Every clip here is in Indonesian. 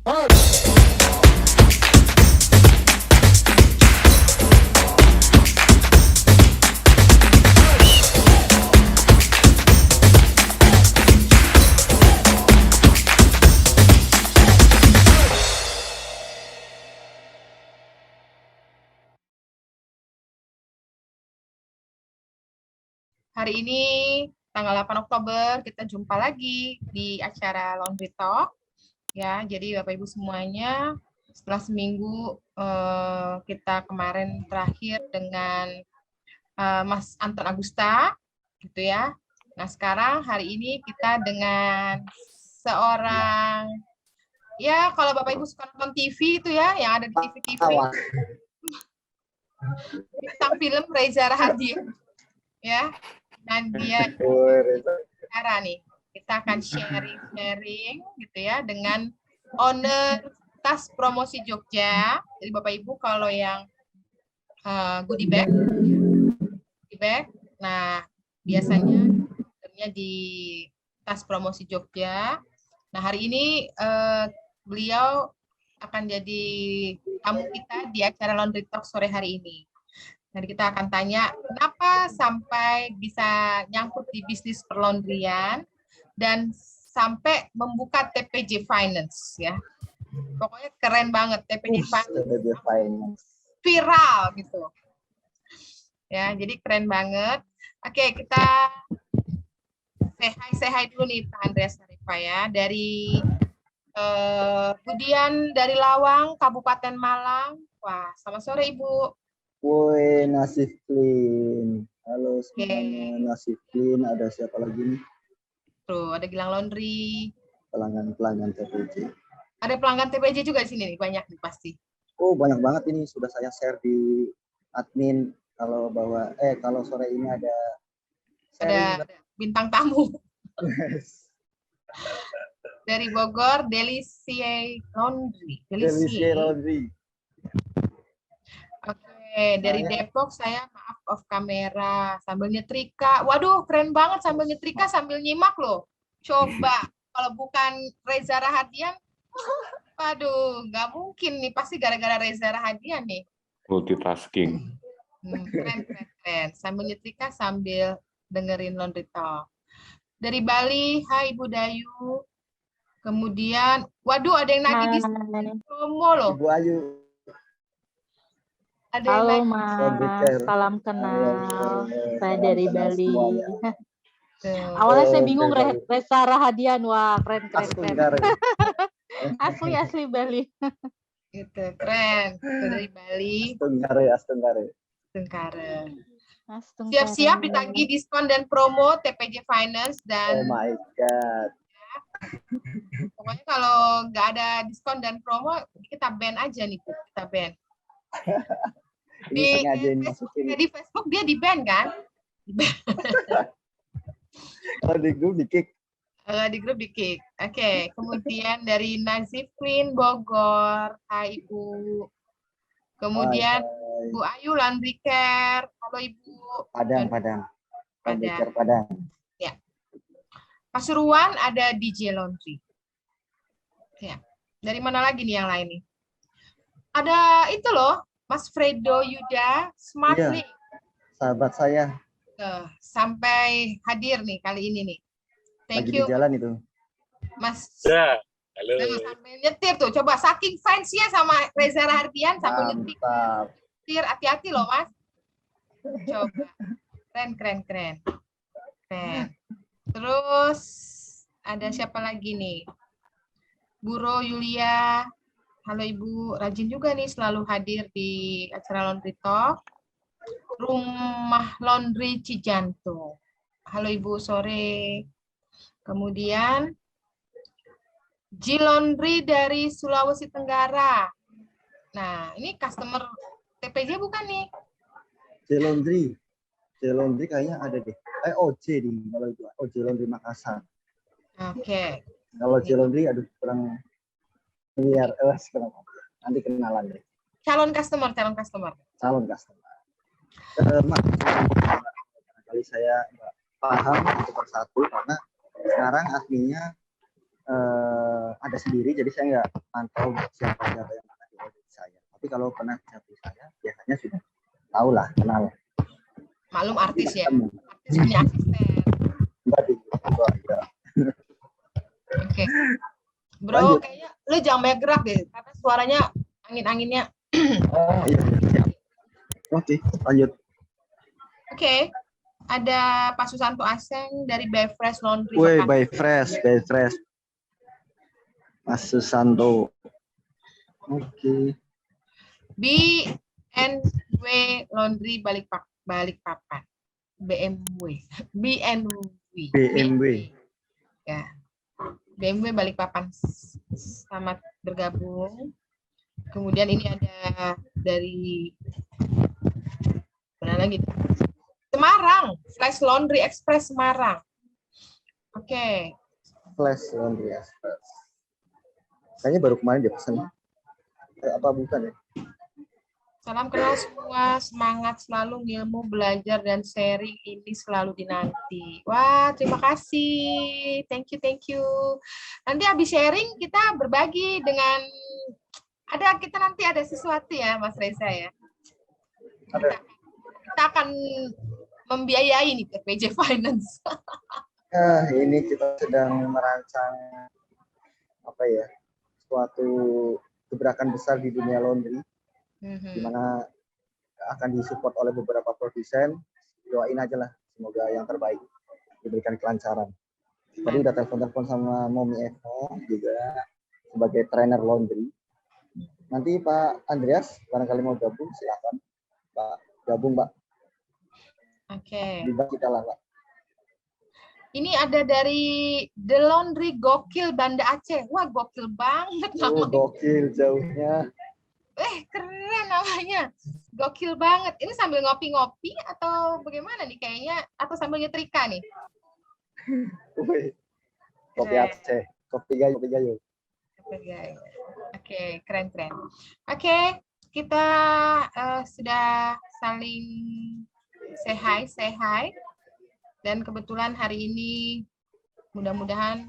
Hari ini tanggal 8 Oktober kita jumpa lagi di acara Laundry Talk. Ya, jadi Bapak Ibu semuanya, setelah seminggu kita kemarin terakhir dengan Mas Anton Agusta, gitu ya. Nah, sekarang hari ini kita dengan seorang, ya kalau Bapak Ibu suka nonton TV itu ya, yang ada di TV-TV, bintang film Reza Rahadian, ya. Dan dia cara nih, kita akan sharing gitu ya dengan owner tas promosi Jogja. Jadi Bapak Ibu kalau yang goodie bag, nah biasanya di tas promosi Jogja. Nah hari ini beliau akan jadi tamu kita di acara Laundry Talk sore hari ini. Dan kita akan tanya kenapa sampai bisa nyangkut di bisnis perlaundrian dan sampai membuka TPJ Finance ya. Pokoknya keren banget TPJ Finance. Viral gitu. Ya, jadi keren banget. Oke, kita say hi dulu nih Pak Andreas Tarifa ya dari Budian dari Lawang, Kabupaten Malang. Wah, selamat sore Ibu. Woi, Nasiflin. Halo semuanya, Nasiflin. Ada siapa lagi nih? Tuh, ada Gilang Laundry. Pelanggan TPJ. Ada pelanggan TPJ juga di sini nih, banyak nih pasti. Oh, banyak banget ini. Sudah saya share di admin. Kalau sore ini ada bintang tamu. Dari Bogor, Delicie Laundry. Delicie Laundry. Oke, dari Depok saya maaf off kamera sambil nyetrika. Waduh, keren banget sambil nyetrika sambil nyimak loh. Coba kalau bukan Reza Rahadian, waduh, nggak mungkin nih. Pasti gara-gara Reza Rahadian nih. Multitasking. Keren. Sambil nyetrika sambil dengerin Laundry Talk. Dari Bali, hai Ibu Dayu. Kemudian, waduh ada yang nagih di promo loh. Ibu Ayu. Halo Mas, salam kenal. Saya dari Bali. Awalnya saya bingung Reza Rahadian, wah keren. Asli Bali. Gitu, keren. Dari Bali. Astungkare. Siap-siap ditagih diskon dan promo TPJ Finance dan. Oh my God. Pokoknya kalau nggak ada diskon dan promo, kita ban aja nih, Bu. Kita ban. Di Facebook dia di ban kan? Kalau di grup di kick. Di grup di kick. Oke. Kemudian dari Nazif Queen Bogor, hai Ibu. Kemudian Bu Ayu Laundry Care, halo Ibu. Padang. Ya. Pasuruan ada DJ Laundry. Ya. Dari mana lagi nih yang lain nih? Ada itu loh. Mas Fredo Yuda, Smartly. Iya, sahabat saya. Sampai hadir nih kali ini nih. Thank you. Lagi di jalan itu. Mas. Ya, halo. Sampai nyetir tuh. Coba saking fansnya sama Reza Rahadian sampai nyetir. Hati-hati loh Mas. Coba. Keren. Terus ada siapa lagi nih? Buro Yulia. Halo Ibu, rajin juga nih selalu hadir di acara Laundry Talk. Rumah Laundry Cijantung. Halo Ibu, sore. Kemudian G Laundry dari Sulawesi Tenggara. Nah, ini customer TPJ bukan nih? J Laundry kayaknya ada deh. OJ di kalau itu. OJ Laundry Makassar. Oke. Kalau J Laundry aduh kurang biar nanti kenalan deh. Calon customer. Kali saya nggak paham satu persatu karena sekarang adminnya ada sendiri, jadi saya nggak pantau siapa-siapa yang akan di audit saya. Tapi kalau pernah siapa saya, biasanya sudah tahu lah, kenal. Maklum artis ya. Artis punya asisten. Ya. Oke. Bro, Lanjut. kayaknya lu jangan banyak gerak deh, karena suaranya angin-anginnya. Oh iya. Siap. Oke, lanjut. Oke. Ada Pak Susanto Aseng dari By Fresh Laundry. Woi, Makassar. By Fresh. Mas Susanto. Oke. BNW Laundry Balikpapan. BMW. Ya. BMW Balikpapan. Selamat bergabung. Kemudian ini ada dari mana lagi? Semarang, Flash Laundry Express Semarang. Oke. Flash Laundry Express. Kayaknya baru kemarin dia pesan. Apa bukan ya? Salam kenal semua, semangat selalu ngilmu, belajar, dan sharing ini selalu dinanti. Wah, terima kasih. Thank you. Nanti habis sharing kita berbagi dengan, kita nanti ada sesuatu ya, Mas Reza ya. Kita akan membiayai nih PJ Finance. Ini kita sedang merancang suatu gebrakan besar di dunia laundry, di mana akan disupport oleh beberapa produsen. Doain aja lah, semoga yang terbaik, diberikan kelancaran. Tadi udah telepon sama Momi Evo juga sebagai trainer laundry. Nanti Pak Andreas barangkali mau gabung, silakan Pak gabung, Pak. Oke. Dibahas kita lah, Pak. Ini ada dari The Laundry Gokil Banda Aceh. Wah, gokil banget namanya. Gokil jauhnya. Keren namanya. Gokil banget. Ini sambil ngopi-ngopi atau bagaimana nih kayaknya? Atau sambil nyetrika nih? Kopi Aceh. Kopi gayo. Oke, keren. Oke, kita sudah saling say hi. Dan kebetulan hari ini mudah-mudahan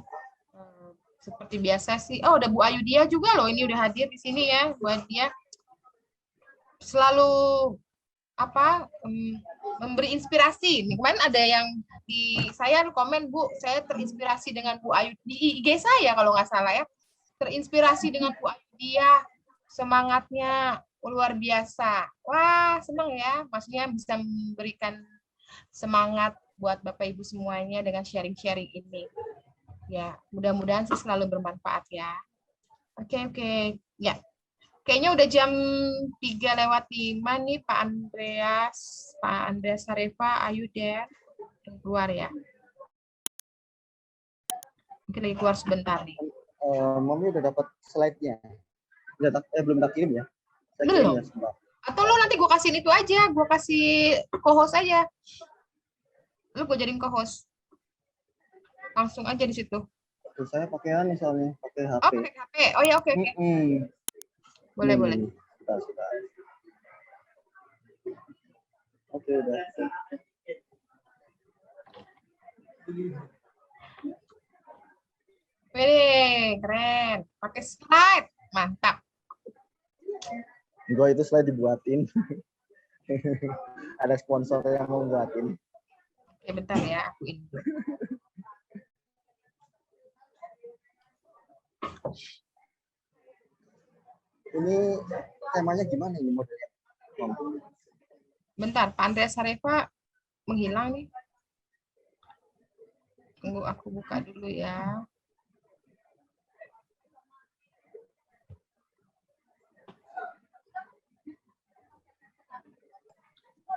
seperti biasa sih. Oh, ada Bu Ayu Dia juga loh. Ini udah hadir di sini ya. Buat dia selalu memberi inspirasi. Nih, kemarin ada yang di saya komen, Bu, saya terinspirasi dengan Bu Ayu di IG saya kalau nggak salah ya. Terinspirasi dengan Bu Ayu Dia. Semangatnya luar biasa. Wah, senang ya. Maksudnya bisa memberikan semangat buat Bapak Ibu semuanya dengan sharing-sharing ini. Ya, mudah-mudahan sih selalu bermanfaat ya. Oke. Ya. Kayaknya udah jam 3:05 nih Pak Andreas Sarefa, Ayu Dan keluar ya. Mungkin lagi keluar sebentar nih. Mami udah dapat slide-nya. Belum tak kirim ya? Belum. Atau lo nanti gue kasihin itu aja, gue kasih co-host aja. Lu gue jadiin co-host. Langsung aja di situ. Saya pakai aneh soalnya, pakai HP. Oh, pakai HP. Oh ya, oke. Boleh. Sudah. Oke, udah. Wih, keren. Pakai slide. Mantap. Gue itu slide dibuatin. Ada sponsor yang mau buatin. Oke, bentar ya, aku ini. Ini temanya gimana ini modelnya? Bentar, Pak Andreas Sarefa menghilang nih. Tunggu aku buka dulu ya.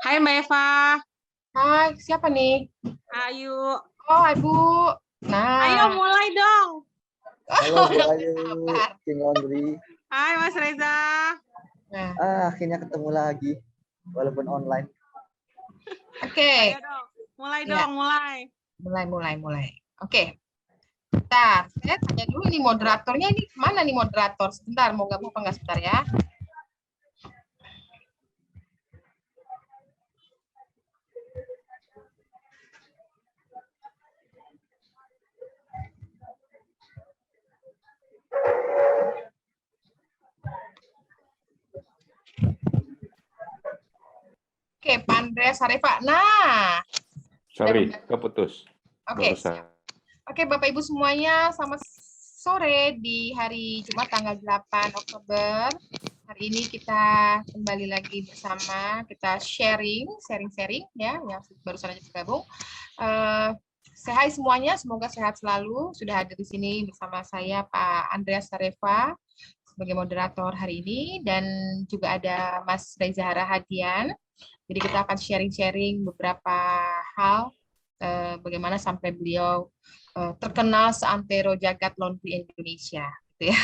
Hai Mbak Eva. Hai, siapa nih? Ayu. Oh, Ibu. Nah. Ayo mulai dong. Halo Bu Ayu, King Laundry. Hai Mas Reza. Nah. Akhirnya ketemu lagi, walaupun online. Oke. Ayo dong. Mulai dong, Mulai. Oke. Bentar, saya tanya dulu nih moderatornya ini mana nih moderator? Sebentar, mau gabung apa enggak sebentar ya? Oke, Pak Andreas Harefa. Nah, Sorry, keputus. Oke, Barusan. Oke, Bapak Ibu semuanya, selamat sore di hari Jumat tanggal 8 Oktober. Hari ini kita kembali lagi bersama, kita sharing ya, yang barusan aja bergabung. Hai semuanya, semoga sehat selalu. Sudah hadir di sini bersama saya Pak Andreas Harefa sebagai moderator hari ini, dan juga ada Mas Reza Harahadian. Jadi kita akan sharing-sharing beberapa hal bagaimana sampai beliau terkenal seantero jagat laundry Indonesia, gitu ya.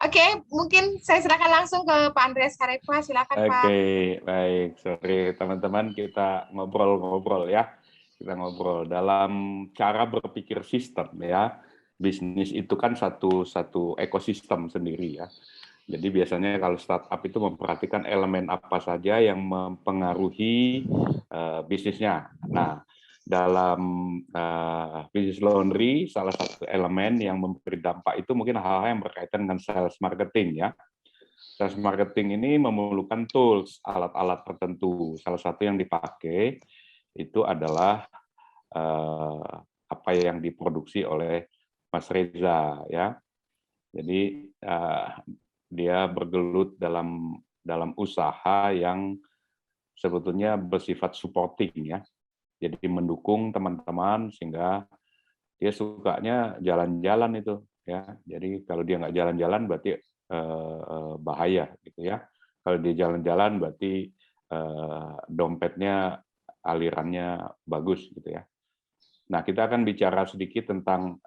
Oke, mungkin saya silakan langsung ke Pak Andreas Harefa, silakan Pak. Oke, baik. Sorry teman-teman, kita ngobrol-ngobrol ya. Kita ngobrol dalam cara berpikir sistem ya. Bisnis itu kan satu ekosistem sendiri ya. Jadi biasanya kalau startup itu memperhatikan elemen apa saja yang mempengaruhi bisnisnya. Nah, dalam bisnis laundry, salah satu elemen yang memberi dampak itu mungkin hal-hal yang berkaitan dengan sales marketing ya. Sales marketing ini memerlukan tools, alat-alat tertentu. Salah satu yang dipakai itu adalah apa yang diproduksi oleh Mas Reza ya. Jadi dia bergelut dalam usaha yang sebetulnya bersifat supporting ya. Jadi mendukung teman-teman sehingga dia sukanya jalan-jalan itu ya. Jadi kalau dia nggak jalan-jalan berarti bahaya gitu ya. Kalau dia jalan-jalan berarti dompetnya alirannya bagus gitu ya. Nah, kita akan bicara sedikit tentang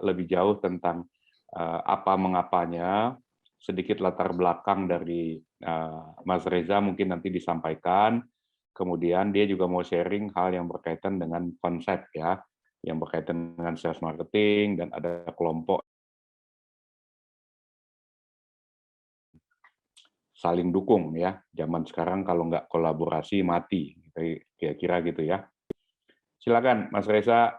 lebih jauh tentang apa mengapanya, sedikit latar belakang dari Mas Reza mungkin nanti disampaikan. Kemudian dia juga mau sharing hal yang berkaitan dengan konsep ya, yang berkaitan dengan sales marketing, dan ada kelompok saling dukung ya. Zaman sekarang kalau nggak kolaborasi mati, kira-kira gitu ya. Silakan Mas Reza,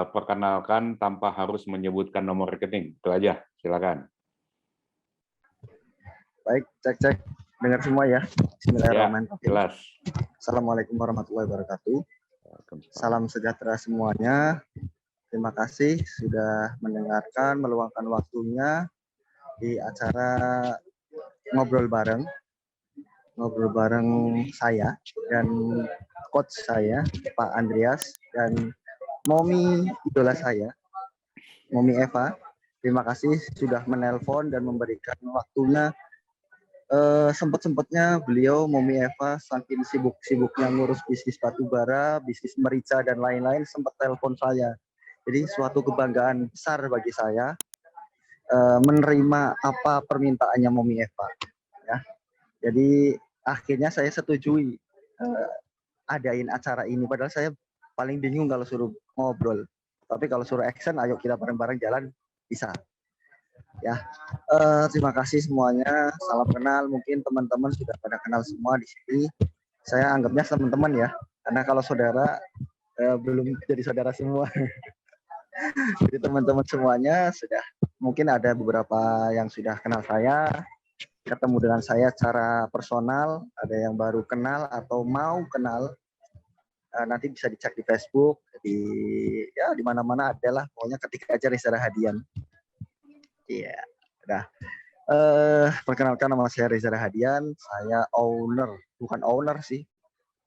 perkenalkan tanpa harus menyebutkan nomor rekening. Itu aja, silakan. Baik, cek. Dengar semua ya. Bismillahirrahmanirrahim. Ya, jelas. Assalamualaikum warahmatullahi wabarakatuh. Salam sejahtera semuanya. Terima kasih sudah mendengarkan, meluangkan waktunya di acara ngobrol bareng saya dan coach saya, Pak Andreas, dan Momi idola saya, Momi Eva. Terima kasih sudah menelpon dan memberikan waktunya. Sempat-sempatnya beliau, Momi Eva, saking sibuk-sibuknya ngurus bisnis batubara, bisnis merica, dan lain-lain, sempat telepon saya. Jadi suatu kebanggaan besar bagi saya menerima apa permintaannya Momi Eva. Ya. Jadi akhirnya saya setujui adain acara ini. Padahal saya paling bingung kalau suruh ngobrol. Tapi kalau suruh action, ayo kita bareng-bareng jalan, bisa. Ya, terima kasih semuanya. Salam kenal. Mungkin teman-teman sudah pada kenal semua di sini. Saya anggapnya teman-teman ya, karena kalau saudara belum jadi saudara semua. Jadi teman-teman semuanya sudah, mungkin ada beberapa yang sudah kenal saya, ketemu dengan saya secara personal, ada yang baru kenal atau mau kenal. Nanti bisa dicek di Facebook, di mana-mana adalah, pokoknya ketik aja Reza Harahadian. Iya, udah. Perkenalkan, nama saya Reza Harahadian. Saya owner, bukan owner sih.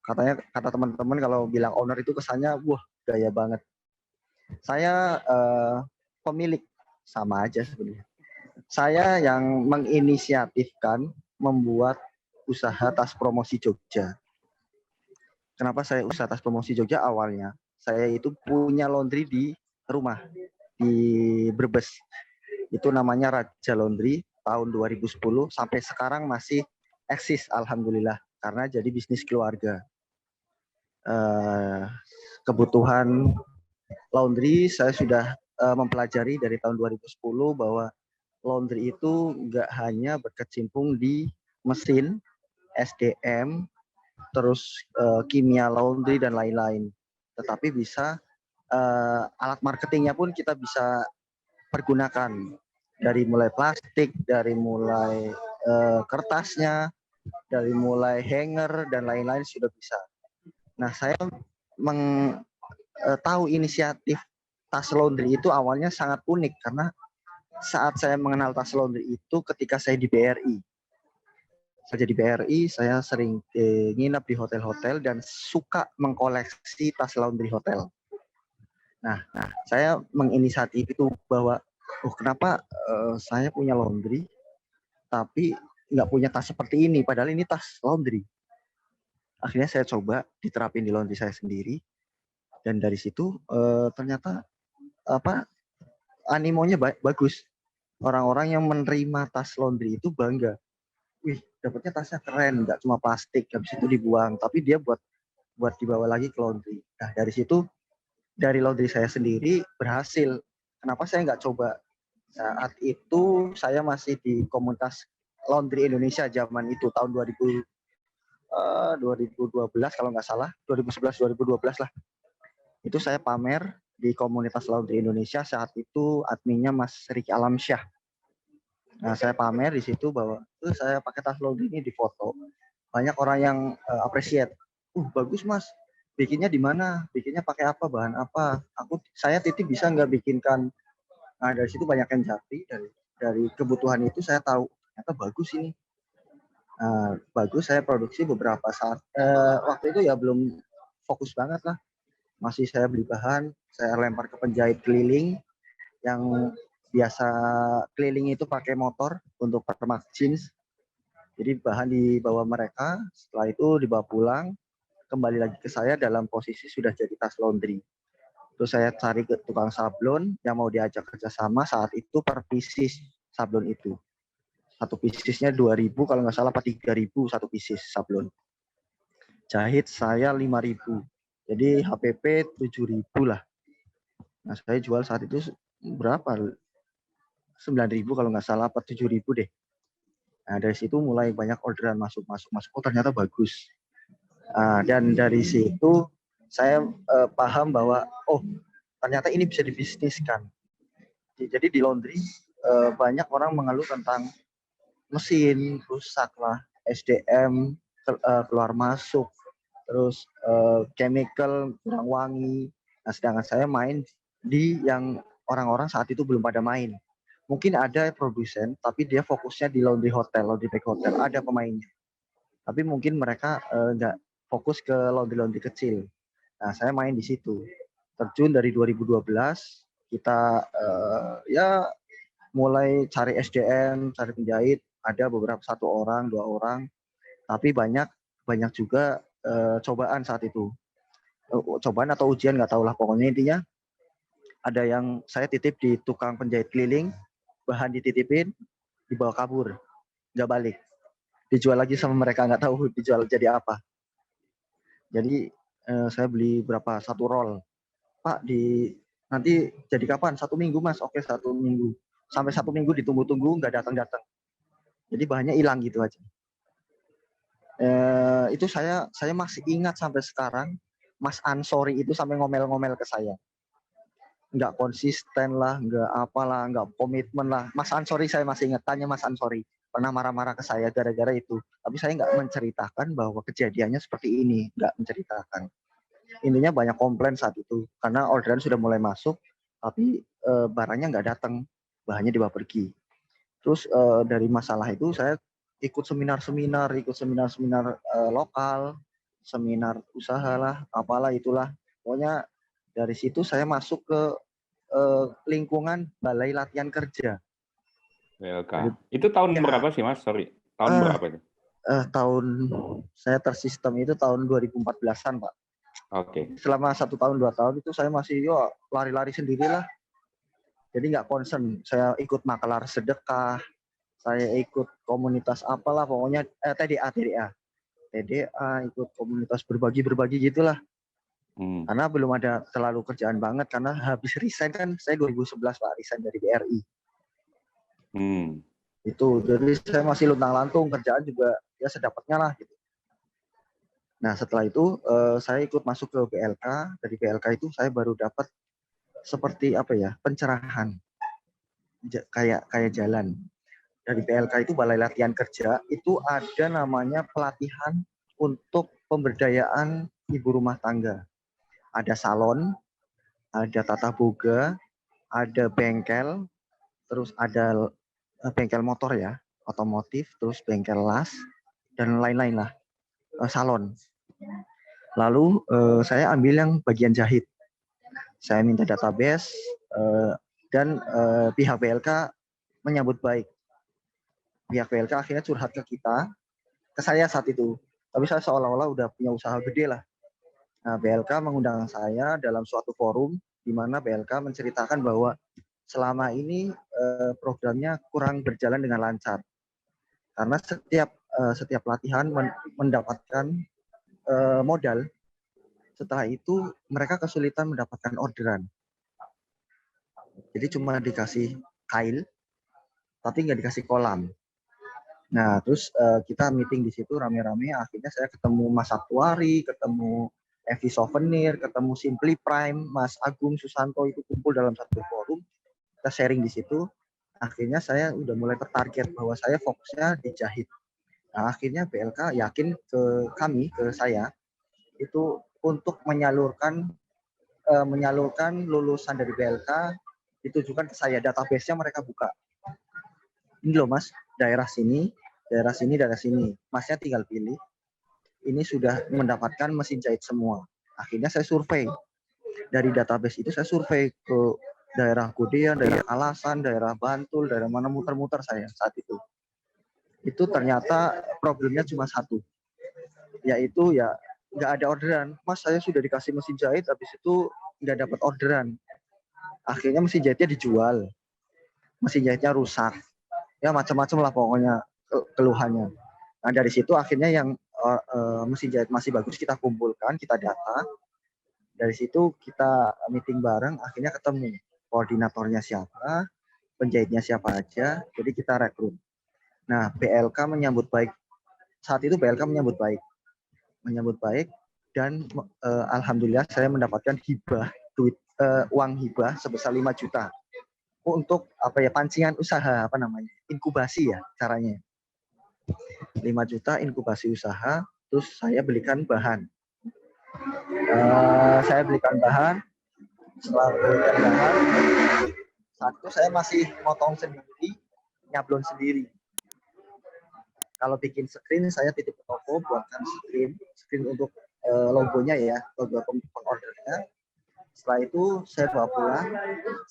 Kata teman-teman kalau bilang owner itu kesannya, wah gaya banget. Saya pemilik, sama aja sebenarnya. Saya yang menginisiatifkan membuat usaha tas promosi Jogja. Kenapa saya usaha tas promosi Jogja? Awalnya saya itu punya laundry di rumah di Brebes. Itu namanya Raja Laundry, tahun 2010 sampai sekarang masih eksis, alhamdulillah, karena jadi bisnis keluarga. Kebutuhan laundry saya sudah mempelajari dari tahun 2010 bahwa laundry itu nggak hanya berkecimpung di mesin, SDM, terus kimia laundry dan lain-lain, tetapi bisa alat marketingnya pun kita bisa pergunakan Dari mulai plastik, dari mulai kertasnya, dari mulai hanger dan lain-lain sudah bisa. Nah, saya tahu inisiatif tas laundry itu awalnya sangat unik karena saat saya mengenal tas laundry itu ketika saya di BRI. Saya di BRI, saya sering nginep di hotel-hotel dan suka mengkoleksi tas laundry hotel. Nah, saya menginisiatif itu bahwa kenapa saya punya laundry tapi nggak punya tas seperti ini, padahal ini tas laundry. Akhirnya saya coba diterapin di laundry saya sendiri, dan dari situ ternyata animonya bagus. Orang-orang yang menerima tas laundry itu bangga. Wih, dapatnya tasnya keren, nggak cuma plastik, habis itu dibuang, tapi dia buat dibawa lagi ke laundry. Nah, dari situ, dari laundry saya sendiri berhasil. Kenapa saya nggak coba? Saat itu saya masih di komunitas laundry Indonesia zaman itu, tahun 2012 kalau nggak salah, 2011-2012 lah. Itu saya pamer di komunitas laundry Indonesia, saat itu adminnya Mas Riki Alamsyah. Nah, saya pamer di situ bahwa saya pakai tas laundry ini, di foto. Banyak orang yang appreciate. Bagus Mas. Bikinnya di mana? Bikinnya pakai apa? Bahan apa? Saya titip bisa nggak bikinkan. Nah, dari situ banyak yang japri. Dari kebutuhan itu saya tahu ternyata bagus ini. Bagus, saya produksi beberapa saat. Waktu itu ya belum fokus banget lah. Masih saya beli bahan, saya lempar ke penjahit keliling yang biasa keliling itu pakai motor untuk permak jeans. Jadi bahan dibawa mereka, setelah itu dibawa pulang, kembali lagi ke saya dalam posisi sudah jadi tas laundry. Terus saya cari ke tukang sablon yang mau diajak kerjasama, saat itu per pieces sablon itu. Satu piecesnya 2.000 kalau nggak salah, 3.000 satu pieces sablon. Jahit saya 5.000. Jadi HPP 7.000 lah. Nah, saya jual saat itu berapa? 9.000 kalau nggak salah, apa 7.000 deh. Nah, dari situ mulai banyak orderan masuk. Oh, ternyata bagus. Dan dari situ saya paham bahwa ternyata ini bisa dibisniskan. Jadi di laundry banyak orang mengeluh tentang mesin rusak lah, SDM keluar masuk, terus chemical kurang wangi. Nah, sedangkan saya main di yang orang-orang saat itu belum pada main. Mungkin ada produsen, tapi dia fokusnya di laundry hotel, laundry bag hotel, ada pemainnya. Tapi mungkin mereka nggak fokus ke laundry kecil. Nah, saya main di situ. Terjun dari 2012, kita ya mulai cari SDM, cari penjahit, ada beberapa 1 orang, 2 orang, tapi banyak juga cobaan saat itu. Cobaan atau ujian nggak tahu lah, pokoknya intinya ada yang saya titip di tukang penjahit keliling, bahan dititipin, dibawa kabur, nggak balik, dijual lagi sama mereka, nggak tahu dijual jadi apa. Jadi saya beli berapa, 1 roll, Pak, nanti jadi kapan? 1 minggu Mas. Oke, 1 minggu. Sampai 1 minggu ditunggu-tunggu, nggak datang. Jadi bahannya hilang gitu aja. Itu saya masih ingat sampai sekarang, Mas Ansori itu sampai ngomel-ngomel ke saya. Nggak konsisten lah, nggak apalah, nggak komitmen lah. Mas Ansori saya masih ingat, tanya Mas Ansori. Pernah marah-marah ke saya gara-gara itu. Tapi saya nggak menceritakan bahwa kejadiannya seperti ini. Nggak menceritakan. Intinya banyak komplain saat itu. Karena orderan sudah mulai masuk, tapi barangnya nggak datang. Bahannya dibawa pergi. Terus dari masalah itu saya ikut seminar-seminar lokal, seminar usaha lah, apalah itulah. Pokoknya dari situ saya masuk ke lingkungan Balai Latihan Kerja. BLK. Itu tahun berapa sih Mas? Sorry, tahun berapa itu? Tahun saya tersistem itu tahun 2014-an Pak. Oke. Selama 1 tahun 2 tahun itu saya masih lari-lari sendirilah. Jadi nggak concern. Saya ikut makelar sedekah, saya ikut komunitas apalah, pokoknya TDA, ikut komunitas berbagi gitulah. Karena belum ada terlalu kerjaan banget, karena habis resign kan, saya 2011 Pak, resign dari BRI. Itu, jadi saya masih luntang-lantung, kerjaan juga ya sedapatnya lah gitu. Nah, setelah itu saya ikut masuk ke BLK. Dari BLK itu saya baru dapat seperti apa ya, pencerahan. kayak jalan. Dari PLK itu Balai Latihan Kerja itu ada namanya pelatihan untuk pemberdayaan ibu rumah tangga. Ada salon, ada tata boga, ada bengkel, terus ada bengkel motor ya, otomotif, terus bengkel las, dan lain-lain lah, salon. Lalu saya ambil yang bagian jahit. Saya minta database dan pihak BLK menyambut baik. Pihak BLK akhirnya curhat ke saya saat itu. Tapi saya seolah-olah udah punya usaha gede lah. Nah, BLK mengundang saya dalam suatu forum di mana BLK menceritakan bahwa selama ini programnya kurang berjalan dengan lancar. Karena setiap pelatihan mendapatkan modal, setelah itu mereka kesulitan mendapatkan orderan. Jadi cuma dikasih kail, tapi nggak dikasih kolam. Nah, terus kita meeting di situ rame-rame. Akhirnya saya ketemu Mas Aktuari, ketemu Evi Souvenir, ketemu Simply Prime, Mas Agung Susanto itu kumpul dalam satu forum. Kita sharing di situ. Akhirnya saya udah mulai tertarget bahwa saya fokusnya di jahit. Nah, akhirnya BLK yakin ke saya itu untuk menyalurkan lulusan dari BLK ditujukan ke saya. Database-nya mereka buka. Ini loh Mas, daerah sini. Masnya tinggal pilih. Ini sudah mendapatkan mesin jahit semua. Akhirnya saya survei. Dari database itu saya survei ke daerah Godean, daerah Alasan, daerah Bantul, daerah mana muter-muter saya saat itu. Itu ternyata problemnya cuma satu. Yaitu ya nggak ada orderan. Mas, saya sudah dikasih mesin jahit, habis itu nggak dapat orderan. Akhirnya mesin jahitnya dijual. Mesin jahitnya rusak. Ya macam-macam lah pokoknya keluhannya. Nah dari situ akhirnya yang mesin jahit masih bagus kita kumpulkan, kita data. Dari situ kita meeting bareng, akhirnya ketemu koordinatornya siapa, penjahitnya siapa aja, jadi kita rekrut. Nah BLK menyambut baik, saat itu BLK menyambut baik dan alhamdulillah saya mendapatkan hibah uang hibah sebesar 5 juta untuk pancingan usaha inkubasi ya caranya. 5 juta inkubasi usaha, terus saya belikan bahan. Setelah belikan bahan, saat itu saya masih motong sendiri, nyablon sendiri. Kalau bikin screen, saya titip ke toko, buatkan screen untuk logonya ya, logo pengordernya. Setelah itu saya bawa pulang,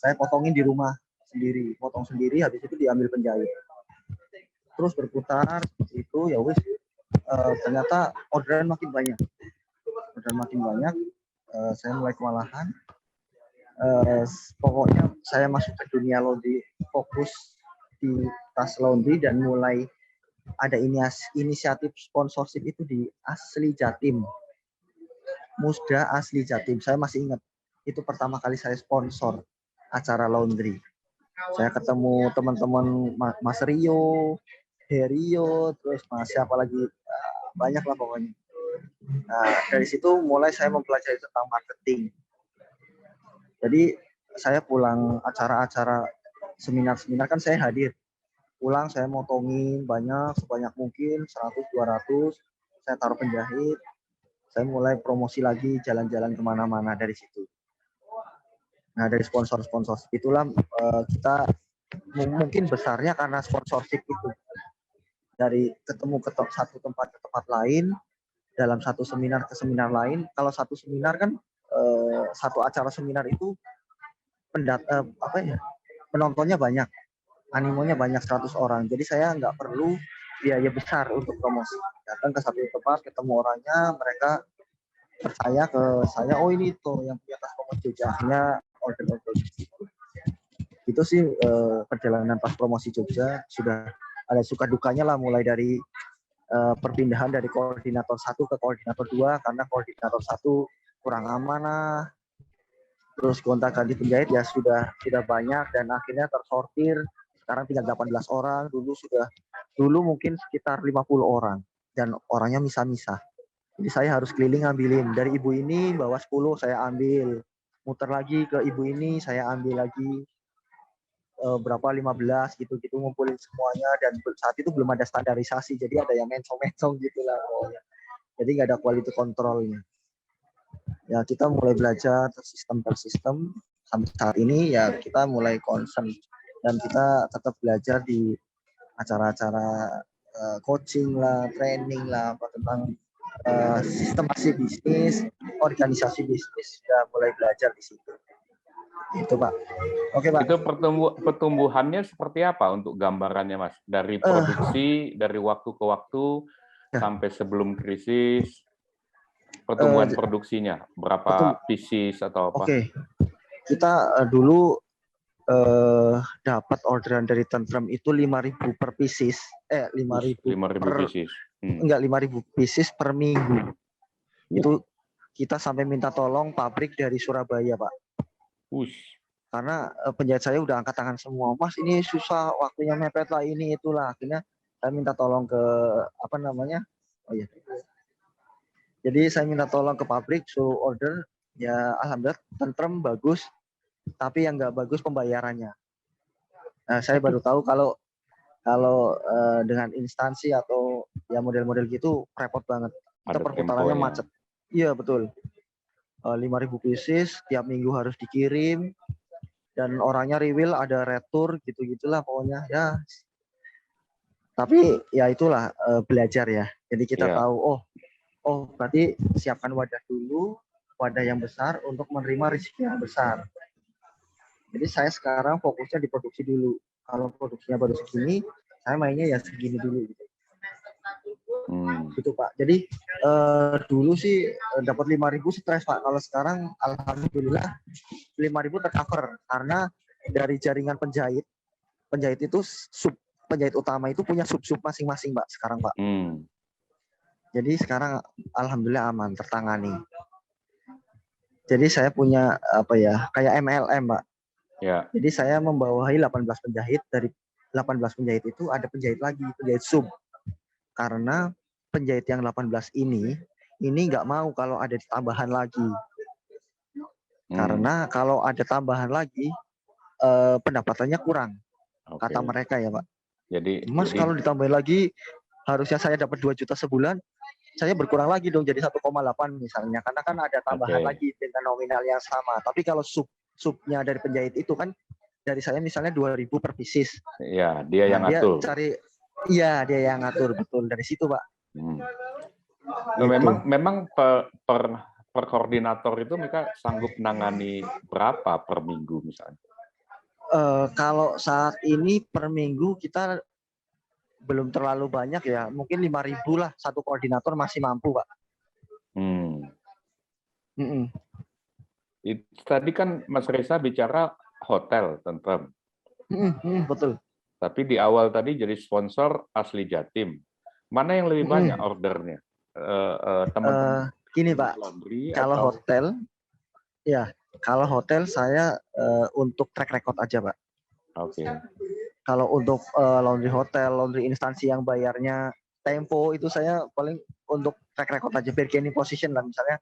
saya potongin di rumah sendiri, potong sendiri, habis itu diambil penjahit. Terus berputar seperti itu ya wis, ternyata orderan makin banyak, saya mulai kewalahan. Pokoknya saya masuk ke dunia laundry, fokus di tas laundry dan mulai ada inisiatif sponsorship itu di Asli Jatim, Musda Asli Jatim. Saya masih ingat itu pertama kali saya sponsor acara laundry. Saya ketemu teman-teman Mas Rio, Herio, terus siapa lagi, banyak lah pokoknya. Nah, dari situ mulai saya mempelajari tentang marketing. Jadi saya pulang acara-acara seminar-seminar kan saya hadir. Pulang saya motongin sebanyak mungkin 100-200, saya taruh penjahit. Saya mulai promosi lagi, jalan-jalan kemana-mana dari situ. Nah dari sponsor-sponsor itulah kita mungkin besarnya karena sponsorship itu. Dari ketemu ke satu tempat ke tempat lain, dalam satu seminar ke seminar lain. Kalau satu seminar kan satu acara seminar itu penontonnya banyak, animonya banyak 100 orang. Jadi saya nggak perlu biaya besar untuk promosi. Datang ke satu tempat, ketemu orangnya, mereka percaya ke saya, oh ini tuh yang punya tas promosi Jogja, akhirnya order. Itu sih perjalanan pas promosi Jogja. Sudah ada suka dukanya lah, mulai dari perpindahan dari koordinator 1 ke koordinator 2 karena koordinator 1 kurang amanah. Terus gonta-ganti penjahit ya sudah banyak dan akhirnya tersortir. Sekarang tinggal 18 orang, dulu mungkin sekitar 50 orang dan orangnya misah-misah. Jadi saya harus keliling ngambilin, dari ibu ini bawa 10 saya ambil, muter lagi ke ibu ini saya ambil lagi. berapa 15 gitu-gitu ngumpulin semuanya, dan saat itu belum ada standarisasi, jadi ada yang mencong-mencong gitulah. Jadi nggak ada quality controlnya. Ya kita mulai belajar sistem per sistem sampai saat ini ya kita mulai concern, dan kita tetap belajar di acara-acara coaching lah, training lah, apa tentang sistemasi bisnis, organisasi bisnis, sudah mulai belajar di situ. Itu Pak. Oke Pak. Itu pertumbuhannya seperti apa untuk gambarannya Mas? Dari produksi, dari waktu ke waktu, sampai sebelum krisis, pertumbuhan produksinya, berapa pieces atau apa? Oke. Kita dulu dapat orderan dari Tentrem itu 5.000 per pieces. 5.000 pieces. Enggak, 5.000 pieces per minggu. Itu kita sampai minta tolong pabrik dari Surabaya, Pak. Karena penjahit saya udah angkat tangan semua. Mas, ini susah, waktunya mepet lah, ini itulah. Akhirnya saya minta tolong ke apa namanya? Oh iya. Jadi saya minta tolong ke pabrik, suruh order. Ya alhamdulillah Tentrem bagus, tapi yang nggak bagus pembayarannya. Nah, saya baru tahu kalau dengan instansi atau ya model-model gitu repot banget. Kita perputarannya macet. Iya betul. 5.000 pieces tiap minggu harus dikirim, dan orangnya riwil, ada retur gitu-gitulah pokoknya ya. Tapi ya itulah belajar ya. Jadi kita tahu oh berarti siapkan wadah dulu, wadah yang besar untuk menerima risiko yang besar. Jadi saya sekarang fokusnya di produksi dulu. Kalau produksinya baru segini, saya mainnya ya segini dulu gitu. Gitu Pak. Jadi dulu sih dapat 5.000 stres Pak. Kalau sekarang alhamdulillah 5.000 tercover, karena dari jaringan penjahit itu penjahit utama itu punya sub masing-masing Pak sekarang Pak. Jadi sekarang alhamdulillah aman, tertangani. Jadi saya punya apa ya, kayak MLM Pak. Ya. Jadi saya membawahi 18 penjahit, dari 18 penjahit itu ada penjahit lagi, penjahit sub. Karena penjahit yang 18 ini nggak mau kalau ada tambahan lagi. Karena kalau ada tambahan lagi pendapatannya kurang. Kata mereka ya Pak. Jadi Mas kalau ditambahin lagi harusnya saya dapat 2 juta sebulan, saya berkurang lagi dong jadi 1,8 misalnya, karena kan ada tambahan lagi dengan nominal yang sama. Tapi kalau subnya dari penjahit itu kan dari saya misalnya 2.000 per pieces. Iya, dia yang ngatur. Dia yang ngatur, betul, dari situ Pak. Gitu. Memang per koordinator itu mereka sanggup menangani berapa per minggu misalnya? Kalau saat ini per minggu kita belum terlalu banyak ya, mungkin 5.000 lah, satu koordinator masih mampu Pak. Tadi kan Mas Reza bicara hotel Tentrem. Betul. Tapi di awal tadi jadi sponsor Asli Jatim. Mana yang lebih banyak ordernya? Teman-teman. Gini Pak, kalau hotel, ya kalau hotel saya untuk track record aja Pak. Oke. Kalau untuk laundry hotel, laundry instansi yang bayarnya tempo, itu saya paling untuk track record aja, bargaining position lah misalnya.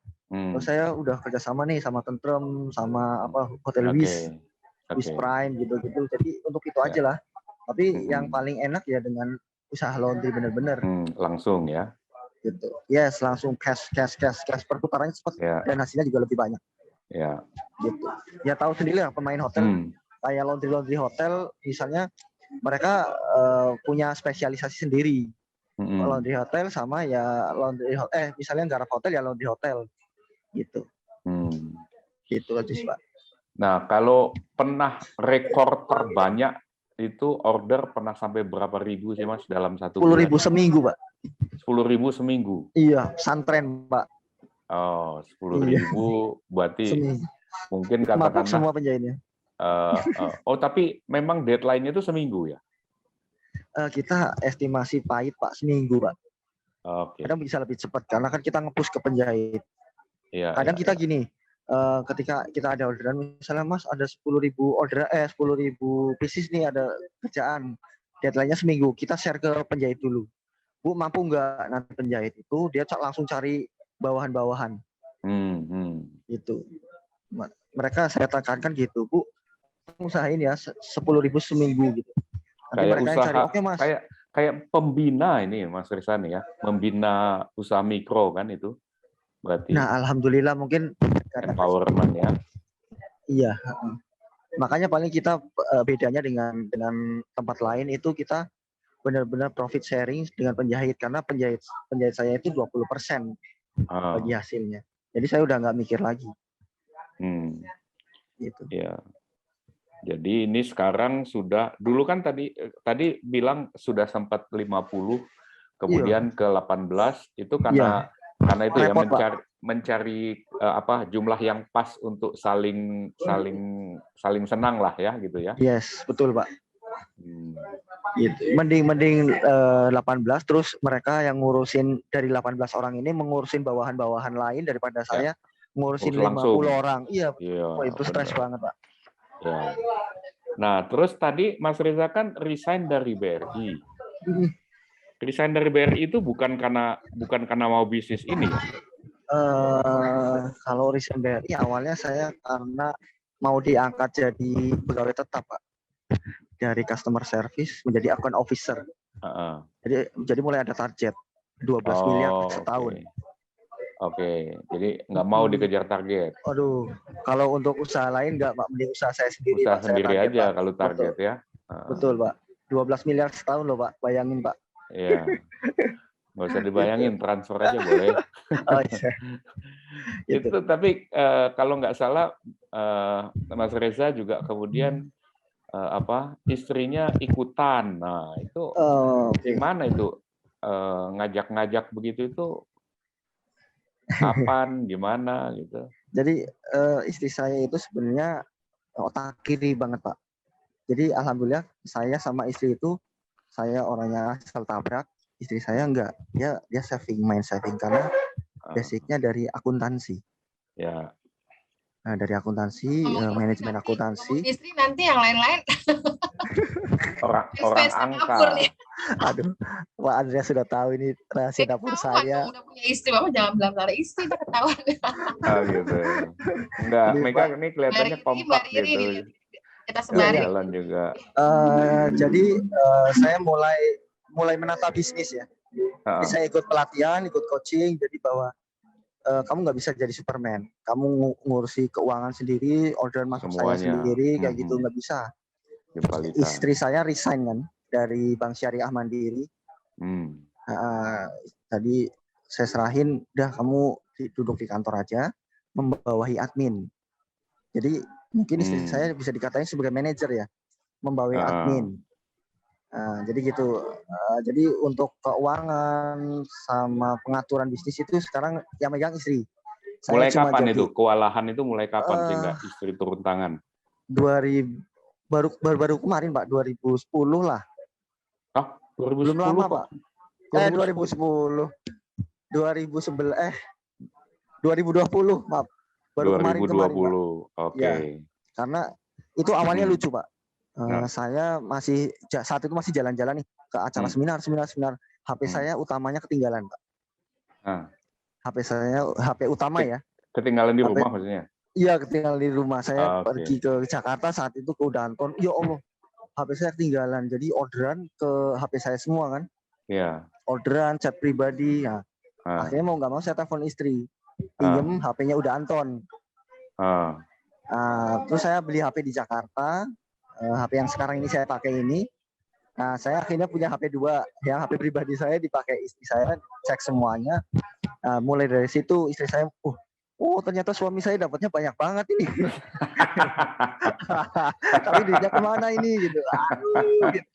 Saya udah kerjasama nih sama Tentrem, sama Hotel Wis Prime gitu-gitu. Jadi untuk itu aja lah. Tapi yang paling enak ya dengan usaha laundry bener-bener. Langsung ya. Gitu. Yes, langsung cash perputarannya cepat dan hasilnya juga lebih banyak. Ya. Gitu. Ya tahu sendiri lah pemain hotel. Kayak laundry hotel misalnya, mereka punya spesialisasi sendiri. Laundry hotel sama ya laundry misalnya garap hotel ya laundry hotel gitu. Gitu aja sih Pak. Nah, kalau pernah rekor terbanyak itu order pernah sampai berapa ribu sih Mas dalam satu bulan? 10.000 seminggu Pak. 10.000 seminggu. Iya, santren Pak. Oh, 10.000 berarti seminggu. Mungkin katakanlah semua penjahitnya. Tapi memang deadline-nya itu seminggu ya? Kita estimasi pahit Pak, seminggu Pak. Kadang bisa lebih cepat karena kan kita nge-push ke penjahit. Kadang kita gini, ketika kita ada orderan, misalnya Mas ada 10.000 order 10.000 pieces nih, ada kerjaan, deadline-nya seminggu, kita share ke penjahit dulu. Bu, mampu nggak? Nanti penjahit itu dia langsung cari bawahan-bawahan. Gitu. Mereka saya tekankan gitu, Bu, usahain ya 10.000 seminggu gitu. Nanti Kayak mereka yang usaha, cari, oke Mas. kayak pembina ini Mas Rizan ya, membina usaha mikro kan itu berarti. Nah, alhamdulillah mungkin empowerment ya. Iya. Makanya paling kita bedanya dengan tempat lain itu kita benar-benar profit sharing dengan penjahit, karena penjahit saya itu 20% bagi hasilnya. Jadi saya udah nggak mikir lagi. Gitu. Ya. Jadi ini sekarang sudah, dulu kan tadi bilang sudah sempat 50, kemudian ke 18, itu karena itu ya mencari apa jumlah yang pas untuk saling senang lah ya gitu ya. Yes, betul Pak. Gitu. Mending 18, terus mereka yang ngurusin dari 18 orang ini mengurusin bawahan-bawahan lain daripada saya ngurusin 50 orang. Iya, wah, itu stres banget Pak. Ya. Nah, terus tadi Mas Reza kan resign dari BRI. Resign dari BRI itu bukan karena mau bisnis ini ya? Kalau resign BRI awalnya saya karena mau diangkat jadi pegawai tetap Pak. Dari customer service menjadi account officer. Jadi mulai ada target 12 miliar setahun. Oke, jadi nggak mau dikejar target. Aduh, kalau untuk usaha lain nggak Pak, mending usaha saya sendiri. Usaha Pak, sendiri saya target, aja Pak. kalau target. Betul. Ya. Betul Pak, 12 miliar setahun loh Pak, bayangin Pak. Iya, nggak usah dibayangin, transfer aja boleh. Oh, iya. Itu tapi kalau nggak salah Mas Reza juga kemudian istrinya ikutan. Nah itu gimana itu ngajak-ngajak begitu itu kapan gimana gitu? Jadi istri saya itu sebenarnya otak kiri banget Pak. Jadi alhamdulillah saya sama istri itu, saya orangnya asal tabrak, istri saya enggak. Dia main saving karena basicnya dari akuntansi. Ya. Nah, dari akuntansi, manajemen akuntansi. Istri nanti yang lain-lain. orang angka. Aduh, Pak Andrea sudah tahu ini rahasia dapur saya. Udah punya istri, Bapak jangan bilang dari istri, udah ketahuan. Gitu. Enggak, mereka ini kelihatannya kompak gitu. Kita sembari. Jalan juga. Jadi saya mulai menata bisnis ya. Jadi saya ikut pelatihan, ikut coaching, jadi bahwa kamu nggak bisa jadi Superman. Kamu ngurusi keuangan sendiri, orderan masuk saya sendiri, kayak gitu nggak bisa. Istri saya resign kan dari Bank Syariah Mandiri. Tadi saya serahin, udah kamu duduk di kantor aja, membawahi admin. Jadi mungkin istri saya bisa dikatain sebagai manajer ya, membawahi admin. Jadi gitu. Jadi untuk keuangan sama pengaturan bisnis itu sekarang yang megang istri. Mulai kapan itu? Kewalahan itu mulai kapan sehingga istri turun tangan? Baru kemarin Pak, 2010 lah. 2010 belum lama Pak. 2010. 2020 maaf. Baru 2020. Oke. Ya, karena itu awalnya lucu Pak. Saya saat itu masih jalan-jalan nih ke acara seminar. HP saya utamanya ketinggalan Pak. HP utama ya. Ketinggalan di rumah maksudnya? Iya, ketinggalan di rumah. Saya pergi ke Jakarta saat itu ke Udanton. Ya Allah, HP saya ketinggalan. Jadi orderan ke HP saya semua kan. Iya. Orderan, chat pribadi. Ya. Akhirnya mau nggak mau saya telepon istri. Pinjem HP-nya Udanton. Terus saya beli HP di Jakarta. HP yang sekarang ini saya pakai ini. Nah, saya akhirnya punya HP 2. Yang HP pribadi saya dipakai istri saya, cek semuanya. Mulai dari situ istri saya, ternyata suami saya dapatnya banyak banget ini. Tapi duitnya kemana ini gitu. Gitu.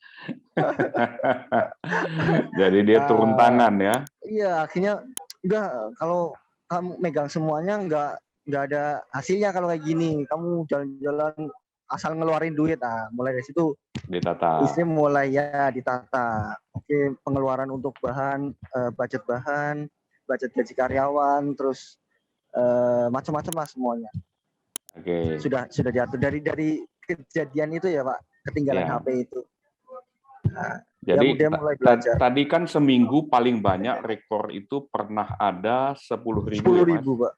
Jadi dia turun tangan ya? Iya, akhirnya udah kalau kamu megang semuanya nggak ada hasilnya kalau kayak gini. Kamu jalan-jalan asal ngeluarin duit. Mulai dari situ ditata. Istri mulai ditata. Oke, pengeluaran untuk bahan, budget gaji karyawan, terus macam-macam lah semuanya. Oke. Sudah diatur dari kejadian itu ya Pak, ketinggalan HP itu. Jadi mulai tadi kan seminggu paling banyak rekor itu pernah ada 10.000 ya, Pak.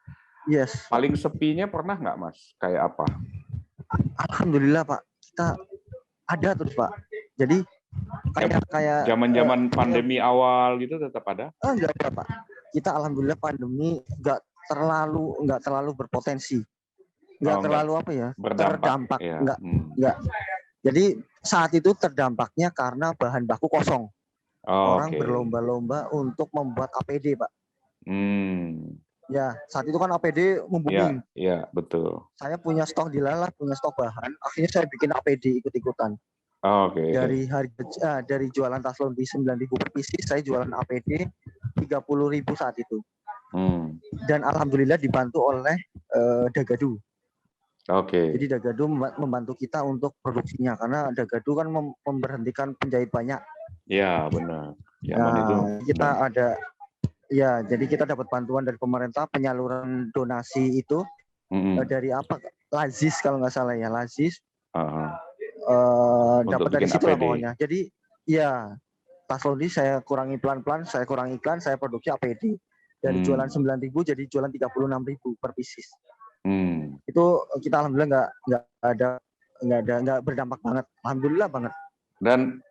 Yes. Paling sepinya pernah nggak Mas? Kayak apa? Alhamdulillah Pak, kita ada terus Pak. Jadi kayak zaman pandemi awal gitu tetap ada? Enggak ada Pak. Kita alhamdulillah pandemi enggak terlalu berpotensi. Terlalu apa ya? Terdampak. Ya. Enggak. Jadi saat itu terdampaknya karena bahan baku kosong. Orang berlomba-lomba untuk membuat APD, Pak. Ya, saat itu kan APD membumi. Iya, betul. Saya punya stok punya stok bahan. Akhirnya saya bikin APD ikut-ikutan. Dari jualan tas laundry 9.000 per pieces, saya jualan APD 30.000 saat itu. Dan alhamdulillah dibantu oleh Dagadu. Jadi Dagadu membantu kita untuk produksinya karena Dagadu kan memberhentikan penjahit banyak. Ya, benar. Kita ada jadi kita dapat bantuan dari pemerintah penyaluran donasi itu dari Lazis kalau nggak salah ya, Lazis. Dapat dari situ lah pokoknya. Jadi tas laundry saya kurangi pelan-pelan, saya kurangi iklan, saya produksi APD. Dari jualan 9.000 jadi jualan 36.000 per pieces. Itu kita alhamdulillah nggak berdampak banget, alhamdulillah banget. Dan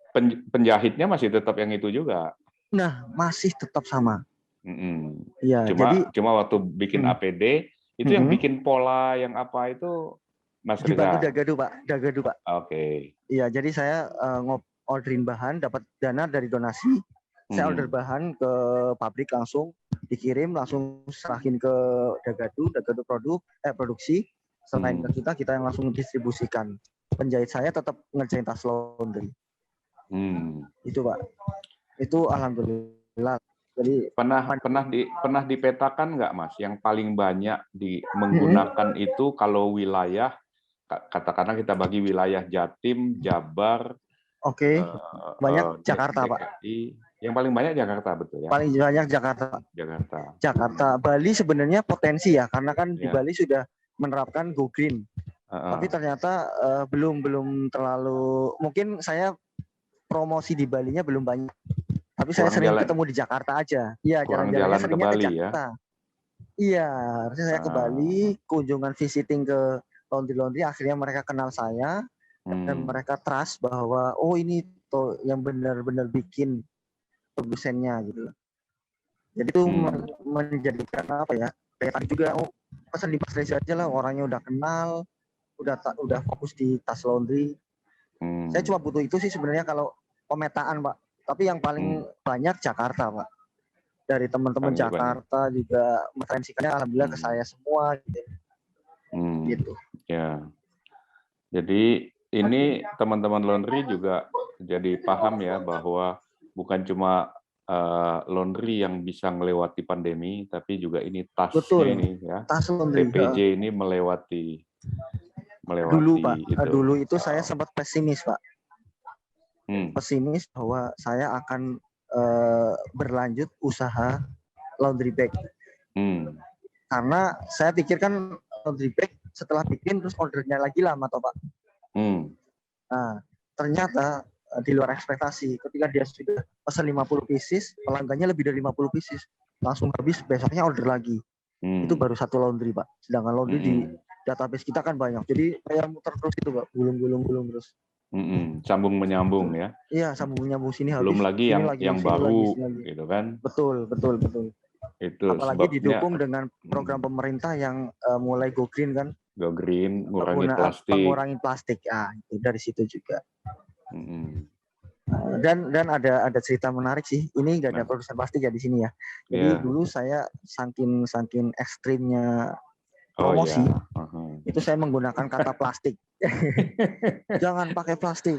penjahitnya masih tetap yang itu juga. Nah, masih tetap sama. Ya, cuma waktu bikin APD itu yang bikin pola yang apa itu Mas Reza. Dibantu Dagadu Pak. Iya, jadi saya orderin bahan, dapat dana dari donasi. Saya order bahan ke pabrik langsung dikirim, langsung serahin ke Dagadu produksi. Selain ke kita yang langsung distribusikan. Penjahit saya tetap ngerjain tas laundry. Itu Pak. Itu alhamdulillah. Jadi pernah dipetakan nggak Mas yang paling banyak menggunakan itu kalau wilayah, katakanlah kita bagi wilayah Jatim, Jabar, banyak Jakarta Pak. Yang paling banyak Jakarta, betul ya? Paling banyak Jakarta. Bali sebenarnya potensi ya, karena kan di Bali sudah menerapkan Go Green. Tapi ternyata belum terlalu, mungkin saya promosi di Balinya belum banyak. Tapi saya sering ketemu di Jakarta aja. Iya, jalan-jalannya seringnya ke Jakarta. Iya, harusnya saya ke Bali, kunjungan visiting ke laundry, akhirnya mereka kenal saya dan mereka trust bahwa ini tuh yang benar-benar bikin produsennya gitu. Jadi itu menjadikan apa ya? Kayak juga pesan di Mas Reza aja lah, orangnya udah kenal, udah fokus di tas laundry. Saya cuma butuh itu sih sebenarnya kalau pemetaan, Pak. Tapi yang paling banyak Jakarta, Pak. Dari teman-teman Jakarta juga referensikannya alhamdulillah ke saya semua gitu. Gitu. Ya. Jadi ini teman-teman laundry juga jadi paham ya bahwa bukan cuma laundry yang bisa melewati pandemi, tapi juga ini tasnya ini ya. Tas laundry. TPJ ini melewati dulu Pak. itu. Dulu itu saya sempat pesimis, Pak. Pesimis bahwa saya akan berlanjut usaha laundry bag. Karena saya pikirkan laundry bag setelah bikin terus ordernya lagi lama toh Pak. Nah, ternyata di luar ekspektasi. Ketika dia sudah pesan 50 pieces, pelanggannya lebih dari 50 pieces. Langsung habis, besoknya order lagi. Itu baru satu laundry, Pak. Sedangkan laundry di database kita kan banyak. Jadi kayak muter terus itu, Pak. Gulung terus. Sambung menyambung ya. Iya, sambung menyambung sini habis. Belum lagi yang baru gitu kan. Betul. Itu apalagi didukung dengan program pemerintah yang mulai Go Green kan. Go Green, mengurangi plastik. Itu dari situ juga. Dan ada cerita menarik sih. Ini nggak ada produsen plastik ya di sini ya. Jadi dulu saya saking ekstrimnya promosi, itu saya menggunakan kata plastik. Jangan pakai plastik.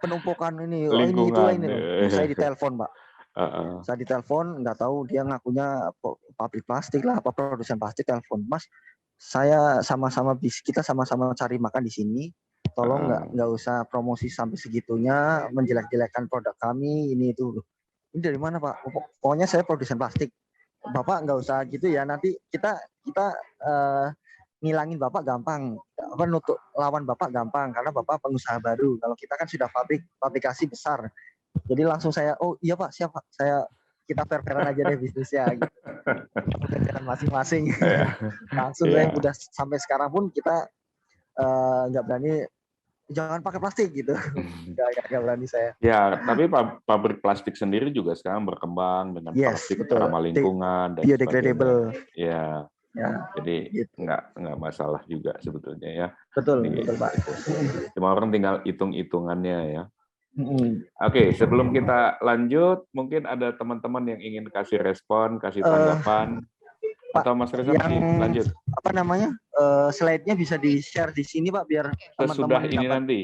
Penumpukan ini, ini. Saya ditelepon, Pak. Saya ditelepon, nggak tahu dia ngakunya pabrik plastik lah, apa produsen plastik, telepon, Mas, kita sama-sama cari makan di sini. Tolong nggak usah promosi sampai segitunya, menjelek-jelekkan produk kami ini itu. Ini dari mana Pak? Pokoknya saya produsen plastik. Bapak nggak usah gitu ya. Nanti kita ngilangin Bapak gampang. Nutup lawan Bapak gampang karena Bapak pengusaha baru. Kalau kita kan sudah pabrikasi besar. Jadi langsung saya, iya Pak, siap Pak. Kita fair-fairan aja deh bisnisnya. Gitu. Pekerjaan masing-masing. Langsung saya udah sampai sekarang pun kita nggak berani, jangan pakai plastik gitu. Nggak berani saya. Ya, tapi pabrik plastik sendiri juga sekarang berkembang dengan plastik ramah lingkungan dan biodegradable. Ya. Ya, jadi gitu. nggak masalah juga sebetulnya ya. Betul Pak. Cuma orang tinggal hitung-hitungannya ya. Oke, sebelum kita lanjut, mungkin ada teman-teman yang ingin kasih respon, kasih tanggapan. Atau Mas Reza masih lanjut? Apa namanya? Slide-nya bisa di-share di sini Pak, biar sesudah teman-teman ini nanti.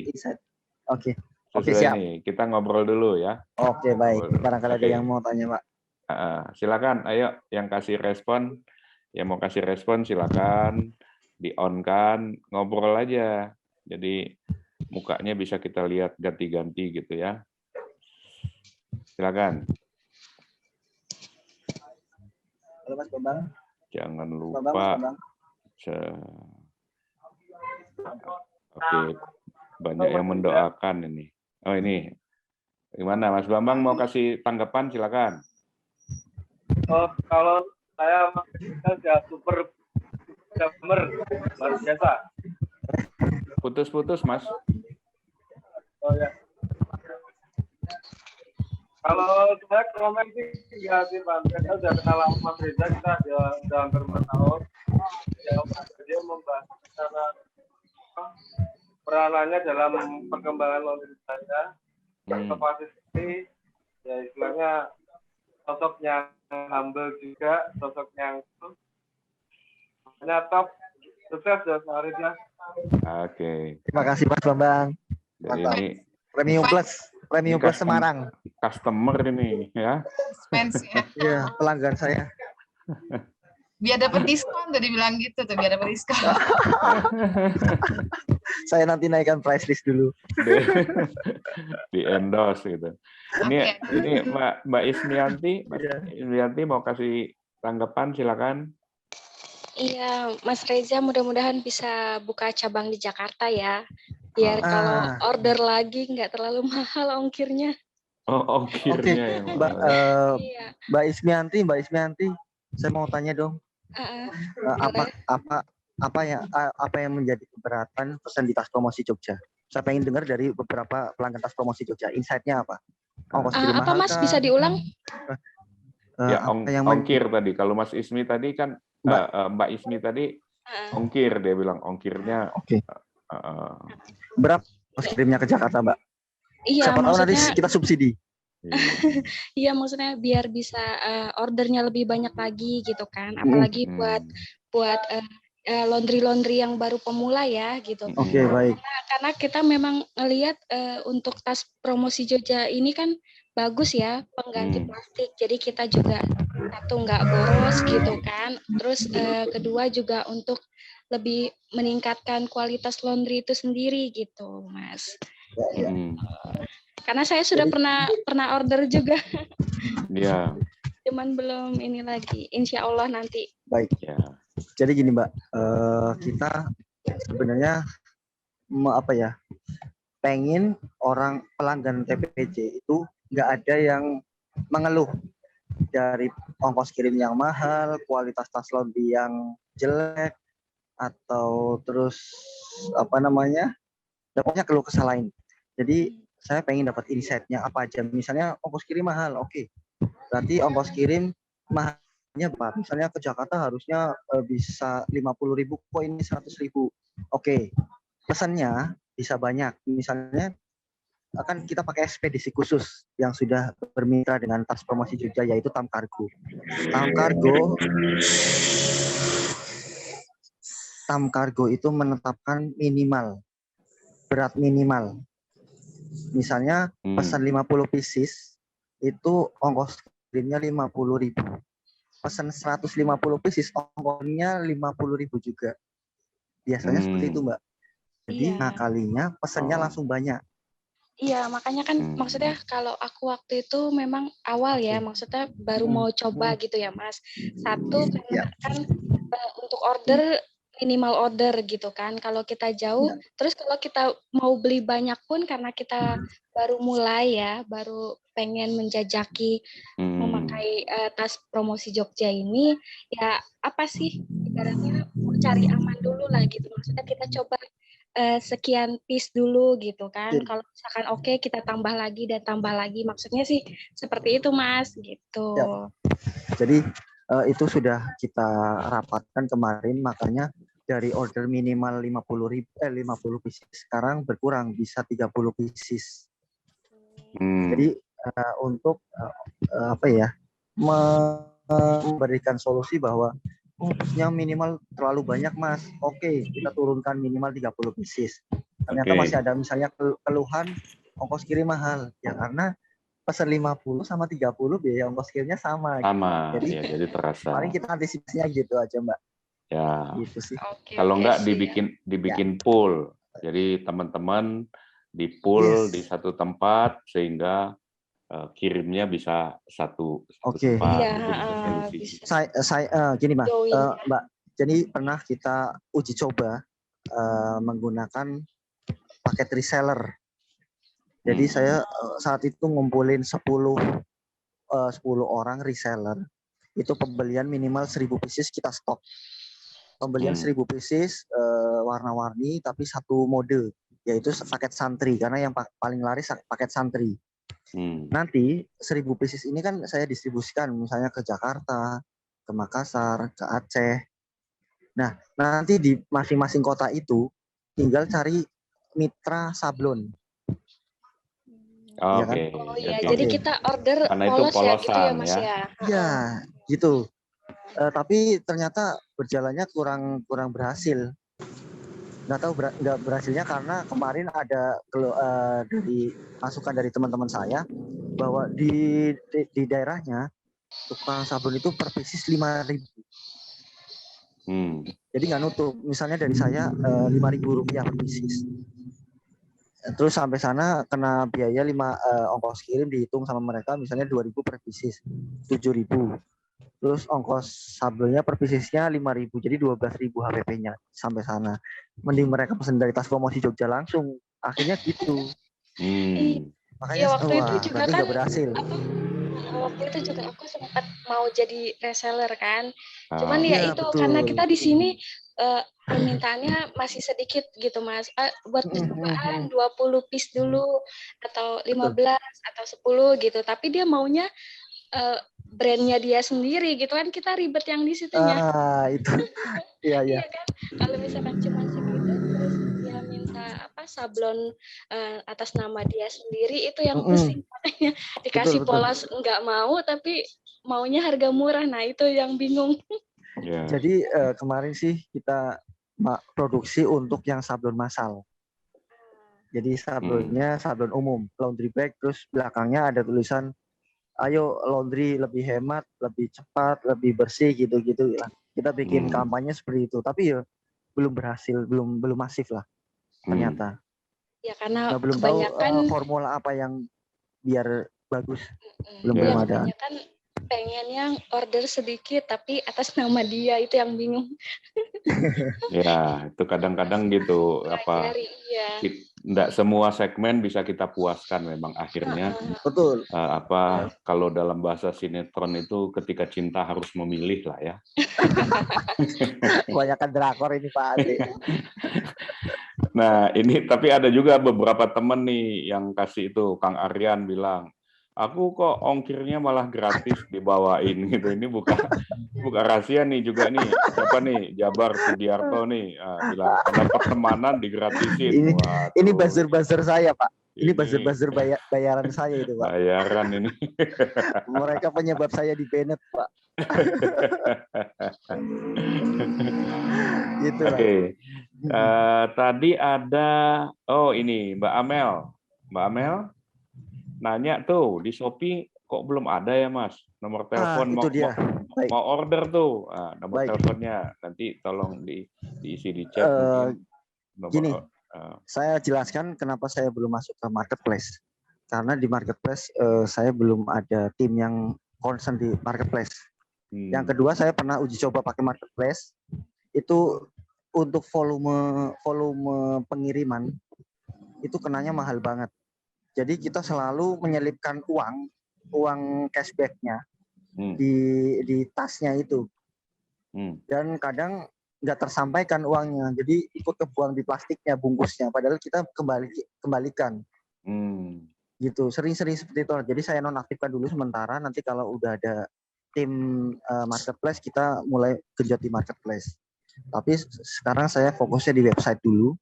Oke. Oke, siap. Ini kita ngobrol dulu ya. Oke, baik. Barangkali ada yang mau tanya Pak. Silakan, ayo yang kasih respon, yang mau kasih respon silakan di-on-kan, ngobrol aja. Jadi mukanya bisa kita lihat ganti-ganti gitu ya. Silakan. Halo Mas Bambang. Jangan lupa. Oke, banyak yang mendoakan ini. Oh ini, gimana Mas Bambang mau kasih tanggapan? Silakan. Kalau saya sudah super gamer luar biasa. Putus-putus Mas. Oh ya. Kalau saya komen sih ya sih Pak, saya sudah kenal sama Mas Reza, kita sudah hampir 4 tahun. Ya, dia membahas cara peranannya dalam perkembangan laundry saya. Kapasitas ya istilahnya sosok yang humble juga, sosok yang top. Sukses ya Mas Reza. Oke. Terima kasih Mas Bambang. Jadi ini Premium Plus Semarang. Customer ini ya. Fans ya. Iya, pelanggan saya. Biar dapat diskon tuh dibilang gitu tuh, biar dapat diskon. Saya nanti naikkan price list dulu. Di endorse gitu. Ini Mbak Ismianti mau kasih tanggapan silakan. Iya, Mas Reza mudah-mudahan bisa buka cabang di Jakarta ya. Biar kalau order lagi nggak terlalu mahal ongkirnya. Oh, ongkirnya. Oke. Mbak Ismianti, saya mau tanya dong. Apa yang menjadi keberatan pesan di Tas Promosi Jogja? Saya pengen dengar dari beberapa pelanggan Tas Promosi Jogja. Insight-nya apa? Ongkos kirim mahal Mas? Bisa diulang? Ya, ongkir tadi. Kalau Mas Ismi tadi kan Mbak Ismi tadi ongkir, dia bilang ongkirnya. Oke. Berapa ongkos kirimnya ke Jakarta, Mbak? Iya, siapa tahu nanti kita subsidi. Iya, maksudnya biar bisa ordernya lebih banyak lagi gitu kan. Apalagi buat laundry yang baru pemula ya gitu. Oke, baik. Karena kita memang ngelihat untuk Tas Promosi Jogja ini kan bagus ya, pengganti plastik. Jadi kita juga satu nggak boros gitu kan. Terus kedua juga untuk lebih meningkatkan kualitas laundry itu sendiri gitu, Mas. Karena saya sudah pernah order juga. Iya. Cuman belum ini lagi. Insya Allah nanti. Baik. Ya. Jadi gini Mbak, kita sebenarnya pengen orang pelanggan TPJ itu nggak ada yang mengeluh dari ongkos kirim yang mahal, kualitas tas laundry yang jelek, atau terus dapatnya keluh kesah lain. Jadi saya pengen dapat insight-nya apa aja. Misalnya ongkos kirim mahal, oke. Berarti ongkos kirim mahalnya berapa? Misalnya ke Jakarta harusnya bisa 50.000, kok ini 100.000. Oke. Pesannya bisa banyak. Misalnya akan kita pakai ekspedisi khusus yang sudah bermitra dengan Tas Promosi Jogja, yaitu TAM Kargo. TAM Kargo itu menetapkan berat minimal. Misalnya pesan 50 pieces itu ongkos kirimnya 50.000. Pesan 150 pieces ongkosnya 50.000 juga. Biasanya seperti itu, Mbak. Jadi kalinya pesannya langsung banyak. Iya, makanya kan maksudnya kalau aku waktu itu memang awal ya, maksudnya baru mau coba gitu ya, Mas. Satu kan untuk order minimal order gitu kan. Kalau kita jauh, terus kalau kita mau beli banyak pun karena kita baru mulai ya, baru pengen menjajaki memakai Tas Promosi Jogja ini, ya apa sih ibaratnya cari aman dulu lah gitu. Maksudnya kita coba sekian piece dulu gitu kan. Jadi, Kalau misalkan oke, kita tambah lagi dan tambah lagi. Maksudnya sih seperti itu, Mas, gitu. ya. Jadi itu sudah kita rapatkan kemarin, makanya dari order minimal 50 pieces sekarang berkurang bisa 30 pieces. Jadi untuk apa ya, memberikan solusi bahwa ongkosnya minimal terlalu banyak, Mas. Oke, kita turunkan minimal 30 pieces. Ternyata masih ada misalnya keluhan ongkos kirim mahal. Ya karena pesan 50 sama 30 biaya ongkos kirimnya sama. Sama, Jadi, ya, jadi terasa. paling kita antisipasinya gitu aja, Mbak. Ya. Gitu sih. Kalau enggak dibikin pool. Jadi teman-teman di pool di satu tempat sehingga kirimnya bisa satu tempat. Iya, Saya gini, Mbak. Mbak, jadi pernah kita uji coba menggunakan paket reseller. Jadi saya saat itu ngumpulin 10 orang reseller. Itu pembelian minimal 1000 pieces kita stok. Pembelian 1000 pieces warna-warni tapi satu mode, yaitu paket santri, karena yang paling laris paket santri. Nanti 1000 pieces ini kan saya distribusikan misalnya ke Jakarta, ke Makassar, ke Aceh. Nah, nanti di masing-masing kota itu tinggal cari mitra sablon. Oh, ya kan? Jadi kita order karena polos itu polosan, ya gitu ya, Mas ya. Iya, gitu. Tapi ternyata berjalannya kurang berhasil. Nggak tahu nggak berhasilnya karena kemarin ada dari masukan dari teman-teman saya bahwa di daerahnya tukang sablon itu per pieces 5.000. Jadi nggak nutup. Misalnya dari saya Rp5.000 per pieces. Terus sampai sana kena biaya ongkos kirim dihitung sama mereka misalnya 2.000 per pieces, 7.000. Terus ongkos sablonnya per piecesnya 5.000, jadi 12.000 HPP-nya sampai sana. Mending mereka pesan dari Tas Promosi Jogja langsung. Akhirnya gitu. Makanya waktu itu juga kan berhasil. Waktu itu juga aku sempat mau jadi reseller kan. Cuman ya itu betul. karena kita di sini permintaannya masih sedikit gitu, Mas. Buat percobaan 20 piece dulu atau 15 atau 10 gitu. Tapi dia maunya brandnya dia sendiri gitu kan, kita ribet yang di situnya. Itu. Iya kan. Kalau misalkan cuma segitu terus dia minta sablon atas nama dia sendiri, itu yang pusing. Makanya dikasih polos nggak mau, tapi maunya harga murah. Nah, itu yang bingung. Jadi kemarin sih kita produksi untuk yang sablon massal. Jadi sablonnya sablon umum, laundry bag, terus belakangnya ada tulisan ayo laundry lebih hemat, lebih cepat, lebih bersih gitu-gitu lah. Kita bikin kampanye seperti itu, tapi ya belum berhasil, belum masif lah ternyata. Ya karena belum kebanyakan tahu formula apa yang biar bagus, belum ada. Kebanyakan pengennya order sedikit tapi atas nama dia, itu yang bingung. Ya, itu kadang-kadang gitu enggak semua segmen bisa kita puaskan memang akhirnya. Betul. Kalau dalam bahasa sinetron itu ketika cinta harus memilih lah ya. Kebanyakan drakor ini Pak Ade. Nah, ini tapi ada juga beberapa teman nih yang kasih itu, Kang Aryan bilang, aku kok ongkirnya malah gratis dibawain gitu. Ini bukan rahasia nih juga nih. Siapa nih? Jabar Sudiarto nih bilang ada pertemanan digratisin. Ini buzzer saya, Pak. Ini buzzer bayaran saya itu, Pak. Bayaran ini. Mereka penyebab saya di Bennett, Pak. Gitu. Oke. Tadi ada ini Mbak Amel. Mbak Amel nanya tuh di Shopee kok belum ada ya Mas nomor telepon mau order tuh nomor teleponnya nanti tolong diisi di chat. Gini, saya jelaskan kenapa saya belum masuk ke marketplace, karena di marketplace saya belum ada tim yang concern di marketplace. Yang kedua, saya pernah uji coba pakai marketplace itu untuk volume pengiriman itu kenanya mahal banget. Jadi kita selalu menyelipkan uang cashback-nya di tasnya itu. Dan kadang nggak tersampaikan uangnya, jadi ikut kebuang di plastiknya bungkusnya, padahal kita kembalikan. Gitu, sering-sering seperti itu. Jadi saya nonaktifkan dulu sementara, nanti kalau udah ada tim marketplace kita mulai genjot di marketplace. Tapi sekarang saya fokusnya di website dulu,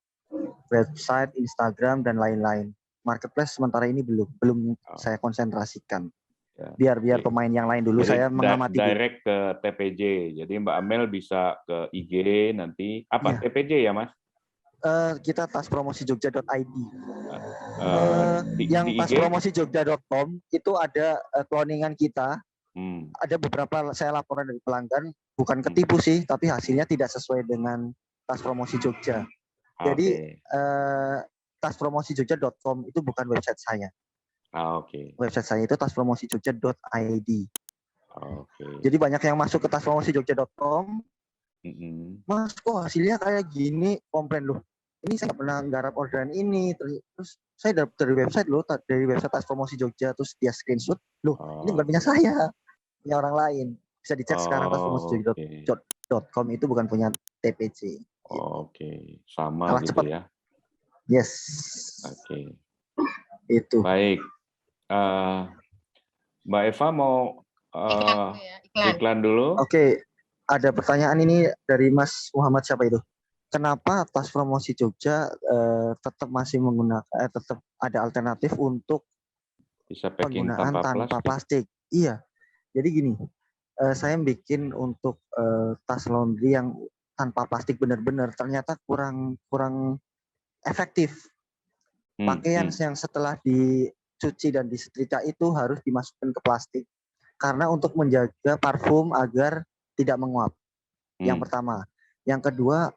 website, Instagram dan lain-lain. Marketplace sementara ini belum saya konsentrasikan. Biar pemain yang lain dulu. Jadi, saya mengamati direct ke TPJ. Jadi Mbak Amel bisa ke IG nanti. Apa TPJ ya, Mas? Kita taspromosijogja.id. Yang di taspromosijogja.com itu ada cloningan kita. Ada beberapa saya laporan dari pelanggan, bukan ketipu sih, tapi hasilnya tidak sesuai dengan Tas Promosi Jogja. Jadi taspromosijogja.com itu bukan website saya. Website saya itu taspromosijogja.id. Jadi banyak yang masuk ke taspromosijogja.com, Mas kok hasilnya kayak gini, komplain loh. Ini saya nggak pernah nggarap orderan ini, terus saya dari website loh, dari website Tas Promosi Jogja, terus dia screenshot, loh ini bukan punya saya, punya orang lain. Bisa dicek sekarang taspromosijogja.com itu bukan punya TPC. Sama kalah gitu cepat. Ya. Yes. Itu. Baik. Mbak Eva mau iklan dulu? Ada pertanyaan ini dari Mas Muhammad, siapa itu? Kenapa Tas Promosi Jogja tetap masih menggunakan tetap ada alternatif untuk bisa packing penggunaan tanpa plastik? Iya. Jadi gini, saya bikin untuk tas laundry yang tanpa plastik benar-benar ternyata kurang efektif. Pakaian yang setelah dicuci dan disetrika itu harus dimasukkan ke plastik karena untuk menjaga parfum agar tidak menguap. Yang pertama. Yang kedua,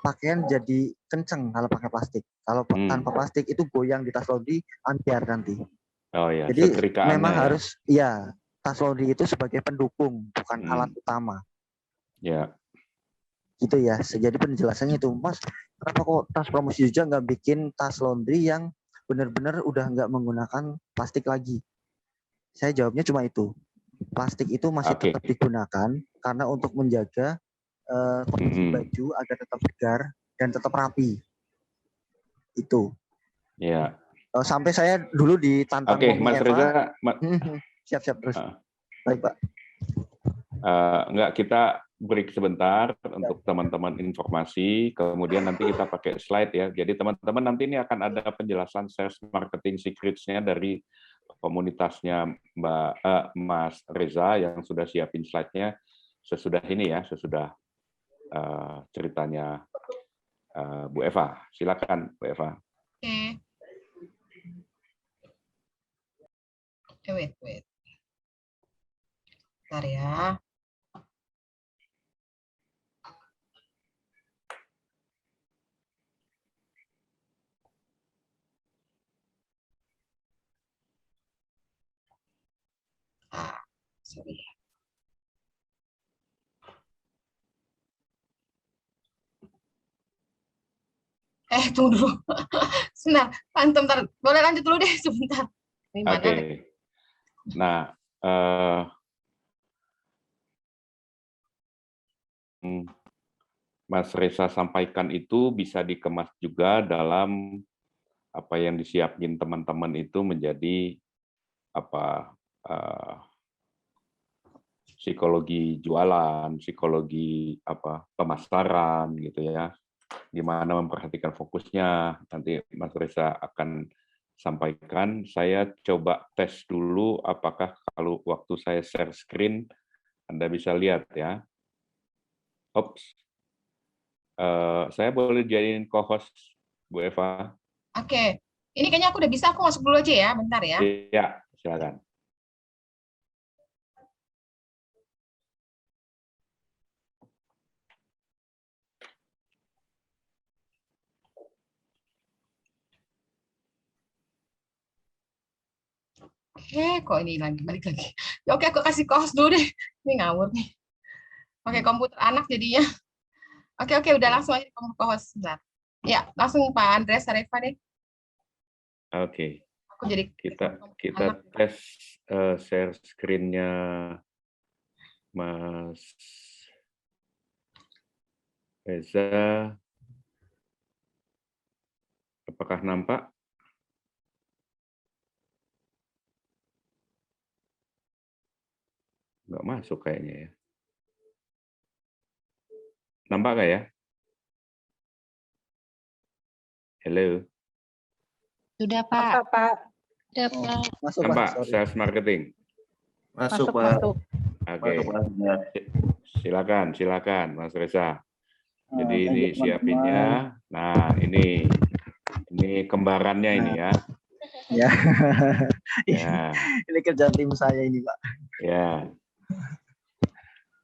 pakaian jadi kenceng kalau pakai plastik. Kalau tanpa plastik itu goyang di tas laundry, ambiar nanti. Jadi memang harus, tas laundry itu sebagai pendukung, bukan alat utama. Gitu ya. Jadi penjelasannya itu, Mas, kenapa kok Tas Promosi Jogja nggak bikin tas laundry yang benar-benar udah nggak menggunakan plastik lagi? Saya jawabnya cuma itu. Plastik itu masih tetap digunakan karena untuk menjaga kondisi baju agar tetap segar dan tetap rapi. Itu. Sampai saya dulu ditantang Mas Eva. Reza. Siap terus. Baik, Pak. Enggak, kita break sebentar untuk teman-teman informasi, kemudian nanti kita pakai slide ya. Jadi teman-teman nanti ini akan ada penjelasan sales marketing secrets-nya dari komunitasnya Mas Reza yang sudah siapin slide-nya sesudah ini ya, sesudah ceritanya Bu Eva. Silakan Bu Eva. Wait. Bentar ya. Sorry. Tunggu dulu. Sebentar, bentar. Boleh lanjut dulu deh sebentar. Nah, Mas Reza sampaikan itu bisa dikemas juga dalam apa yang disiapin teman-teman itu menjadi psikologi jualan, psikologi pemasaran gitu ya. Gimana memperhatikan fokusnya, nanti Mas Reza akan sampaikan. Saya coba tes dulu apakah kalau waktu saya share screen Anda bisa lihat ya. Saya boleh jadiin co-host Bu Eva. Oke. Ini kayaknya aku udah bisa, aku masuk dulu aja ya, bentar ya. Iya, silakan. Kok ini balik lagi. Oke, aku kasih co-host dulu deh. Ini ngawur nih. Oke, komputer anak jadinya. Oke, udah langsung aja kamu co-host sebentar. Ya, langsung Pak Andreas Sareva deh. Oke. Aku jadi kita tes share screen-nya Mas Reza, apakah nampak? Nggak masuk kayaknya ya. Nampak nggak ya? Halo. Sudah, Pak. Pak. Sudah, Pak. Masuk, Pak. Nampak Sorry. sales marketing? Masuk, Pak. Oke. Masuk, Pak. Ya. Silakan Mas Reza. Jadi Thank ini you, teman-teman. siapinnya. Nah, ini kembarannya ini ya. Ya. Ya, Ini kerjaan tim saya ini, Pak. ya.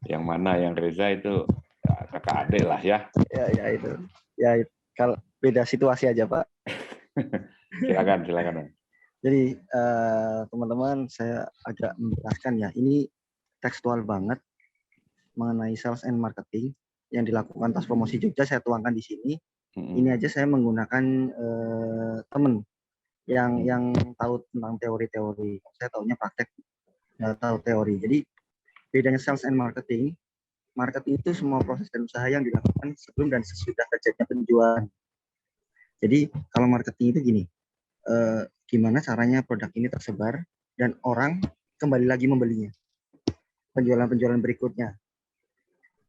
Yang mana yang Reza itu ya, kakak adik lah ya. Ya itu. Ya kalau beda situasi aja, Pak. Silakan. Jadi teman-teman, saya agak menjelaskan ya. Ini tekstual banget mengenai sales and marketing yang dilakukan Tas Promosi Jogja. Saya tuangkan di sini. Ini aja saya menggunakan teman yang tahu tentang teori-teori. Saya tahunya praktek, nggak tahu teori. Jadi bedanya sales and marketing itu semua proses dan usaha yang dilakukan sebelum dan sesudah terjadinya penjualan. Jadi kalau marketing itu gini, gimana caranya produk ini tersebar dan orang kembali lagi membelinya. Penjualan berikutnya.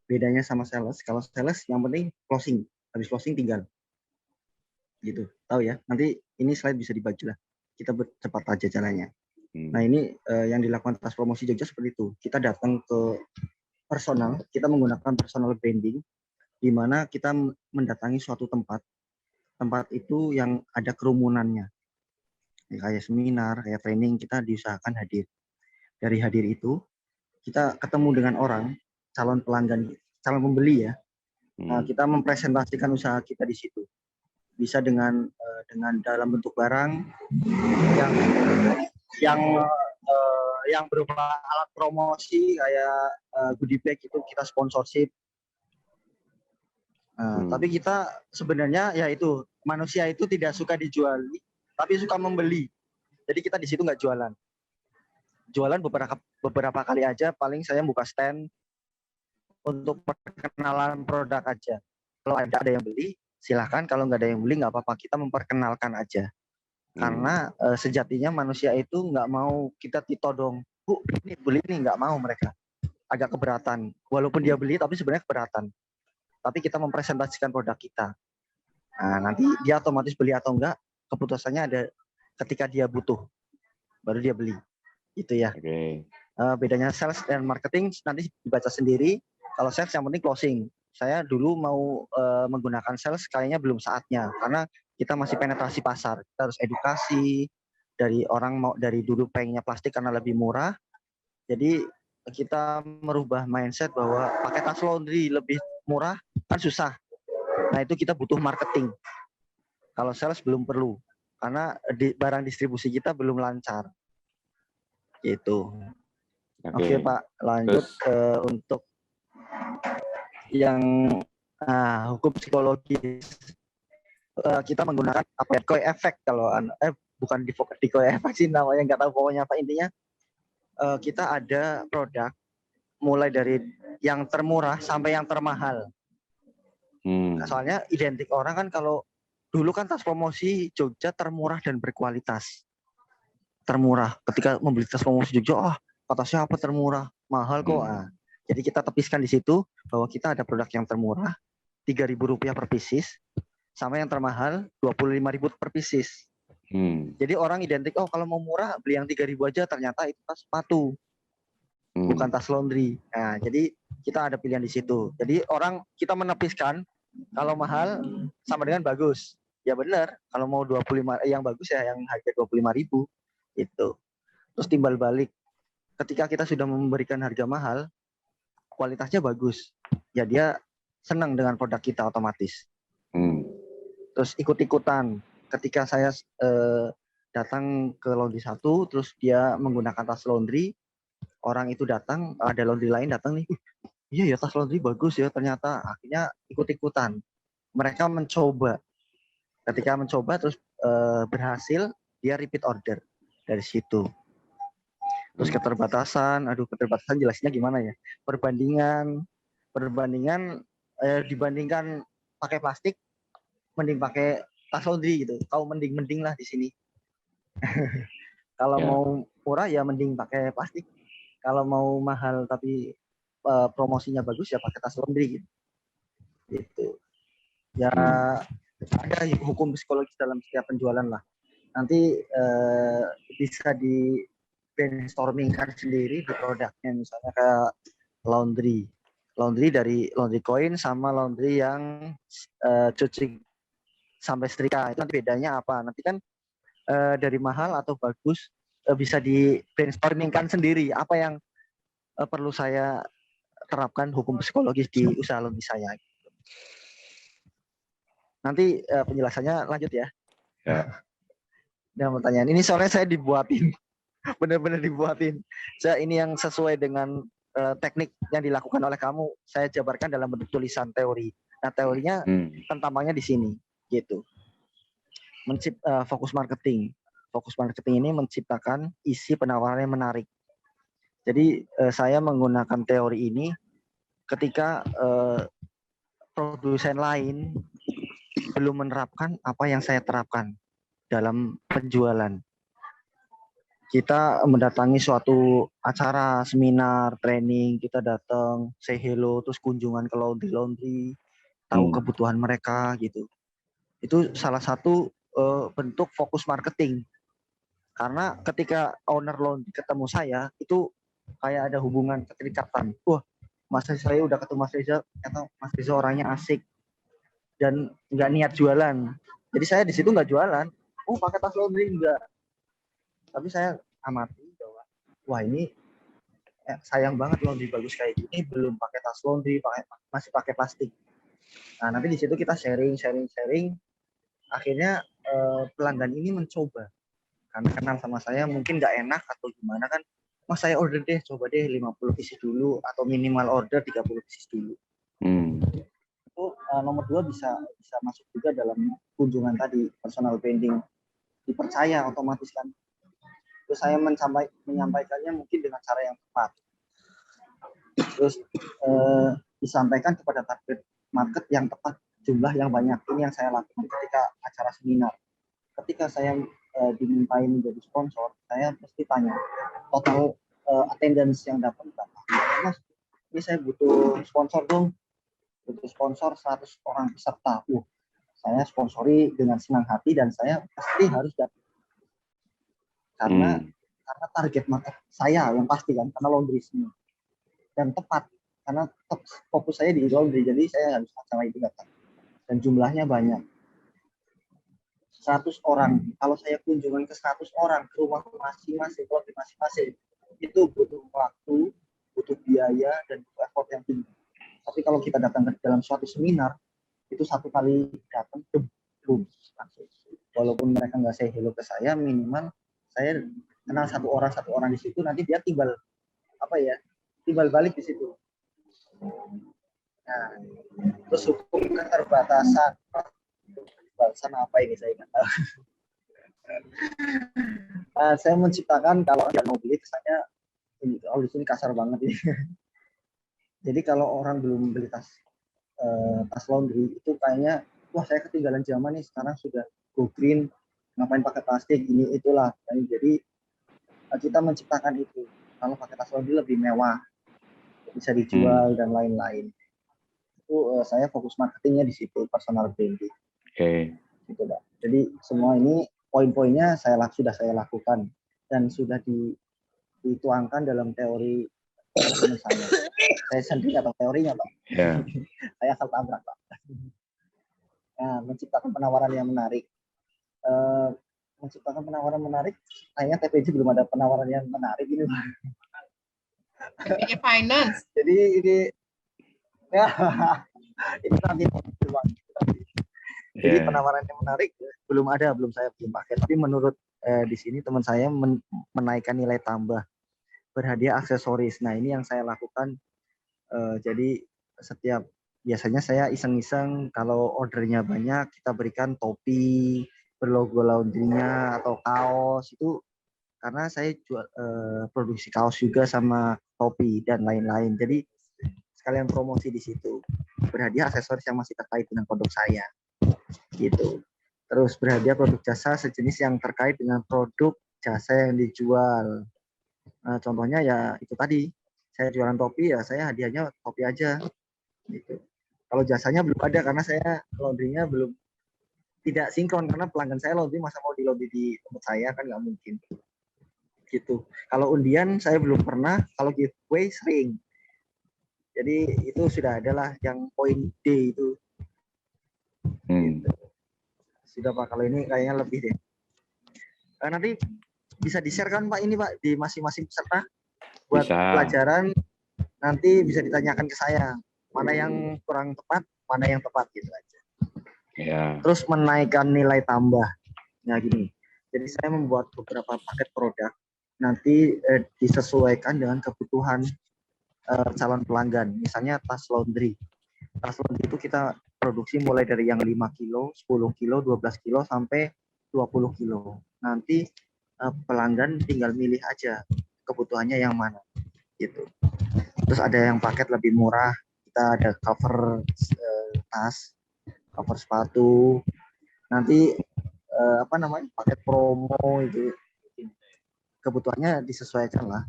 Bedanya sama sales, kalau sales yang penting closing, habis closing tinggal. Gitu, tahu ya. Nanti ini slide bisa dibaca lah. Kita cepat aja jalannya. Nah ini yang dilakukan Tas Promosi Jogja seperti itu. Kita datang ke personal, kita menggunakan personal branding, di mana kita mendatangi suatu tempat itu yang ada kerumunannya. Kayak seminar, kayak training, kita diusahakan hadir. Dari hadir itu, kita ketemu dengan orang, calon pelanggan, calon pembeli ya. Nah, kita mempresentasikan usaha kita di situ. Bisa dengan dalam bentuk barang yang berupa alat promosi kayak goodie bag itu kita sponsorship. Tapi kita sebenarnya ya itu manusia itu tidak suka dijuali, tapi suka membeli. Jadi kita di situ nggak jualan. Jualan beberapa kali aja. Paling saya buka stand untuk perkenalan produk aja. Kalau ada yang beli, silahkan. Kalau nggak ada yang beli, nggak apa-apa. Kita memperkenalkan aja. Karena sejatinya manusia itu nggak mau kita ditodong. Bu, ini beli nih, nggak mau mereka. Agak keberatan. Walaupun dia beli, tapi sebenarnya keberatan. Tapi kita mempresentasikan produk kita. Nah, nanti dia otomatis beli atau enggak, keputusannya ada ketika dia butuh. Baru dia beli. Itu ya. Oke. Bedanya sales dan marketing nanti dibaca sendiri. Kalau sales yang penting closing. Saya dulu mau menggunakan sales kayaknya belum saatnya karena kita masih penetrasi pasar. Kita harus edukasi dari orang dari dulu pengennya plastik karena lebih murah. Jadi kita merubah mindset bahwa pakai tas laundry lebih murah kan susah. Nah, itu kita butuh marketing. Kalau sales belum perlu karena barang distribusi kita belum lancar. Gitu. Oke, Pak, lanjut untuk yang hukum psikologis. Kita menggunakan apa ya, decoy effect kalau bukan decoy effect sih namanya, nggak tahu pokoknya apa intinya. Kita ada produk mulai dari yang termurah sampai yang termahal. Soalnya identik orang kan kalau dulu kan Tas Promosi Jogja termurah dan berkualitas. Termurah. Ketika membeli Tas Promosi Jogja, kata siapa termurah, mahal kok. Jadi kita tepiskan di situ bahwa kita ada produk yang termurah, Rp3.000 per pieces, sama yang termahal Rp25.000 per pieces. Jadi orang identik, kalau mau murah beli yang 3.000 aja, ternyata itu tas sepatu, bukan tas laundry. Nah, jadi kita ada pilihan di situ. Jadi orang kita menepiskan kalau mahal sama dengan bagus. Ya benar, kalau mau 25 yang bagus ya yang harga 25.000 itu. Terus timbal balik, ketika kita sudah memberikan harga mahal, kualitasnya bagus, ya dia senang dengan produk kita otomatis. Terus ikut-ikutan. Ketika saya datang ke laundry satu, terus dia menggunakan tas laundry, orang itu datang, ada laundry lain datang nih, iya ya tas laundry bagus ya, ternyata akhirnya ikut-ikutan. Mereka mencoba. Ketika mencoba terus berhasil, dia repeat order dari situ. Terus keterbatasan jelasnya gimana ya? Perbandingan dibandingkan pakai plastik, mending pakai tas laundry gitu. Kau mending lah di sini. Kalau mau murah ya mending pakai plastik. Kalau mau mahal tapi promosinya bagus ya pakai tas laundry gitu. Gitu. Ya ada hukum psikologis dalam setiap penjualan lah. Nanti bisa di brainstormingkan sendiri di produknya, misalnya kayak laundry dari laundry coin sama laundry yang cuci sampai setrika, itu nanti bedanya apa, nanti kan dari mahal atau bagus bisa di brainstormingkan sendiri apa yang perlu saya terapkan hukum psikologis di usaha laundry saya. Nanti penjelasannya lanjut ya. Dan pertanyaan ini soalnya saya dibuatin, benar-benar dibuatin. Saya ini yang sesuai dengan teknik yang dilakukan oleh kamu, saya jabarkan dalam bentuk tulisan teori. Nah teorinya tentangnya di sini, gitu. Fokus marketing. Fokus marketing ini menciptakan isi penawaran yang menarik. Jadi saya menggunakan teori ini ketika produsen lain belum menerapkan apa yang saya terapkan dalam penjualan. Kita mendatangi suatu acara, seminar, training, kita datang, say hello, terus kunjungan ke laundry, tahu kebutuhan mereka gitu. Itu salah satu bentuk fokus marketing. Karena ketika owner laundry ketemu saya, itu kayak ada hubungan keterikatan. Wah, Mas Reza, saya udah ketemu Mas Reza, atau Mas Reza orangnya asik dan nggak niat jualan. Jadi saya di situ nggak jualan. Oh, pakai tas laundry enggak. Tapi saya amati bahwa wah ini sayang banget laundry bagus kayak gini belum pakai tas laundry, masih pakai plastik. Nah, nanti di situ kita sharing. Akhirnya pelanggan ini mencoba. Karena kenal sama saya mungkin nggak enak atau gimana kan. Mas saya order deh, coba deh 50 pieces dulu atau minimal order 30 pieces dulu. Itu nomor 2 bisa masuk juga dalam kunjungan tadi, personal branding. Dipercaya otomatis kan. Terus saya menyampaikannya mungkin dengan cara yang tepat. Terus disampaikan kepada target market yang tepat, jumlah yang banyak. Ini yang saya lakukan ketika acara seminar. Ketika saya dimintai menjadi sponsor, saya pasti tanya total attendance yang dapat berapa. Mas, ini saya butuh sponsor dong. Butuh sponsor 100 orang peserta. Saya sponsori dengan senang hati dan saya pasti harus dapat. Karena target market saya yang pasti kan, karena laundry semua. Dan tepat, karena fokus saya di laundry, jadi saya harus acara itu datang. Dan jumlahnya banyak. 100 orang, kalau saya kunjungan ke 100 orang, ke rumah masing-masing, laundry masing-masing, itu butuh waktu, butuh biaya, dan butuh effort yang tinggi. Tapi kalau kita datang ke dalam suatu seminar, itu satu kali datang, boom, langsung. Walaupun mereka nggak say hello ke saya, minimal saya kenal satu orang di situ, nanti dia timbal balik di situ. Nah, terus hukum keterbatasan apa ini saya nggak tahu. Saya menciptakan, kalau dia mau beli kesannya ini, di sini kasar banget ini. Jadi kalau orang belum beli tas laundry itu kayaknya wah saya ketinggalan zaman nih, sekarang sudah go green, ngapain pakai plastik, ini itulah. Jadi kita menciptakan itu. Kalau pakai tas laundry lebih mewah, bisa dijual dan lain-lain. Itu saya fokus marketingnya di situ, personal branding. Gitu, Pak. Jadi semua ini poin-poinnya sudah saya lakukan dan sudah dituangkan dalam teori saya. Saya sendiri atau teorinya, Pak. Saya asal tabrak, Pak. Nah, menciptakan penawaran yang menarik. Menciptakan penawaran menarik, kayaknya TPJ belum ada penawaran yang menarik ini, Pak. TPJ Finance. Jadi ini ya ini nanti. Jadi penawaran yang menarik belum saya pakai. Tapi menurut di sini teman saya menaikkan nilai tambah, berhadiah aksesoris. Nah ini yang saya lakukan. Jadi biasanya saya iseng-iseng kalau ordernya banyak kita berikan topi berlogo laundry-nya atau kaos itu, karena saya jual produksi kaos juga sama topi dan lain-lain. Jadi sekalian promosi di situ. berhadiah aksesoris yang masih terkait dengan produk saya. Gitu. Terus berhadiah produk jasa sejenis yang terkait dengan produk jasa yang dijual. Nah, contohnya ya itu tadi, saya jualan topi ya saya hadiahnya topi aja. Gitu. Kalau jasanya belum ada karena saya laundry-nya belum tidak sinkron karena pelanggan saya laundry masa mau di laundry di tempat saya kan nggak mungkin. Gitu. Kalau undian saya belum pernah, kalau giveaway sering. Jadi itu sudah ada lah yang poin D itu. Gitu. Sudah Pak, kalau ini kayaknya lebih deh. Nanti bisa di-share kan Pak ini Pak di masing-masing peserta buat pelajaran, nanti bisa ditanyakan ke saya mana yang kurang tepat, mana yang tepat gitu aja. Ya. Terus menaikkan nilai tambah. Nah gini, jadi saya membuat beberapa paket produk nanti disesuaikan dengan kebutuhan calon pelanggan. Misalnya tas laundry. Tas laundry itu kita produksi mulai dari yang 5 kilo, 10 kilo, 12 kilo, sampai 20 kilo. Nanti pelanggan tinggal milih aja kebutuhannya yang mana. Gitu. Terus ada yang paket lebih murah. Kita ada cover tas, cover sepatu. Nanti paket promo itu. Kebutuhannya disesuaikan lah.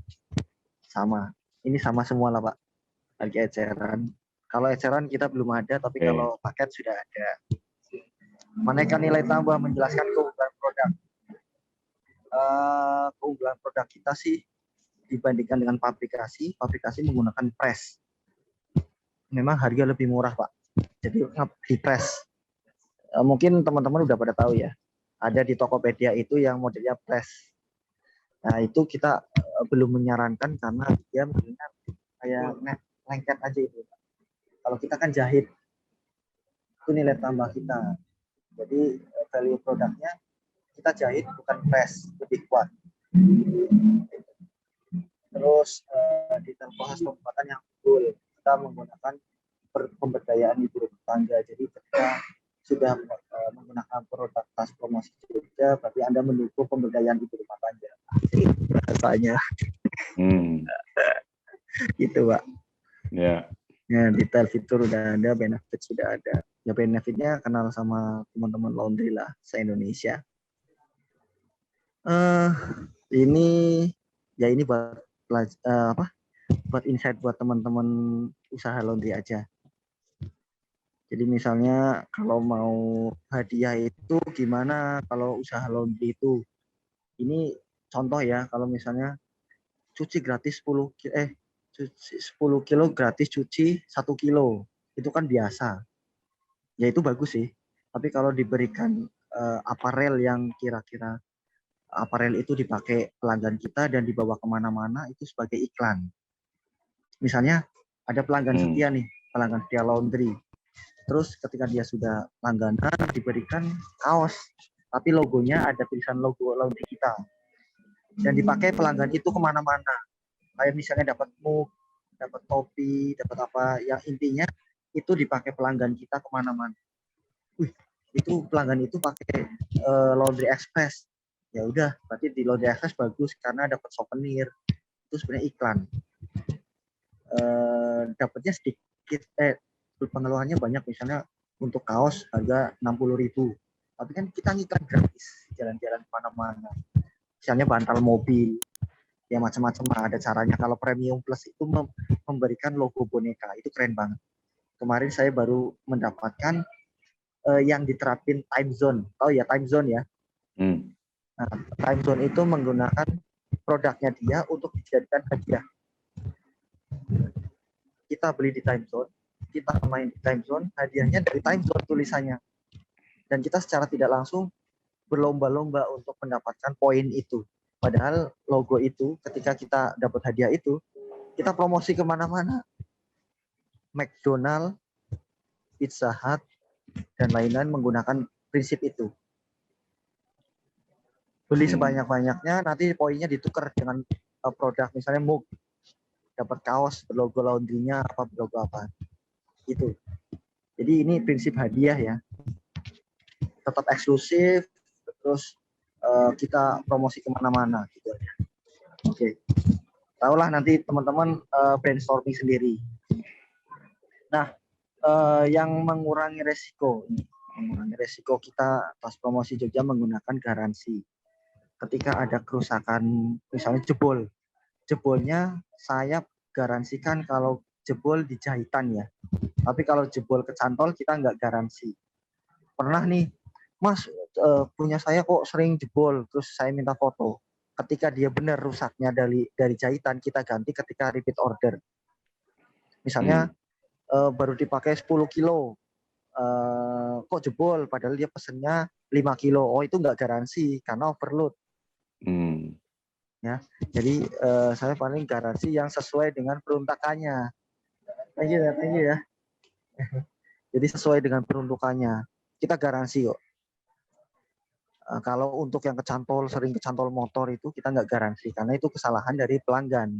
Sama. Ini sama semua lah Pak. Harga eceran. Kalau eceran kita belum ada, tapi kalau paket sudah ada. Menaikkan nilai tambah, menjelaskan keunggulan produk. Keunggulan produk kita sih dibandingkan dengan pabrikasi menggunakan press. Memang harga lebih murah Pak. Jadi di press. Mungkin teman-teman udah pada tahu ya. Ada di Tokopedia itu yang modelnya press. Nah itu kita belum menyarankan karena dia menggunakan kayak lengket aja itu. Kalau kita kan jahit, itu nilai tambah kita. Jadi value produknya kita jahit bukan press, lebih kuat. Terus detail proses pembuatan yang betul. Kita menggunakan pemberdayaan ibu rumah tangga. Jadi ketika sudah menggunakan produk tas promosi Jogja, berarti Anda mendukung pemberdayaan ibu rumah tangga. Rasanya. Gitu Pak. Ya. Ya, detail fitur udah ada, benefit sudah ada. Ya benefitnya kenal sama teman-teman laundry lah se-Indonesia. Ini buat buat insight buat teman-teman usaha laundry aja. Jadi misalnya kalau mau hadiah itu gimana kalau usaha laundry itu. Ini contoh ya, kalau misalnya cuci gratis 10 kilo gratis cuci 1 kilo. Itu kan biasa. Ya itu bagus sih. Tapi kalau diberikan aparel yang kira-kira aparel itu dipakai pelanggan kita dan dibawa kemana-mana itu sebagai iklan. Misalnya ada pelanggan setia nih, pelanggan setia laundry. Terus ketika dia sudah langganan diberikan kaos, tapi logonya ada tulisan logo laundry kita. Dan dipakai pelanggan itu kemana-mana. Kayak misalnya dapat mug, dapat topi, dapat apa, yang intinya itu dipakai pelanggan kita kemana-mana. Itu pelanggan itu pakai Laundry Express. Ya udah, berarti di Laundry Express bagus karena dapat souvenir. Itu sebenarnya iklan. Dapatnya sedikit, pengeluarannya banyak, misalnya untuk kaos harga 60.000. Tapi kan kita ngiklan gratis, jalan-jalan kemana-mana. Misalnya bantal mobil, ya macam-macam ada caranya. Kalau premium plus itu memberikan logo boneka, itu keren banget. Kemarin saya baru mendapatkan yang diterapin time zone. Oh ya, time zone ya. Nah, time zone itu menggunakan produknya dia untuk dijadikan hadiah. Kita beli di time zone, kita main di time zone, hadiahnya dari time zone tulisannya. Dan kita secara tidak langsung berlomba-lomba untuk mendapatkan poin itu. Padahal logo itu ketika kita dapat hadiah itu, kita promosi kemana-mana. McDonald, Pizza Hut, dan lain-lain menggunakan prinsip itu. Beli sebanyak-banyaknya, nanti poinnya ditukar dengan produk, misalnya mug, dapat kaos berlogo laundry-nya apa, berlogo apa. Gitu. Jadi ini prinsip hadiah ya. Tetap eksklusif, terus kita promosi kemana-mana gitu aja. Oke. Tahulah nanti teman-teman brainstorming sendiri. Nah, yang mengurangi resiko. Mengurangi resiko kita Tas Promosi Jogja menggunakan garansi. Ketika ada kerusakan, misalnya jebolnya saya garansikan kalau jebol di jahitan ya. Tapi kalau jebol kecantol kita nggak garansi. Pernah nih, Mas, punya saya kok sering jebol, terus saya minta foto. Ketika dia benar rusaknya dari jahitan, kita ganti ketika repeat order. Misalnya baru dipakai 10 kilo, kok jebol, padahal dia pesennya 5 kilo. Oh, itu nggak garansi karena overload. Ya, jadi saya paling garansi yang sesuai dengan peruntukannya. Thank you ya. Jadi sesuai dengan peruntukannya, kita garansi kok. Kalau untuk yang sering kecantol motor itu kita nggak garansi karena itu kesalahan dari pelanggan.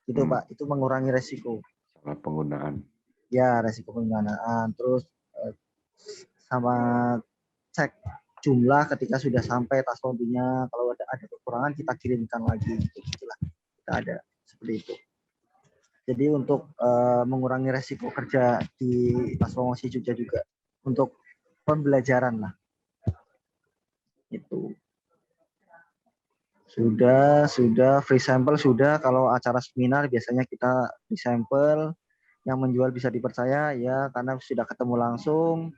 Itu Pak, itu mengurangi resiko. Salah penggunaan. Ya, resiko penggunaan. Terus sama cek jumlah ketika sudah sampai tas laundry-nya, kalau ada kekurangan kita kirimkan lagi, itulah kita ada seperti itu. Jadi untuk mengurangi resiko kerja di Tas Promosi Jogja juga untuk pembelajaran lah. Itu sudah free sample sudah. Kalau acara seminar biasanya kita free sample, yang menjual bisa dipercaya ya karena sudah ketemu langsung.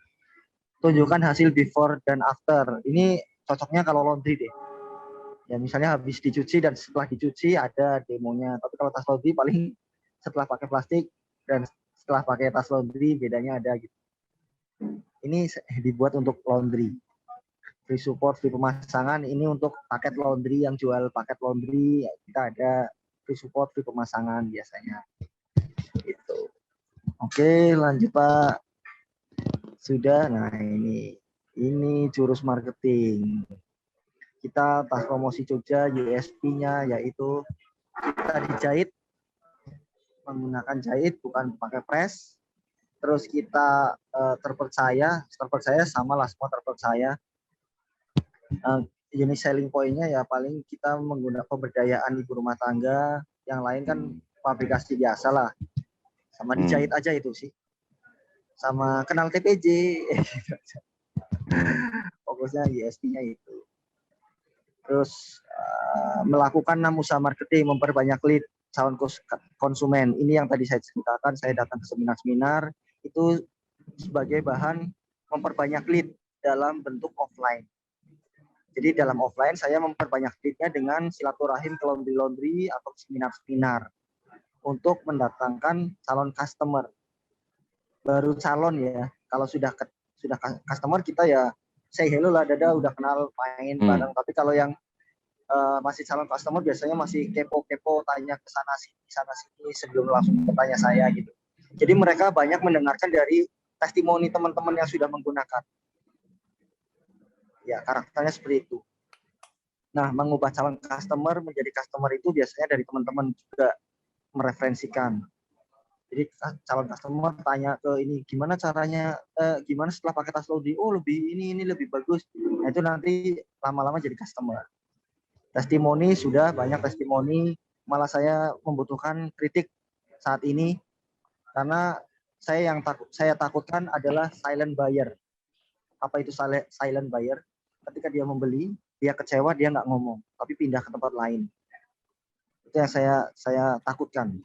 Tunjukkan hasil before dan after. Ini cocoknya kalau laundry deh. Ya misalnya habis dicuci dan setelah dicuci ada demonya. Tapi kalau tas laundry paling setelah pakai plastik dan setelah pakai tas laundry bedanya ada gitu. Ini dibuat untuk laundry. Free support, free pemasangan. Ini untuk paket laundry yang jual paket laundry. Kita ada free support, free pemasangan biasanya. Gitu. Oke, lanjut Pak. Sudah, nah ini jurus marketing. Kita Tas Promosi Jogja, USP-nya yaitu kita dijahit menggunakan jahit, bukan pakai press. Terus kita terpercaya sama lah semua terpercaya. Unique selling point-nya ya paling kita menggunakan pemberdayaan ibu rumah tangga, yang lain kan fabrikasi biasa lah. Sama dijahit aja itu sih. Sama kenal TPJ. Fokusnya USP-nya itu. Terus melakukan usaha marketing, memperbanyak lead calon konsumen. Ini yang tadi saya ceritakan, saya datang ke seminar-seminar itu sebagai bahan memperbanyak lead dalam bentuk offline. Jadi dalam offline saya memperbanyak lead-nya dengan silaturahim ke laundry atau seminar-seminar untuk mendatangkan calon customer. Baru calon ya, kalau sudah customer kita ya say hello lah, dada udah kenal main bareng. Tapi kalau yang masih calon customer biasanya masih kepo-kepo, tanya ke sana sini sebelum langsung bertanya saya gitu. Jadi mereka banyak mendengarkan dari testimoni teman-teman yang sudah menggunakan. Ya, karakternya seperti itu. Nah, mengubah calon customer menjadi customer itu biasanya dari teman-teman juga mereferensikan. Jadi calon customer tanya ke ini gimana caranya, gimana setelah pakai tas laundry, oh lebih ini lebih bagus. Nah itu nanti lama-lama jadi customer. Testimoni sudah banyak testimoni, malah saya membutuhkan kritik saat ini karena saya takutkan adalah silent buyer. Apa itu silent buyer? Ketika dia membeli, dia kecewa, dia nggak ngomong, tapi pindah ke tempat lain. Itu yang saya takutkan.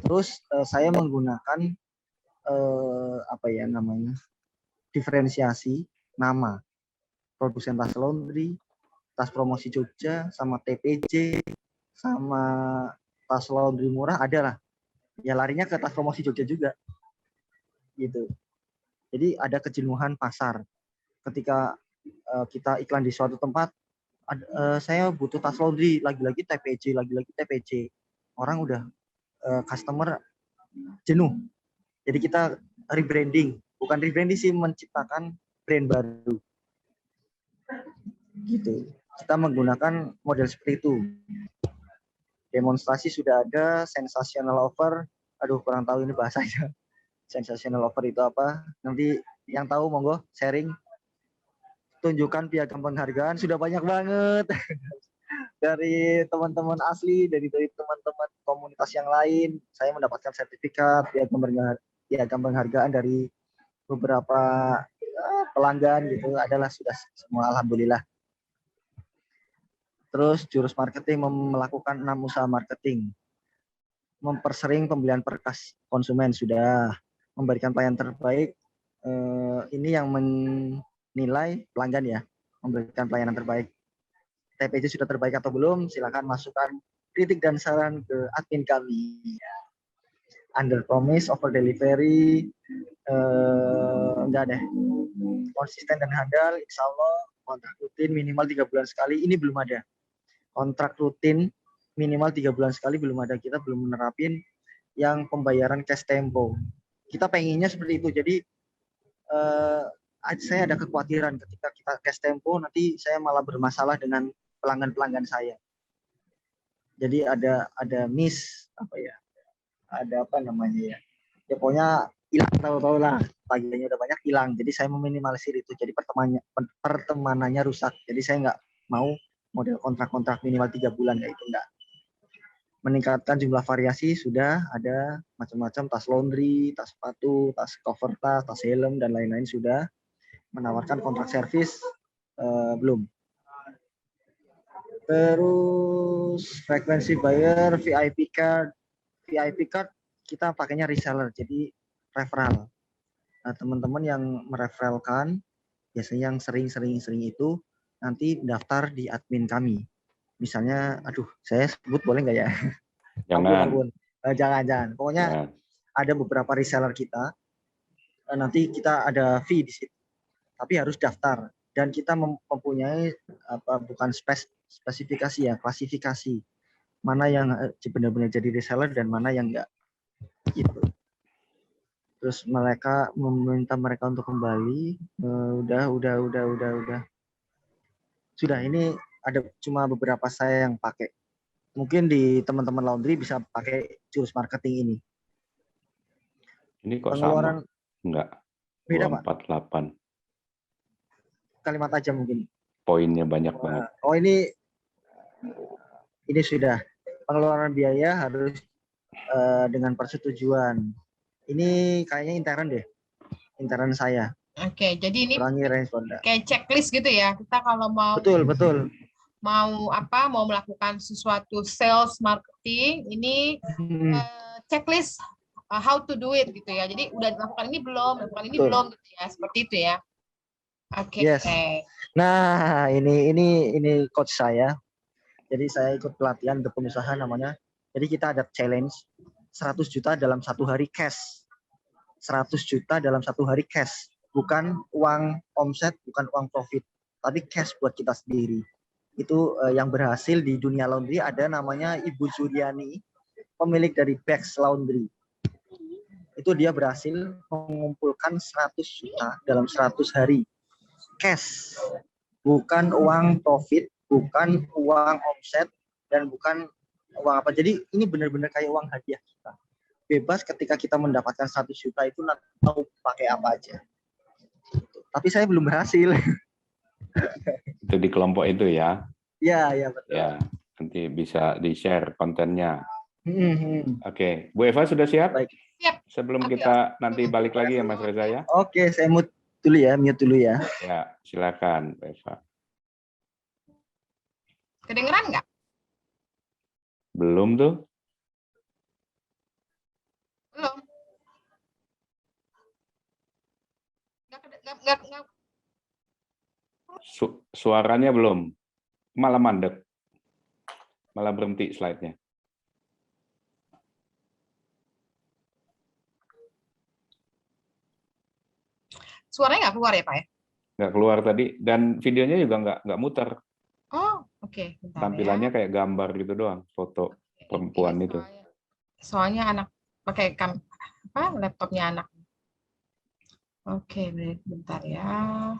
Terus saya menggunakan diferensiasi nama produsen tas laundry, Tas Promosi Jogja, sama TPJ, sama tas laundry murah adalah ya larinya ke Tas Promosi Jogja juga, gitu. Jadi ada kejenuhan pasar ketika kita iklan di suatu tempat, saya butuh tas laundry, lagi-lagi TPJ, orang udah customer jenuh. Jadi kita rebranding, bukan rebranding sih, menciptakan brand baru. Gitu. Kita menggunakan model seperti itu. Demonstrasi sudah ada, sensational offer. Aduh, kurang tahu ini bahasanya. Sensational offer itu apa? Nanti yang tahu monggo sharing. Tunjukkan piagam penghargaan, sudah banyak banget. dari teman-teman asli, dari teman-teman komunitas yang lain, saya mendapatkan sertifikat, piagam penghargaan dari beberapa pelanggan gitu, adalah sudah semua alhamdulillah. Terus jurus marketing melakukan 6 usaha marketing. Mempersering pembelian perkas konsumen sudah, memberikan pelayanan terbaik. Ini yang menilai pelanggan ya, memberikan pelayanan terbaik. TPJ sudah terbaik atau belum? Silakan masukkan kritik dan saran ke admin kami. Under promise, over delivery, enggak deh. Konsisten dan handal, insya Allah. Kontrak rutin minimal 3 bulan sekali, ini belum ada. Kontrak rutin minimal 3 bulan sekali belum ada, kita belum menerapin yang pembayaran cash tempo. Kita pengennya seperti itu, jadi saya ada kekhawatiran ketika kita cash tempo nanti saya malah bermasalah dengan pelanggan-pelanggan saya. Jadi ada miss ada apa namanya ya. Ya pokoknya hilang, tahu-tahu lah, tagihannya udah banyak hilang. Jadi saya meminimalisir itu. Jadi pertemanannya rusak. Jadi saya nggak mau model kontrak-kontrak minimal 3 bulan, ya itu enggak. Meningkatkan jumlah variasi sudah ada macam-macam, tas laundry, tas sepatu, tas cover tas helm dan lain-lain sudah. Menawarkan kontrak servis belum. Terus frekuensi buyer, VIP card kita pakainya reseller, jadi referral. Nah, teman-teman yang mereferalkan biasanya yang sering itu nanti daftar di admin kami. Misalnya, saya sebut boleh nggak ya? Jangan. Jangan. Pokoknya ada beberapa reseller kita, nanti kita ada fee di situ. Tapi harus daftar dan kita mempunyai bukan spesifikasi ya, klasifikasi. Mana yang benar-benar jadi reseller dan mana yang enggak. Gitu. Terus mereka meminta mereka untuk kembali. Udah. Sudah, ini ada cuma beberapa saya yang pakai. Mungkin di teman-teman laundry bisa pakai jurus marketing ini. Ini kok sama? Enggak. Beda, 248. Kalimat aja mungkin. Poinnya banyak banget. Oh, ini sudah. Pengeluaran biaya harus dengan persetujuan. Ini kayaknya intern saya. Oke, jadi ini respon. Kayak checklist gitu ya. Kita kalau mau betul. Mau melakukan sesuatu sales marketing, ini checklist how to do it gitu ya. Jadi udah melakukan ini belum gitu ya. Seperti itu ya. Oke. Yes. Nah, ini coach saya. Jadi saya ikut pelatihan untuk pengusaha namanya. Jadi kita ada challenge 100 juta dalam 1 hari cash. 100 juta dalam 1 hari cash. Bukan uang omset, bukan uang profit. Tapi cash buat kita sendiri. Itu yang berhasil di dunia laundry ada namanya Ibu Juliani, pemilik dari Bags Laundry. Itu dia berhasil mengumpulkan 100 juta dalam 100 hari. Cash. Bukan uang profit, bukan uang omset, dan bukan uang apa. Jadi ini benar-benar kayak uang hadiah kita. Bebas ketika kita mendapatkan 100 juta itu mau pakai apa aja. Tapi saya belum berhasil. Itu di kelompok itu ya? Iya betul. Ya, nanti bisa di-share kontennya. Oke, Bu Eva sudah siap? Siap. Sebelum kita nanti balik lagi ya Mas Reza ya? Oke, saya mute dulu ya. Ya, silakan Bu Eva. Kedengeran nggak? Belum tuh. Belum. Nggak. Suaranya belum. Malah mandek. Malah berhenti slide-nya. Suaranya nggak keluar ya Pak ya? Nggak keluar tadi. Dan videonya juga nggak muter. Oh, oke. Tampilannya kayak gambar gitu doang. Foto perempuan itu. Soalnya anak pakai laptopnya anak. Oke, bentar ya.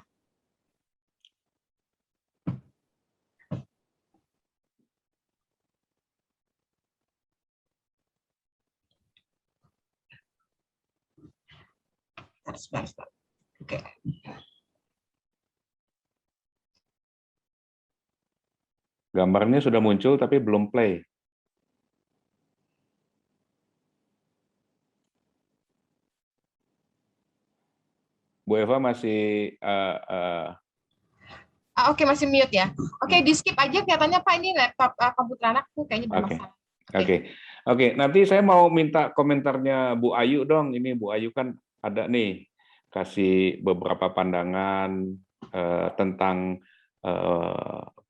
Sebentar. Oke. Gambarnya sudah muncul tapi belum play. Bu Eva masih Oke, masih mute ya. Oke, di skip aja kelihatannya Pak, ini laptop komputer anakku kayaknya bermasalah. Oke. Nanti saya mau minta komentarnya Bu Ayu dong. Ini Bu Ayu kan ada nih kasih beberapa pandangan tentang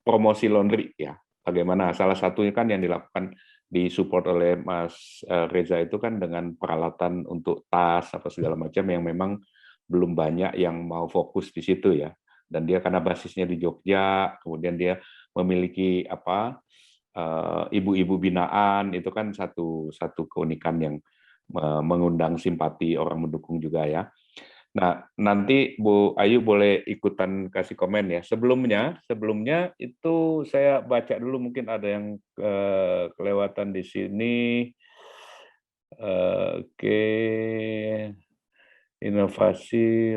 promosi laundry ya. Bagaimana? Salah satunya kan yang dilakukan disupport oleh Mas Reza itu kan dengan peralatan untuk tas apa segala macam yang memang belum banyak yang mau fokus di situ ya. Dan dia karena basisnya di Jogja, kemudian dia memiliki ibu-ibu binaan, itu kan satu keunikan yang mengundang simpati orang mendukung juga ya. Nah, nanti Bu Ayu boleh ikutan kasih komen ya. Sebelumnya itu saya baca dulu, mungkin ada yang kelewatan di sini. Oke. Inovasi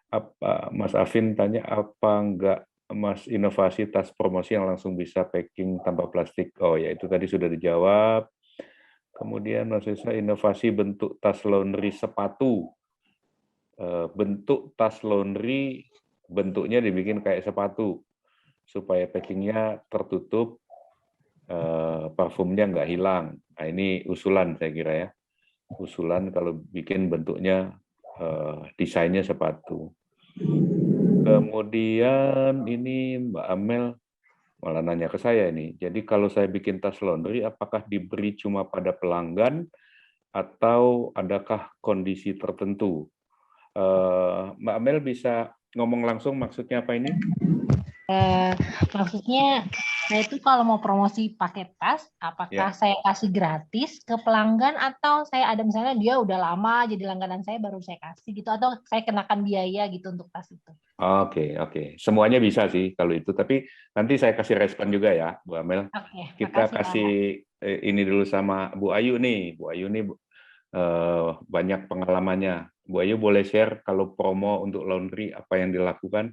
apa Mas Afin tanya apa enggak Mas inovasi tas promosi yang langsung bisa packing tanpa plastik. Oh ya, itu tadi sudah dijawab. Kemudian Mas Reza inovasi bentuk tas laundry sepatu. Bentuk tas laundry bentuknya dibikin kayak sepatu supaya packingnya tertutup, parfumnya nggak hilang. Nah, ini usulan saya kira ya. Usulan kalau bikin bentuknya desainnya sepatu. Kemudian ini Mbak Amel malah nanya ke saya ini. Jadi kalau saya bikin tas laundry, apakah diberi cuma pada pelanggan atau adakah kondisi tertentu? Mbak Amel bisa ngomong langsung maksudnya apa ini? Maksudnya saya itu kalau mau promosi pakai tas, apakah saya kasih gratis ke pelanggan atau saya ada misalnya dia udah lama jadi langganan saya baru saya kasih gitu, atau saya kenakan biaya gitu untuk tas itu? Oke. Semuanya bisa sih kalau itu, tapi nanti saya kasih respon juga ya, Bu Amel. Kita kasih ini dulu sama Bu Ayu nih. Bu Ayu nih banyak pengalamannya. Bu Ayu boleh share kalau promo untuk laundry apa yang dilakukan?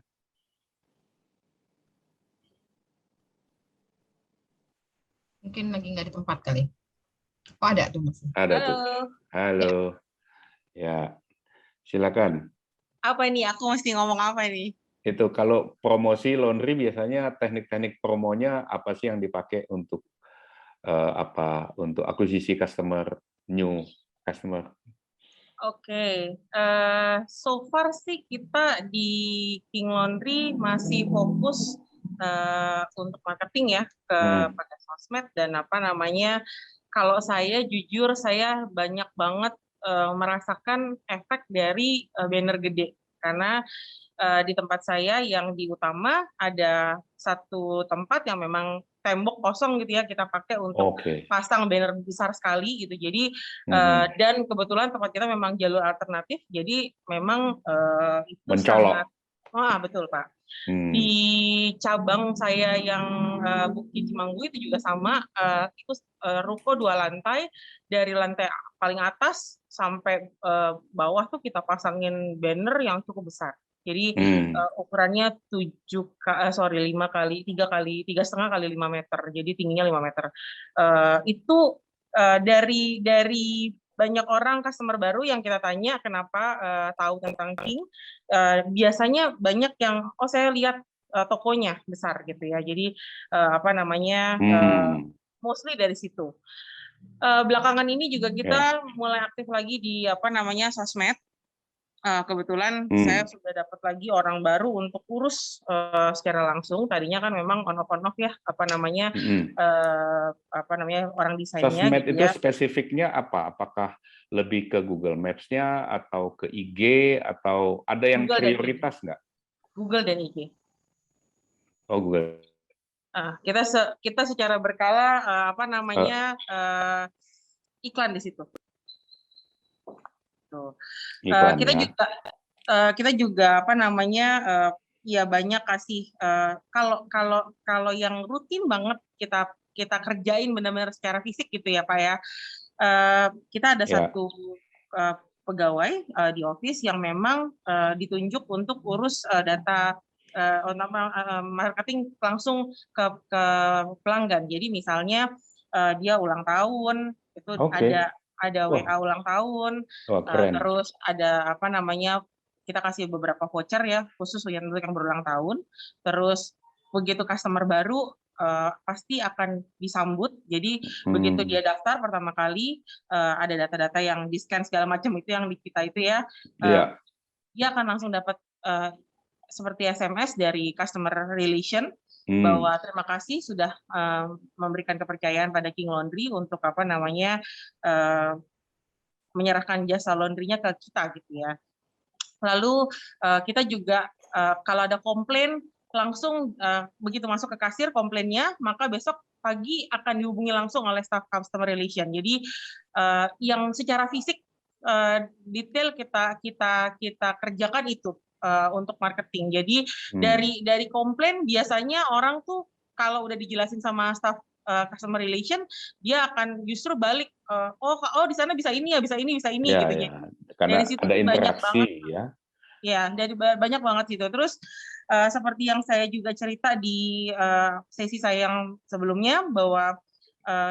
Mungkin lagi nggak di tempat kali. Oh, ada tuh Mas. Ada tuh. Halo. Ya, silakan. Apa ini? Aku mesti ngomong apa ini? Itu kalau promosi laundry biasanya teknik-teknik promonya apa sih yang dipakai untuk untuk akuisisi new customer? Oke, so far sih kita di King Laundry masih fokus untuk marketing ya pakai sosmed dan kalau saya jujur saya banyak banget merasakan efek dari banner gede karena di tempat saya yang di utama ada satu tempat yang memang tembok kosong gitu ya kita pakai untuk pasang banner besar sekali gitu. Jadi dan kebetulan tempat kita memang jalur alternatif jadi memang itu mencolok. Sangat betul Pak. Di cabang saya yang Bukit Cimanggu itu juga sama, itu ruko 2 lantai, dari lantai paling atas sampai bawah tuh kita pasangin banner yang cukup besar. Jadi ukurannya 3,5 kali 5 meter, jadi tingginya 5 meter. Itu dari banyak orang customer baru yang kita tanya kenapa tahu tentang King, biasanya banyak yang saya lihat tokonya besar gitu ya. Jadi mostly dari situ. Belakangan ini juga kita mulai aktif lagi di sosmed. Kebetulan saya sudah dapat lagi orang baru untuk urus secara langsung. Tadinya kan memang on off ya orang desainnya. Sosmed gitu itu ya. spesifiknya apa? Apakah lebih ke Google Maps-nya atau ke IG atau ada yang Google prioritas nggak? Google dan IG. Oh Google. Kita secara berkala iklan di situ. Iklan, kita juga ya banyak kasih kalau yang rutin banget kita kerjain benar-benar secara fisik gitu ya Pak ya. Kita ada satu pegawai di office yang memang ditunjuk untuk urus data marketing langsung ke pelanggan. Jadi misalnya dia ulang tahun, itu ada WA ulang tahun, terus ada apa namanya, kita kasih beberapa voucher ya khusus yang berulang tahun. Terus begitu customer baru pasti akan disambut. Jadi begitu dia daftar pertama kali, ada data-data yang di scan segala macam itu yang di kita itu ya, dia akan langsung dapat seperti SMS dari customer relation bahwa terima kasih sudah memberikan kepercayaan pada King Laundry untuk apa namanya menyerahkan jasa laundrynya ke kita gitu ya. Lalu kita juga kalau ada komplain langsung begitu masuk ke kasir komplainnya, maka besok pagi akan dihubungi langsung oleh staff customer relation. Jadi yang secara fisik detail kita kerjakan itu untuk marketing. Jadi dari komplain biasanya orang tuh kalau udah dijelasin sama staff customer relation, dia akan justru balik oh di sana bisa ini ya, bisa ini ya, gitu. Ya. Karena dari situ ada interaksi banget, ya. Ya, dari banyak banget gitu. Terus seperti yang saya juga cerita di sesi saya yang sebelumnya bahwa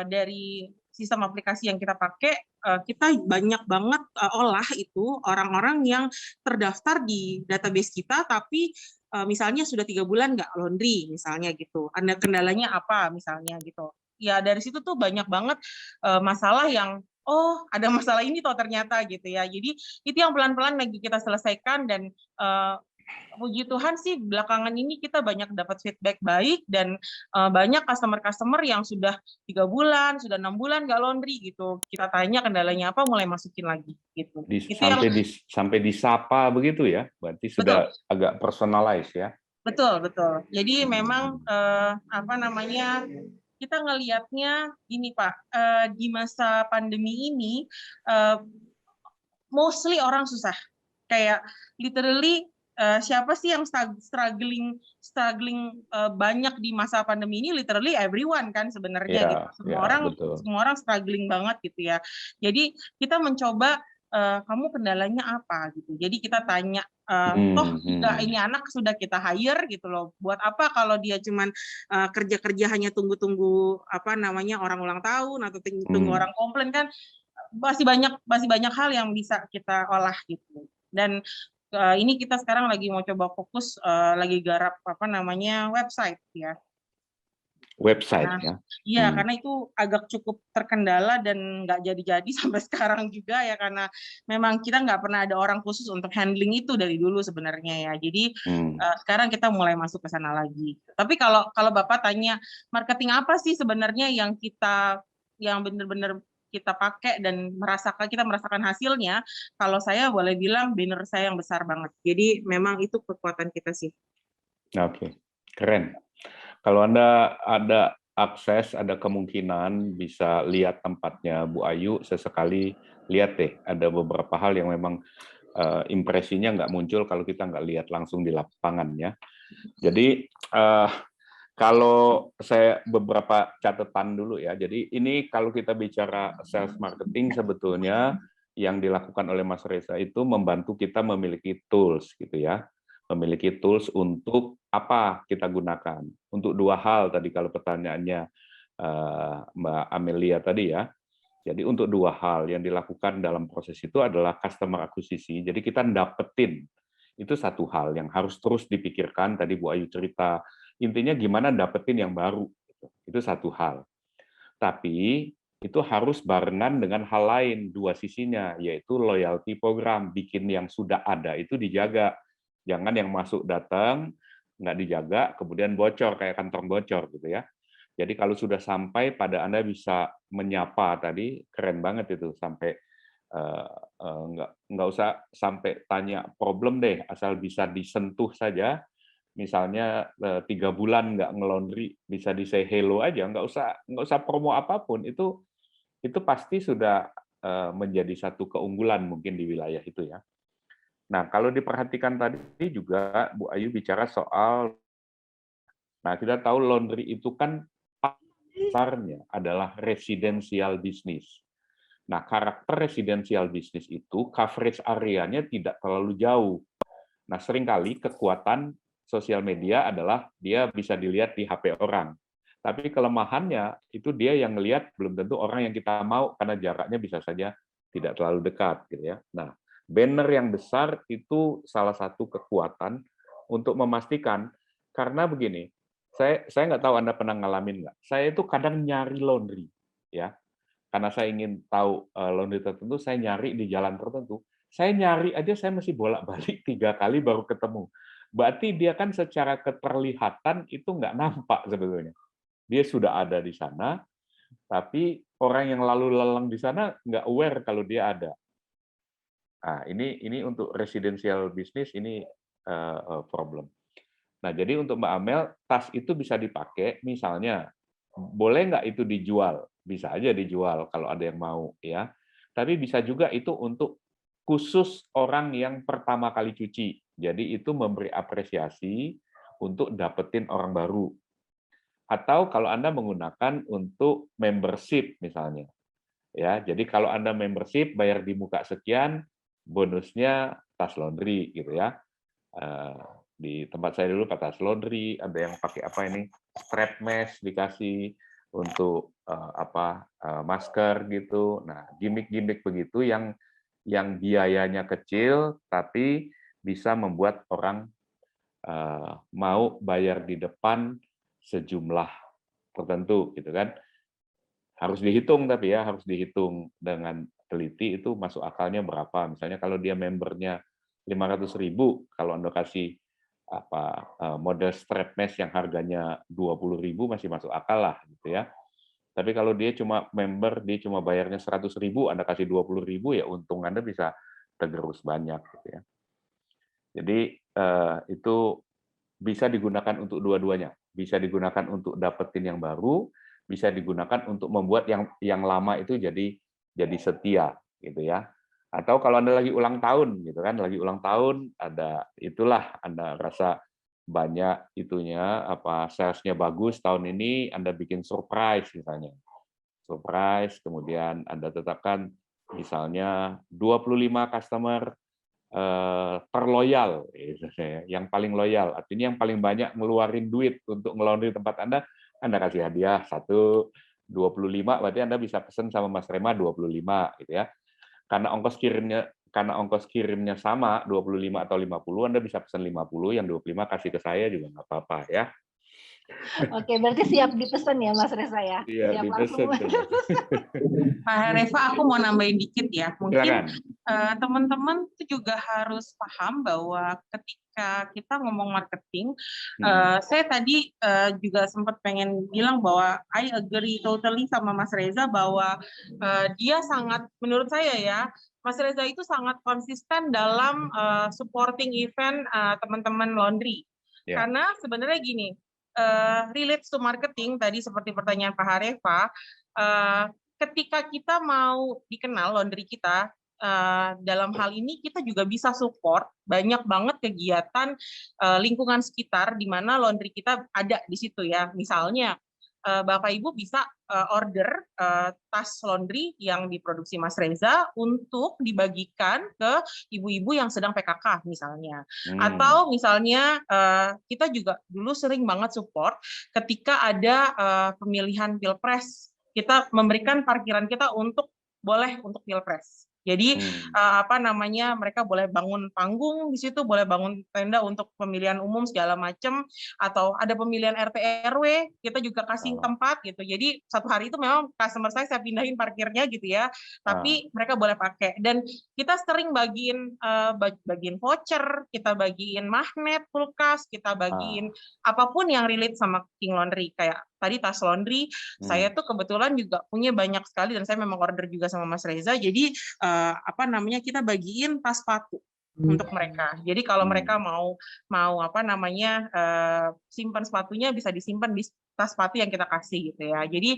dari sistem aplikasi yang kita pakai, kita banyak banget olah itu orang-orang yang terdaftar di database kita, tapi misalnya sudah 3 bulan nggak laundry, misalnya gitu. Ada kendalanya apa, misalnya gitu. Ya dari situ tuh banyak banget masalah yang oh ada masalah ini toh ternyata gitu ya. Jadi itu yang pelan-pelan lagi kita selesaikan dan puji Tuhan sih belakangan ini kita banyak dapat feedback baik dan banyak customer yang sudah 3 bulan, sudah 6 bulan nggak laundry gitu. Kita tanya kendalanya apa, mulai masukin lagi gitu. Sampai disapa begitu ya, berarti sudah agak personalize ya. Betul. Jadi memang apa namanya, kita ngelihatnya gini Pak, di masa pandemi ini mostly orang susah. Kayak literally siapa sih yang struggling banyak di masa pandemi ini? Literally everyone kan sebenarnya gitu. Semua orang struggling banget gitu ya. Jadi kita mencoba kamu kendalanya apa gitu. Jadi kita tanya ini anak sudah kita hire gitu loh. Buat apa kalau dia cuman kerja hanya tunggu apa namanya orang ulang tahun atau tunggu orang komplain kan, masih banyak hal yang bisa kita olah gitu. Dan ini kita sekarang lagi mau coba fokus lagi garap apa namanya website ya. Iya, karena itu agak cukup terkendala dan nggak jadi sampai sekarang juga ya, karena memang kita nggak pernah ada orang khusus untuk handling itu dari dulu sebenarnya ya. Jadi sekarang kita mulai masuk ke sana lagi. Tapi kalau Bapak tanya marketing apa sih sebenarnya yang benar-benar kita pakai dan kita merasakan hasilnya, kalau saya boleh bilang banner saya yang besar banget. Jadi memang itu kekuatan kita sih. Oke, keren. Kalau Anda ada akses, ada kemungkinan bisa lihat tempatnya Bu Ayu, sesekali lihat deh. Ada beberapa hal yang memang impresinya nggak muncul kalau kita nggak lihat langsung di lapangan ya. Jadi kalau saya beberapa catatan dulu ya. Jadi ini kalau kita bicara sales marketing, sebetulnya yang dilakukan oleh Mas Reza itu membantu kita memiliki tools gitu ya. Memiliki tools untuk apa kita gunakan. Untuk 2 hal tadi kalau pertanyaannya Mbak Amelia tadi ya. Jadi untuk 2 hal yang dilakukan dalam proses itu adalah customer akuisisi. Jadi kita dapetin, itu satu hal yang harus terus dipikirkan. Tadi Bu Ayu cerita, intinya gimana dapetin yang baru. Itu satu hal. Tapi itu harus barengan dengan hal lain, 2 sisinya, yaitu loyalty program. Bikin yang sudah ada itu dijaga. Jangan yang masuk datang, nggak dijaga, kemudian bocor, kayak kantong bocor gitu ya. Jadi kalau sudah sampai pada Anda bisa menyapa tadi, keren banget itu, sampai nggak usah sampai tanya problem deh, asal bisa disentuh saja. Misalnya 3 bulan nggak nge-laundry, bisa di say hello aja, nggak usah promo apapun, itu pasti sudah menjadi satu keunggulan mungkin di wilayah itu ya. Nah, kalau diperhatikan tadi juga Bu Ayu bicara soal, nah kita tahu laundry itu kan pasarnya adalah residential bisnis. Nah, karakter residential bisnis itu coverage areanya tidak terlalu jauh. Nah, seringkali kekuatan sosial media adalah dia bisa dilihat di HP orang. Tapi kelemahannya itu dia yang ngelihat belum tentu orang yang kita mau karena jaraknya bisa saja tidak terlalu dekat gitu ya. Nah, banner yang besar itu salah satu kekuatan untuk memastikan, karena begini, saya nggak tahu Anda pernah ngalamin nggak. Saya itu kadang nyari laundry ya. Karena saya ingin tahu laundry tertentu, saya nyari di jalan tertentu. Saya nyari aja saya mesti bolak-balik 3 kali baru ketemu. Berarti dia kan secara keterlihatan itu nggak nampak sebetulnya. Dia sudah ada di sana, tapi orang yang lalu lalang di sana nggak aware kalau dia ada. Nah, ini untuk residential bisnis ini problem. Nah, jadi untuk Mbak Amel, tas itu bisa dipakai, misalnya, boleh nggak itu dijual? Bisa aja dijual kalau ada yang mau, ya. Tapi bisa juga itu untuk khusus orang yang pertama kali cuci. Jadi itu memberi apresiasi untuk dapetin orang baru. Atau kalau Anda menggunakan untuk membership misalnya. Ya, jadi kalau Anda membership bayar di muka sekian, bonusnya tas laundry gitu ya. Di tempat saya dulu tas laundry, ada yang pakai apa ini? Strap mesh dikasih untuk masker gitu. Nah, gimmick-gimmick begitu yang biayanya kecil tapi bisa membuat orang mau bayar di depan sejumlah tertentu gitu kan. Harus dihitung tapi ya, harus dihitung dengan teliti itu masuk akalnya berapa. Misalnya kalau dia membernya 500.000, kalau Anda kasih model strap mesh yang harganya 20.000 masih masuk akal lah gitu ya. Tapi kalau dia cuma member, dia cuma bayarnya 100.000, Anda kasih 20.000 ya untung Anda bisa tergerus banyak gitu ya. Jadi itu bisa digunakan untuk dua-duanya. Bisa digunakan untuk dapetin yang baru, bisa digunakan untuk membuat yang lama itu jadi setia gitu ya. Atau kalau Anda lagi ulang tahun gitu kan, lagi ulang tahun ada itulah Anda rasa banyak itunya salesnya bagus tahun ini, Anda bikin surprise misalnya. Surprise, kemudian Anda tetapkan misalnya 25 customer terloyal, yang paling loyal, artinya yang paling banyak ngeluarin duit untuk ngelondri tempat Anda kasih hadiah 25, berarti Anda bisa pesan sama Mas Rema 25 gitu ya. Karena ongkos kirimnya sama 25 atau 50, Anda bisa pesan 50, yang 25 kasih ke saya juga nggak apa-apa ya. Oke, berarti siap dipesan ya Mas Reza ya? Iya, siap dipesan. Pak Reva, aku mau nambahin dikit ya. Mungkin teman-teman itu juga harus paham bahwa ketika kita ngomong marketing, saya tadi juga sempat pengen bilang bahwa I agree totally sama Mas Reza bahwa dia sangat, menurut saya ya, Mas Reza itu sangat konsisten dalam supporting event teman-teman laundry. Yeah. Karena sebenarnya gini, relates to marketing tadi seperti pertanyaan Pak Hareva, ketika kita mau dikenal laundry kita, dalam hal ini kita juga bisa support banyak banget kegiatan lingkungan sekitar di mana laundry kita ada di situ ya. Misalnya Bapak Ibu bisa order tas laundry yang diproduksi Mas Reza untuk dibagikan ke ibu-ibu yang sedang PKK misalnya. Atau misalnya kita juga dulu sering banget support ketika ada pemilihan Pilpres, kita memberikan parkiran kita untuk Pilpres. Jadi mereka boleh bangun panggung di situ, boleh bangun tenda untuk pemilihan umum segala macam, atau ada pemilihan RT RW, kita juga kasih tempat gitu. Jadi satu hari itu memang customer saya pindahin parkirnya gitu ya, tapi mereka boleh pakai. Dan kita sering bagiin voucher, kita bagiin magnet kulkas, kita bagiin apapun yang relate sama King Laundry. Kayak tadi tas laundry, saya tuh kebetulan juga punya banyak sekali dan saya memang order juga sama Mas Reza. Jadi kita bagiin tas sepatu untuk mereka. Jadi kalau mereka mau simpan sepatunya bisa disimpan di tas sepatu yang kita kasih gitu ya. Jadi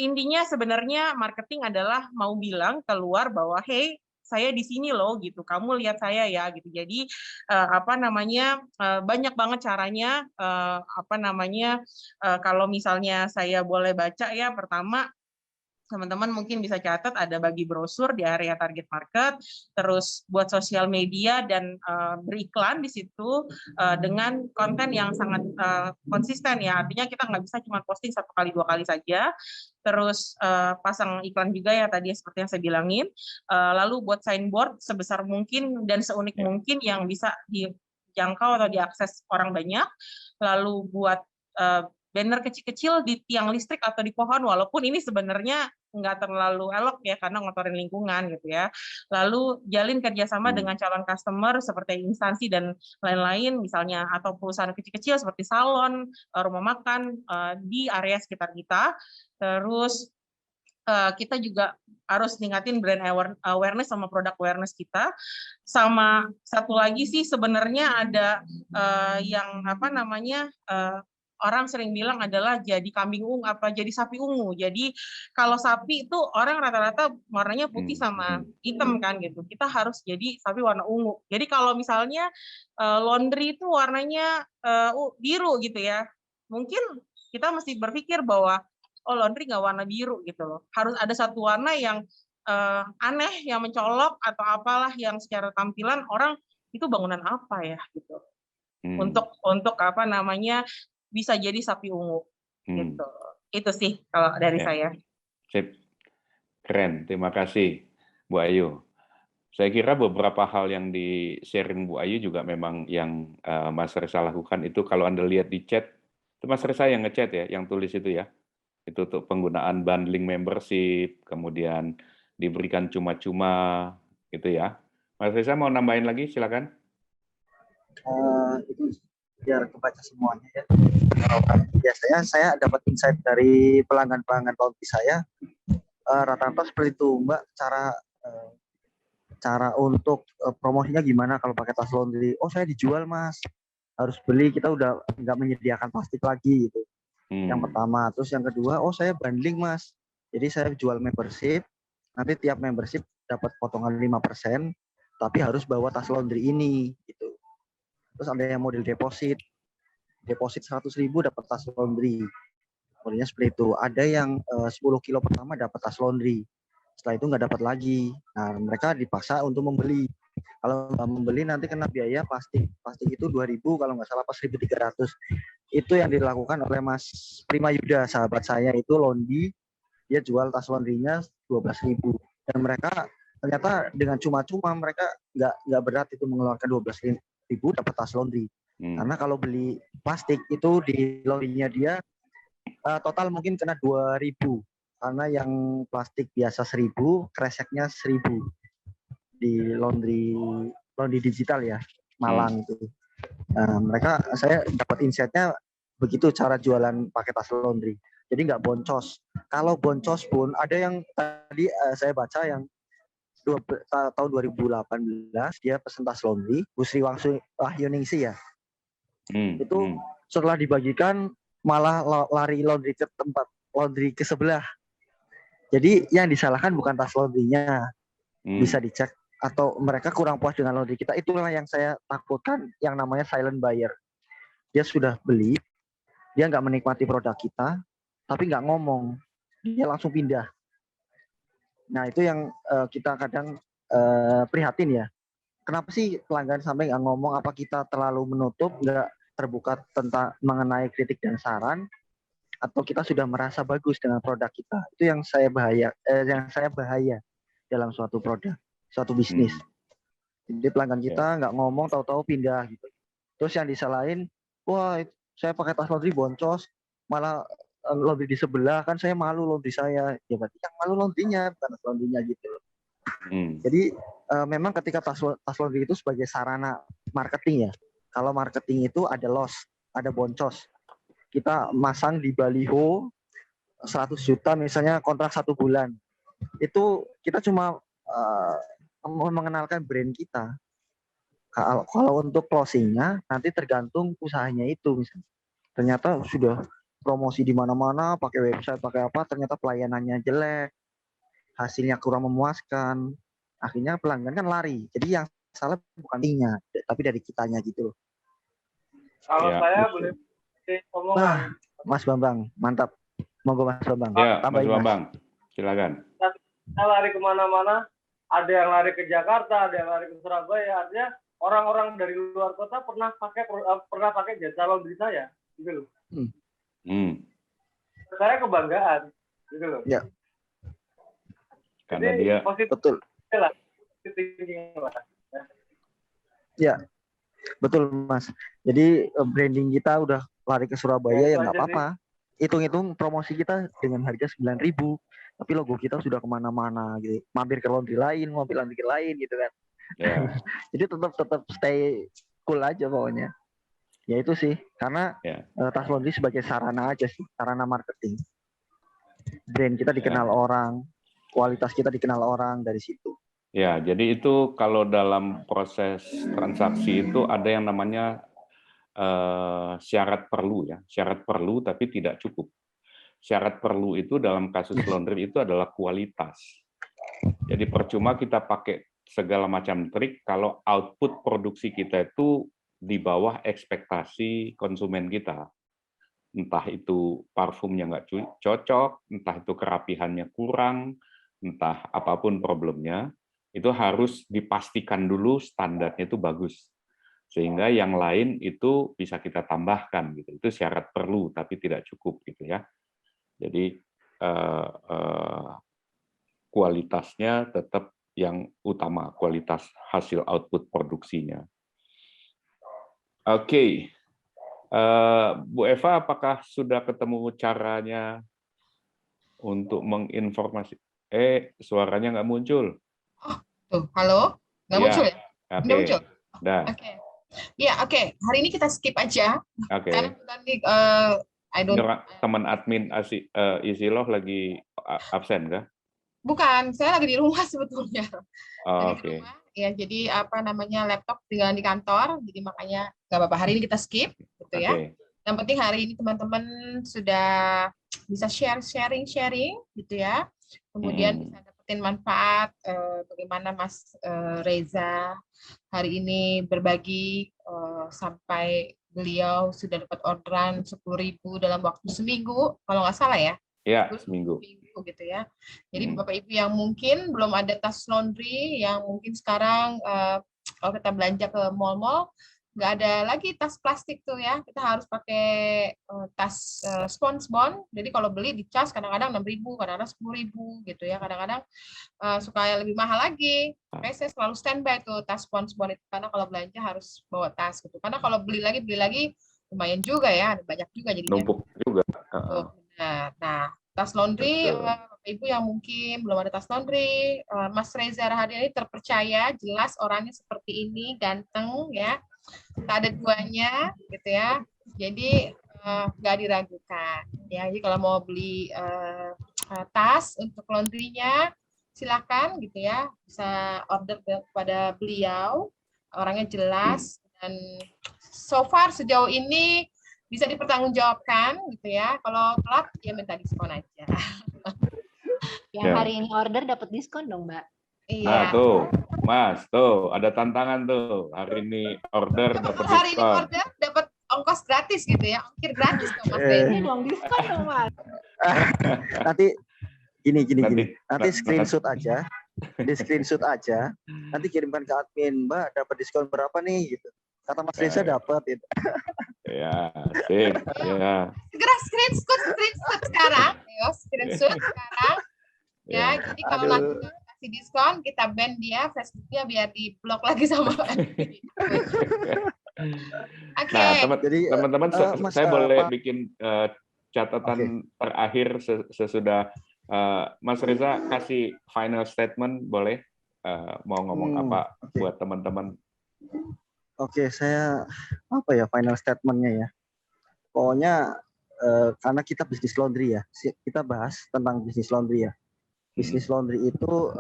intinya sebenarnya marketing adalah mau bilang keluar bahwa hey, saya di sini loh gitu, kamu lihat saya ya gitu. Jadi banyak banget caranya. Kalau misalnya saya boleh baca ya, pertama teman-teman mungkin bisa catat ada bagi brosur di area target market, terus buat sosial media dan beriklan di situ dengan konten yang sangat konsisten ya. Artinya kita nggak bisa cuma posting 1 kali 2 kali saja. Terus pasang iklan juga ya tadi seperti yang saya bilangin. Lalu buat signboard sebesar mungkin dan seunik mungkin yang bisa dijangkau atau diakses orang banyak. Lalu buat banner kecil-kecil di tiang listrik atau di pohon, walaupun ini sebenarnya nggak terlalu elok ya karena ngotorin lingkungan gitu ya. Lalu jalin kerjasama dengan calon customer seperti instansi dan lain-lain misalnya, atau perusahaan kecil-kecil seperti salon, rumah makan di area sekitar kita. Terus kita juga harus ningkatin brand awareness sama product awareness kita. Sama satu lagi sih sebenarnya ada yang apa namanya orang sering bilang adalah jadi kambing ungu jadi sapi ungu. Jadi kalau sapi itu orang rata-rata warnanya putih sama hitam kan gitu. Kita harus jadi sapi warna ungu. Jadi kalau misalnya laundry itu warnanya biru gitu ya. Mungkin kita mesti berpikir bahwa laundry nggak warna biru gitu loh. Harus ada satu warna yang aneh, yang mencolok atau apalah yang secara tampilan orang itu bangunan apa ya gitu. Untuk apa namanya bisa jadi sapi ungu gitu. Itu sih kalau dari saya. Sip. Keren, terima kasih Bu Ayu. Saya kira beberapa hal yang di-sharing Bu Ayu juga memang yang Mas Reza lakukan itu kalau Anda lihat di chat, itu Mas Reza yang ngechat ya, yang tulis itu ya. Itu untuk penggunaan bundling membership, kemudian diberikan cuma-cuma gitu ya. Mas Reza mau nambahin lagi, silakan. Itu biar kebaca semuanya ya. Biasanya saya dapat insight dari pelanggan-pelanggan laundry saya rata-rata seperti itu, Mbak. Cara untuk promosinya gimana kalau pakai tas laundry? Oh, saya dijual, Mas. Harus beli, kita udah nggak menyediakan plastik lagi gitu. Yang pertama. Terus yang kedua, oh saya bundling, Mas. Jadi saya jual membership, nanti tiap membership dapat potongan 5%, tapi harus bawa tas laundry ini gitu. Terus ada yang model deposit 100.000 dapat tas laundry. Modelnya seperti itu. Ada yang 10 kilo pertama dapat tas laundry. Setelah itu nggak dapat lagi. Nah, mereka dipaksa untuk membeli. Kalau nggak membeli nanti kena biaya plastik. Plastik itu 2.000 kalau nggak salah pas 1.300. Itu yang dilakukan oleh Mas Prima Yuda, sahabat saya itu laundry. Dia jual tas laundry-nya 12.000. Dan mereka ternyata dengan cuma-cuma mereka nggak berat itu mengeluarkan 12.000 dapat tas laundry. Karena kalau beli plastik itu di laundry-nya dia total mungkin kena 2.000. Karena yang plastik biasa 1.000, kreseknya 1.000 di laundry digital ya, Malang itu. Saya dapat insight-nya begitu cara jualan pakai tas laundry. Jadi nggak boncos. Kalau boncos pun ada yang tadi saya baca yang tahun 2018 dia pesen tas laundry, Bu Sri Wahyuningsi ya. Itu setelah dibagikan malah lari laundry ke tempat laundry ke sebelah. Jadi yang disalahkan bukan tas laundry-nya. Bisa dicek atau mereka kurang puas dengan laundry kita. Itulah yang saya takutkan yang namanya silent buyer. Dia sudah beli, dia nggak menikmati produk kita, tapi nggak ngomong. Dia langsung pindah. Nah, itu yang kita kadang prihatin ya. Kenapa sih pelanggan sampai nggak ngomong? Apa kita terlalu menutup, nggak terbuka tentang mengenai kritik dan saran? Atau kita sudah merasa bagus dengan produk kita? Itu yang saya bahaya dalam suatu produk, suatu bisnis. Jadi pelanggan kita nggak ngomong, tahu-tahu pindah gitu. Terus yang disalahin, wah saya pakai tas laundry boncos, malah laundry di sebelah, kan saya malu laundry saya. Ya berarti yang malu laundrynya, bukan tas laundrynya gitu. Jadi memang ketika tas laundry itu sebagai sarana marketing ya. Kalau marketing itu ada loss, ada boncos. Kita masang di baliho 100 juta misalnya kontrak 1 bulan. Itu kita cuma mengenalkan brand kita. Kalau untuk closingnya nanti tergantung usahanya itu misalnya. Ternyata sudah promosi di mana-mana, pakai website, pakai apa, ternyata pelayanannya jelek, hasilnya kurang memuaskan. Akhirnya pelanggan kan lari. Jadi yang salah bukan ininya, tapi dari kitanya gitu. Kalau saya boleh ngomong. Mas Bambang, mantap. Monggo Mas Bambang. Ya, Mas Bambang. Silakan. Kita lari kemana-mana, ada yang lari ke Jakarta, ada yang lari ke Surabaya. Artinya orang-orang dari luar kota pernah pakai jasa laundry saya, gitu loh. Saya kebanggaan, gitu loh. Ya. Karena jadi, dia betul. Ya, betul Mas. Jadi branding kita udah lari ke Surabaya ya nggak apa-apa. Hitung-hitung promosi kita dengan harga 9.000, tapi logo kita sudah kemana-mana gitu. Mampir ke laundry lain, mobil laundry lain gitu kan. Yeah. Jadi tetap stay cool aja pokoknya. Ya itu sih, karena tas laundry sebagai sarana aja sih, sarana marketing. Brand kita dikenal orang, kualitas kita dikenal orang dari situ. Ya, jadi itu kalau dalam proses transaksi itu ada yang namanya syarat perlu ya, syarat perlu tapi tidak cukup. Syarat perlu itu dalam kasus laundry itu adalah kualitas. Jadi percuma kita pakai segala macam trik kalau output produksi kita itu di bawah ekspektasi konsumen kita. Entah itu parfumnya nggak cocok, entah itu kerapihannya kurang, entah apapun problemnya, itu harus dipastikan dulu standarnya itu bagus. Sehingga yang lain itu bisa kita tambahkan gitu. Itu syarat perlu tapi tidak cukup gitu ya. Jadi kualitasnya tetap yang utama, kualitas hasil output produksinya. Oke. Bu Eva, apakah sudah ketemu caranya untuk menginformasi? Suaranya nggak muncul. Oh, tuh, halo? Nggak muncul ya? Nggak muncul? Oke. Ya, oke. Hari ini kita skip aja. Oke. Karena nanti teman admin Isiloh lagi absen kah? Bukan, saya lagi di rumah sebetulnya. Oke. Ya, jadi apa namanya laptop tinggal di kantor, jadi makanya nggak apa-apa. Hari ini kita skip, gitu ya. Yang penting hari ini teman-teman sudah bisa sharing, gitu ya. Kemudian bisa dapetin manfaat bagaimana Mas Reza hari ini berbagi sampai beliau sudah dapat orderan 10.000 dalam waktu seminggu, kalau nggak salah ya. Ya, seminggu gitu ya. Jadi Bapak Ibu yang mungkin belum ada tas laundry, yang mungkin sekarang kalau kita belanja ke mall-mall nggak ada lagi tas plastik tuh ya, kita harus pakai tas SpongeBob. Jadi kalau beli dicas kadang-kadang 6.000, kadang-kadang 10.000 gitu ya, kadang-kadang suka lebih mahal lagi. Makanya saya selalu standby tuh tas SpongeBob itu, karena kalau belanja harus bawa tas gitu. Karena kalau beli lagi lumayan juga ya, ada banyak juga jadinya. Numpuk juga. Nah, tas laundry, Ibu yang mungkin belum ada tas laundry, Mas Reza Rahadian ini terpercaya, jelas orangnya seperti ini, ganteng ya, tak ada duanya, gitu ya. Jadi nggak diragukan. Ya, jadi kalau mau beli tas untuk laundrynya, silakan gitu ya, bisa order kepada beliau, orangnya jelas dan so far sejauh ini bisa dipertanggungjawabkan gitu ya. Kalau telat ya minta diskon aja. Yang hari ini order dapat diskon dong, Mbak. Iya. Nah, tuh, Mas, tuh ada tantangan tuh. Hari ini order dapat diskon. Hari ini order dapat ongkos gratis gitu ya. Ongkir gratis dong, Mas. Ini dong diskon dong, Mas. Nanti gini. Nanti screenshot aja. Di screenshot aja. Nanti kirimkan ke admin, Mbak, dapat diskon berapa nih gitu. Kata Mas Reza dapat itu. Ya, sip. Ya. Segera screenshot sekarang. Ayo, screenshot sekarang. Ya, jadi kalau nanti kasih diskon, kita ban dia, Facebooknya biar di-blok lagi sama admin. Nah, teman-teman, saya boleh bikin catatan terakhir sesudah Mas Reza kasih final statement, boleh? Mau ngomong apa buat teman-teman? Oke, saya final statement-nya ya. Pokoknya karena kita bisnis laundry ya, kita bahas tentang bisnis laundry ya. Bisnis laundry itu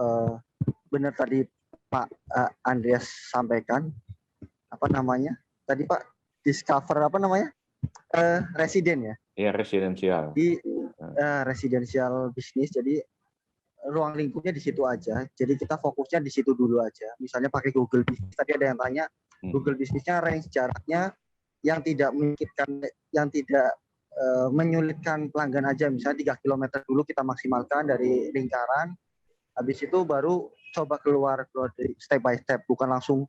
benar tadi Pak Andreas sampaikan, tadi Pak discover residen ya? Iya, residensial. Di residensial bisnis, jadi ruang lingkupnya di situ aja. Jadi kita fokusnya di situ dulu aja. Misalnya pakai Google Business. Tadi ada yang tanya, Google Business-nya range jaraknya yang tidak menyakitkan, yang tidak menyulitkan pelanggan aja, misalnya 3 km dulu kita maksimalkan dari lingkaran, habis itu baru coba keluar dari step by step, bukan langsung.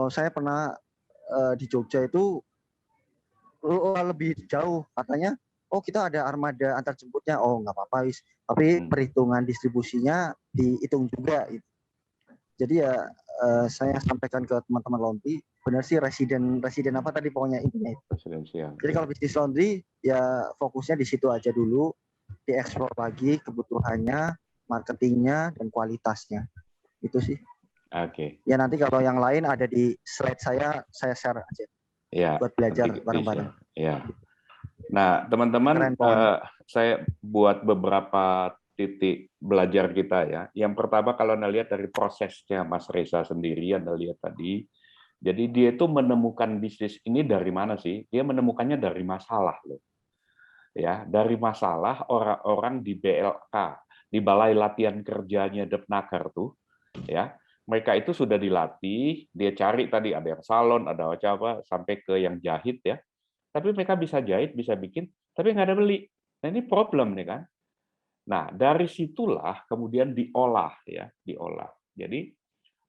Saya pernah di Jogja itu lebih jauh, katanya kita ada armada antar jemputnya, nggak apa-apa wis, tapi perhitungan distribusinya dihitung juga gitu. Jadi ya saya sampaikan ke teman-teman laundry, benar sih residen apa tadi pokoknya intinya itu. Jadi kalau bisnis laundry ya fokusnya di situ aja dulu, dieksplor lagi kebutuhannya, marketingnya dan kualitasnya. Itu sih. Oke. Ya nanti kalau yang lain ada di slide saya share aja. Ya. Buat belajar bareng-bareng. Ya. Nah, teman-teman, saya buat beberapa titik belajar kita ya. Yang pertama kalau Anda lihat dari prosesnya Mas Reza sendiri, Anda lihat tadi, jadi dia itu menemukan bisnis ini dari mana sih? Dia menemukannya dari masalah loh. Ya, dari masalah orang-orang di BLK, di Balai Latihan Kerjanya Depnaker tuh, ya. Mereka itu sudah dilatih, dia cari tadi ada yang salon, ada apa, sampai ke yang jahit ya. Tapi mereka bisa jahit, bisa bikin, tapi nggak ada beli. Nah ini problem nih kan. Nah, dari situlah kemudian diolah ya, diolah. Jadi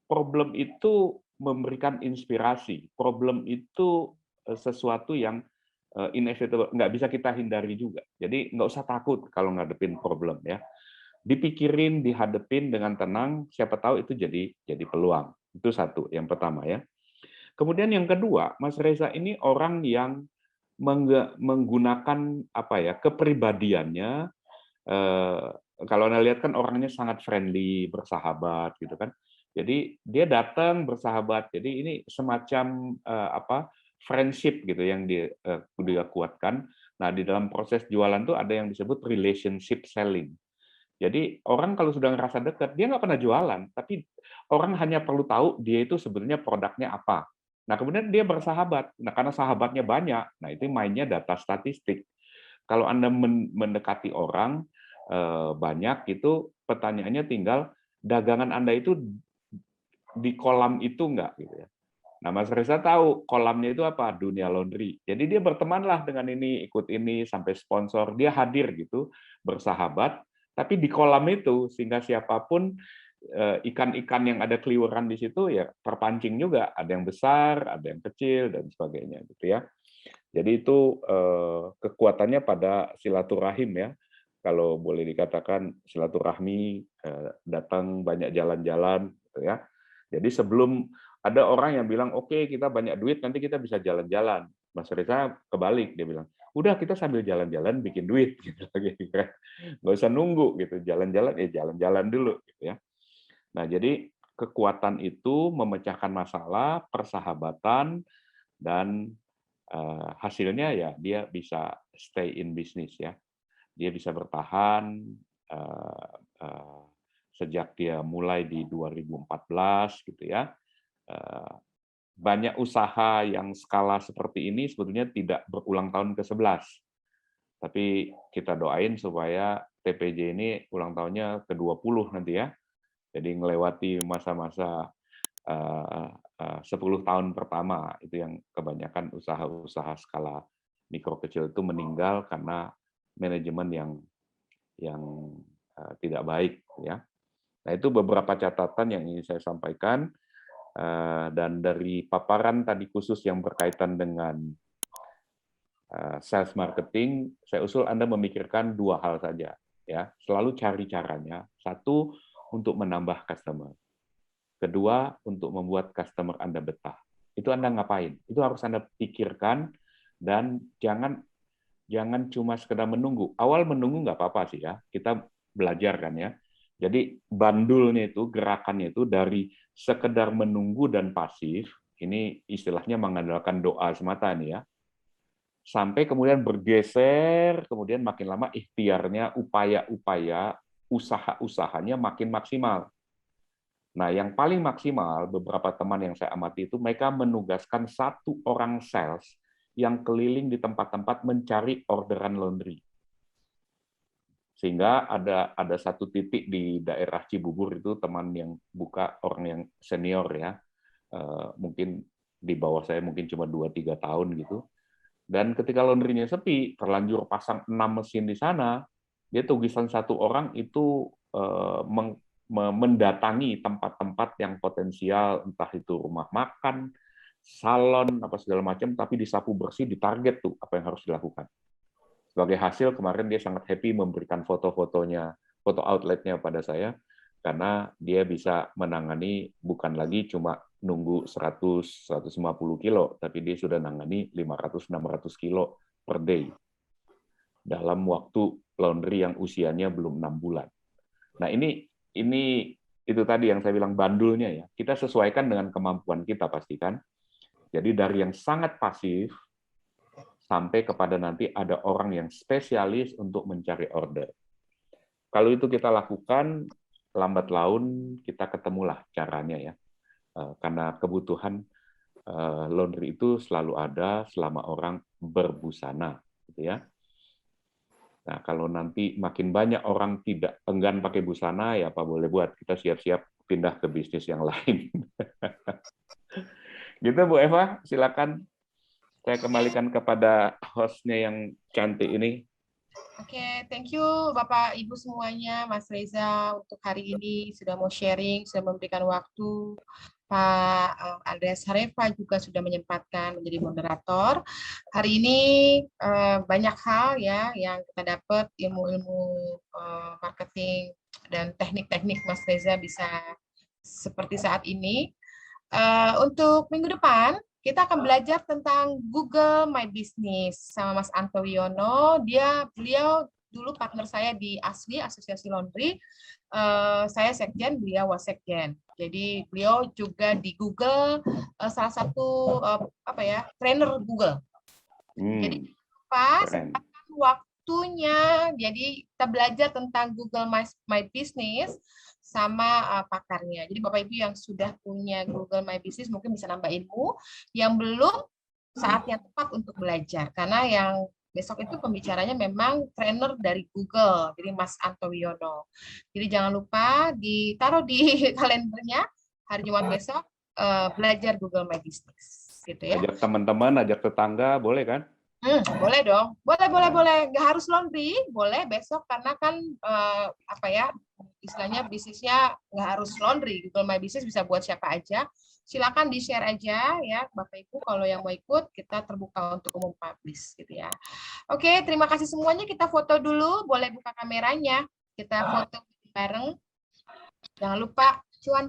problem itu memberikan inspirasi. Problem itu sesuatu yang inevitable, nggak bisa kita hindari juga. Jadi nggak usah takut kalau ngadepin problem ya. Dipikirin, dihadepin dengan tenang, siapa tahu itu jadi peluang. Itu satu, yang pertama ya. Kemudian yang kedua, Mas Reza ini orang yang menggunakan apa ya, kepribadiannya. Kalau Anda lihat kan orangnya sangat friendly, bersahabat gitu kan. Jadi dia datang bersahabat. Jadi ini semacam friendship gitu yang dia kuatkan. Nah, di dalam proses jualan tuh ada yang disebut relationship selling. Jadi orang kalau sudah ngerasa dekat, dia nggak pernah jualan, tapi orang hanya perlu tahu dia itu sebenarnya produknya apa. Nah, kemudian dia bersahabat. Nah, karena sahabatnya banyak, nah itu mainnya data statistik. Kalau Anda mendekati orang banyak, itu pertanyaannya tinggal dagangan Anda itu di kolam itu enggak gitu ya. Nah, Mas Reza tahu kolamnya itu apa? Dunia Laundry. Jadi dia bertemanlah dengan ini, ikut ini sampai sponsor, dia hadir gitu, bersahabat, tapi di kolam itu sehingga siapapun ikan-ikan yang ada keliweran di situ ya terpancing juga, ada yang besar, ada yang kecil dan sebagainya gitu ya. Jadi itu kekuatannya pada silaturahim ya. Kalau boleh dikatakan silaturahmi, datang banyak jalan-jalan gitu ya. Jadi sebelum ada orang yang bilang oke, kita banyak duit nanti kita bisa jalan-jalan. Mas Reza kebalik, dia bilang udah kita sambil jalan-jalan bikin duit gitu lagi kan. Nggak usah nunggu gitu, jalan-jalan jalan-jalan dulu gitu ya. Nah, jadi kekuatan itu memecahkan masalah, persahabatan, dan hasilnya ya dia bisa stay in business ya. Dia bisa bertahan sejak dia mulai di 2014 gitu ya. Banyak usaha yang skala seperti ini sebetulnya tidak berulang tahun ke-11. Tapi kita doain supaya TPJ ini ulang tahunnya ke-20 nanti ya. Jadi melewati masa-masa 10 tahun pertama, itu yang kebanyakan usaha-usaha skala mikro kecil itu meninggal karena manajemen yang tidak baik ya. Nah, itu beberapa catatan yang ingin saya sampaikan, dan dari paparan tadi khusus yang berkaitan dengan sales marketing, saya usul Anda memikirkan dua hal saja ya. Selalu cari caranya. Satu, untuk menambah customer. Kedua, untuk membuat customer Anda betah. Itu Anda ngapain? Itu harus Anda pikirkan, dan jangan cuma sekedar menunggu. Awal menunggu nggak apa-apa sih ya, kita belajar kan ya. Jadi bandulnya itu, gerakannya itu dari sekedar menunggu dan pasif, ini istilahnya mengandalkan doa semata nih ya, sampai kemudian bergeser, kemudian makin lama ikhtiarnya, upaya-upaya, usaha-usahanya makin maksimal. Nah, yang paling maksimal, beberapa teman yang saya amati itu, mereka menugaskan satu orang sales yang keliling di tempat-tempat mencari orderan laundry. Sehingga ada satu titik di daerah Cibubur itu, teman yang buka, orang yang senior ya, mungkin di bawah saya mungkin cuma 2-3 tahun gitu. Dan ketika laundry-nya sepi, terlanjur pasang 6 mesin di sana, dia tugasan satu orang itu mendatangi tempat-tempat yang potensial, entah itu rumah makan, salon, apa segala macam, tapi disapu bersih, ditarget tuh apa yang harus dilakukan. Sebagai hasil, kemarin dia sangat happy memberikan foto-fotonya, foto outletnya pada saya, karena dia bisa menangani bukan lagi cuma nunggu 100-150 kilo, tapi dia sudah nangani 500-600 kilo per day dalam waktu laundry yang usianya belum 6 bulan. Nah, ini itu tadi yang saya bilang bandulnya ya. Kita sesuaikan dengan kemampuan kita pastikan. Jadi dari yang sangat pasif sampai kepada nanti ada orang yang spesialis untuk mencari order. Kalau itu kita lakukan, lambat laun kita ketemulah caranya ya. Karena kebutuhan laundry itu selalu ada selama orang berbusana, gitu ya. Nah, kalau nanti makin banyak orang tidak enggan pakai busana, ya apa boleh buat, kita siap-siap pindah ke bisnis yang lain. Gitu Bu Eva, silakan saya kembalikan kepada hostnya yang cantik ini. Oke, thank you Bapak Ibu semuanya, Mas Reza untuk hari ini sudah mau sharing, sudah memberikan waktu. Pak Andreas Harefa juga sudah menyempatkan menjadi moderator. Hari ini banyak hal ya yang kita dapat, ilmu-ilmu marketing dan teknik-teknik Mas Reza bisa seperti saat ini. Untuk minggu depan kita akan belajar tentang Google My Business sama Mas Anto Wiono. Beliau dulu partner saya di ASLI, Asosiasi Laundry. Saya sekjen, beliau wasekjen. Jadi beliau juga di Google salah satu trainer Google. Jadi pas waktunya, jadi kita belajar tentang Google My Business sama pakarnya. Jadi Bapak Ibu yang sudah punya Google My Business mungkin bisa nambah ilmu, yang belum saatnya tepat untuk belajar. Karena yang besok itu pembicaranya memang trainer dari Google, jadi Mas Anto Wiono. Jadi jangan lupa ditaruh di kalendernya hari Jumat besok belajar Google My Business, gitu ya. Ajak teman-teman, ajak tetangga, boleh kan? Boleh dong, boleh. Nggak harus laundry, boleh besok karena kan istilahnya bisnisnya nggak harus laundry. Google My Business bisa buat siapa aja. Silakan di-share aja ya Bapak Ibu, kalau yang mau ikut kita terbuka untuk umum publish gitu ya. Oke, terima kasih semuanya, kita foto dulu, boleh buka kameranya. Kita foto bareng. Jangan lupa cuan.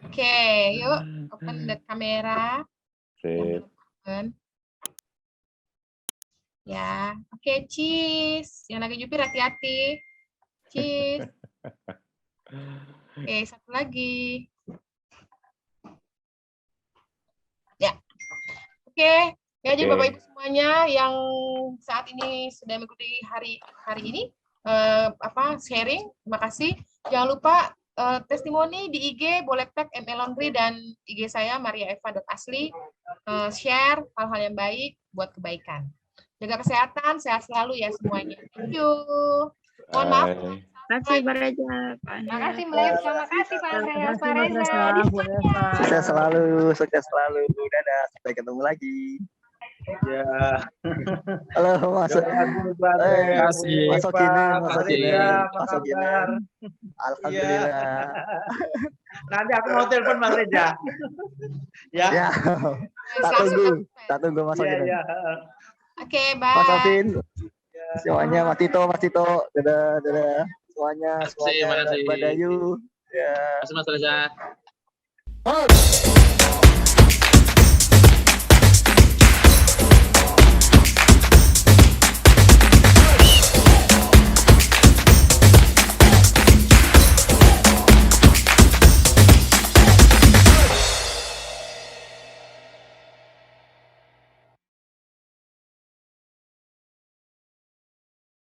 Oke, yuk open the kamera. Ya, oke, cheese. Yang lagi jupir hati-hati. Cheese. Oke, satu lagi. Ya. Oke, ya jadi Bapak Ibu semuanya yang saat ini sudah mengikuti hari ini sharing, terima kasih. Jangan lupa testimoni di IG boleh tag ML Laundry dan IG saya mariaeva.asli, share hal-hal yang baik buat kebaikan. Jaga kesehatan, sehat selalu ya semuanya. Thank you. Mohon maaf. Terima kasih Pak Reza. Terima kasih Mbak. Terima kasih Pak Reza. Sukses selalu. Dadah, sampai ketemu lagi. Ya. Halo, masuk ini. Alhamdulillah. Nanti aku mau telepon Mas Reza. Ya. Tak tunggu masuk ini. Oke, bye. Mas Alvin. Semuanya Mas Tito. Dadah. Semuanya. Makasih. Mbak Dayu. Ya. Terima kasih Mas Reza.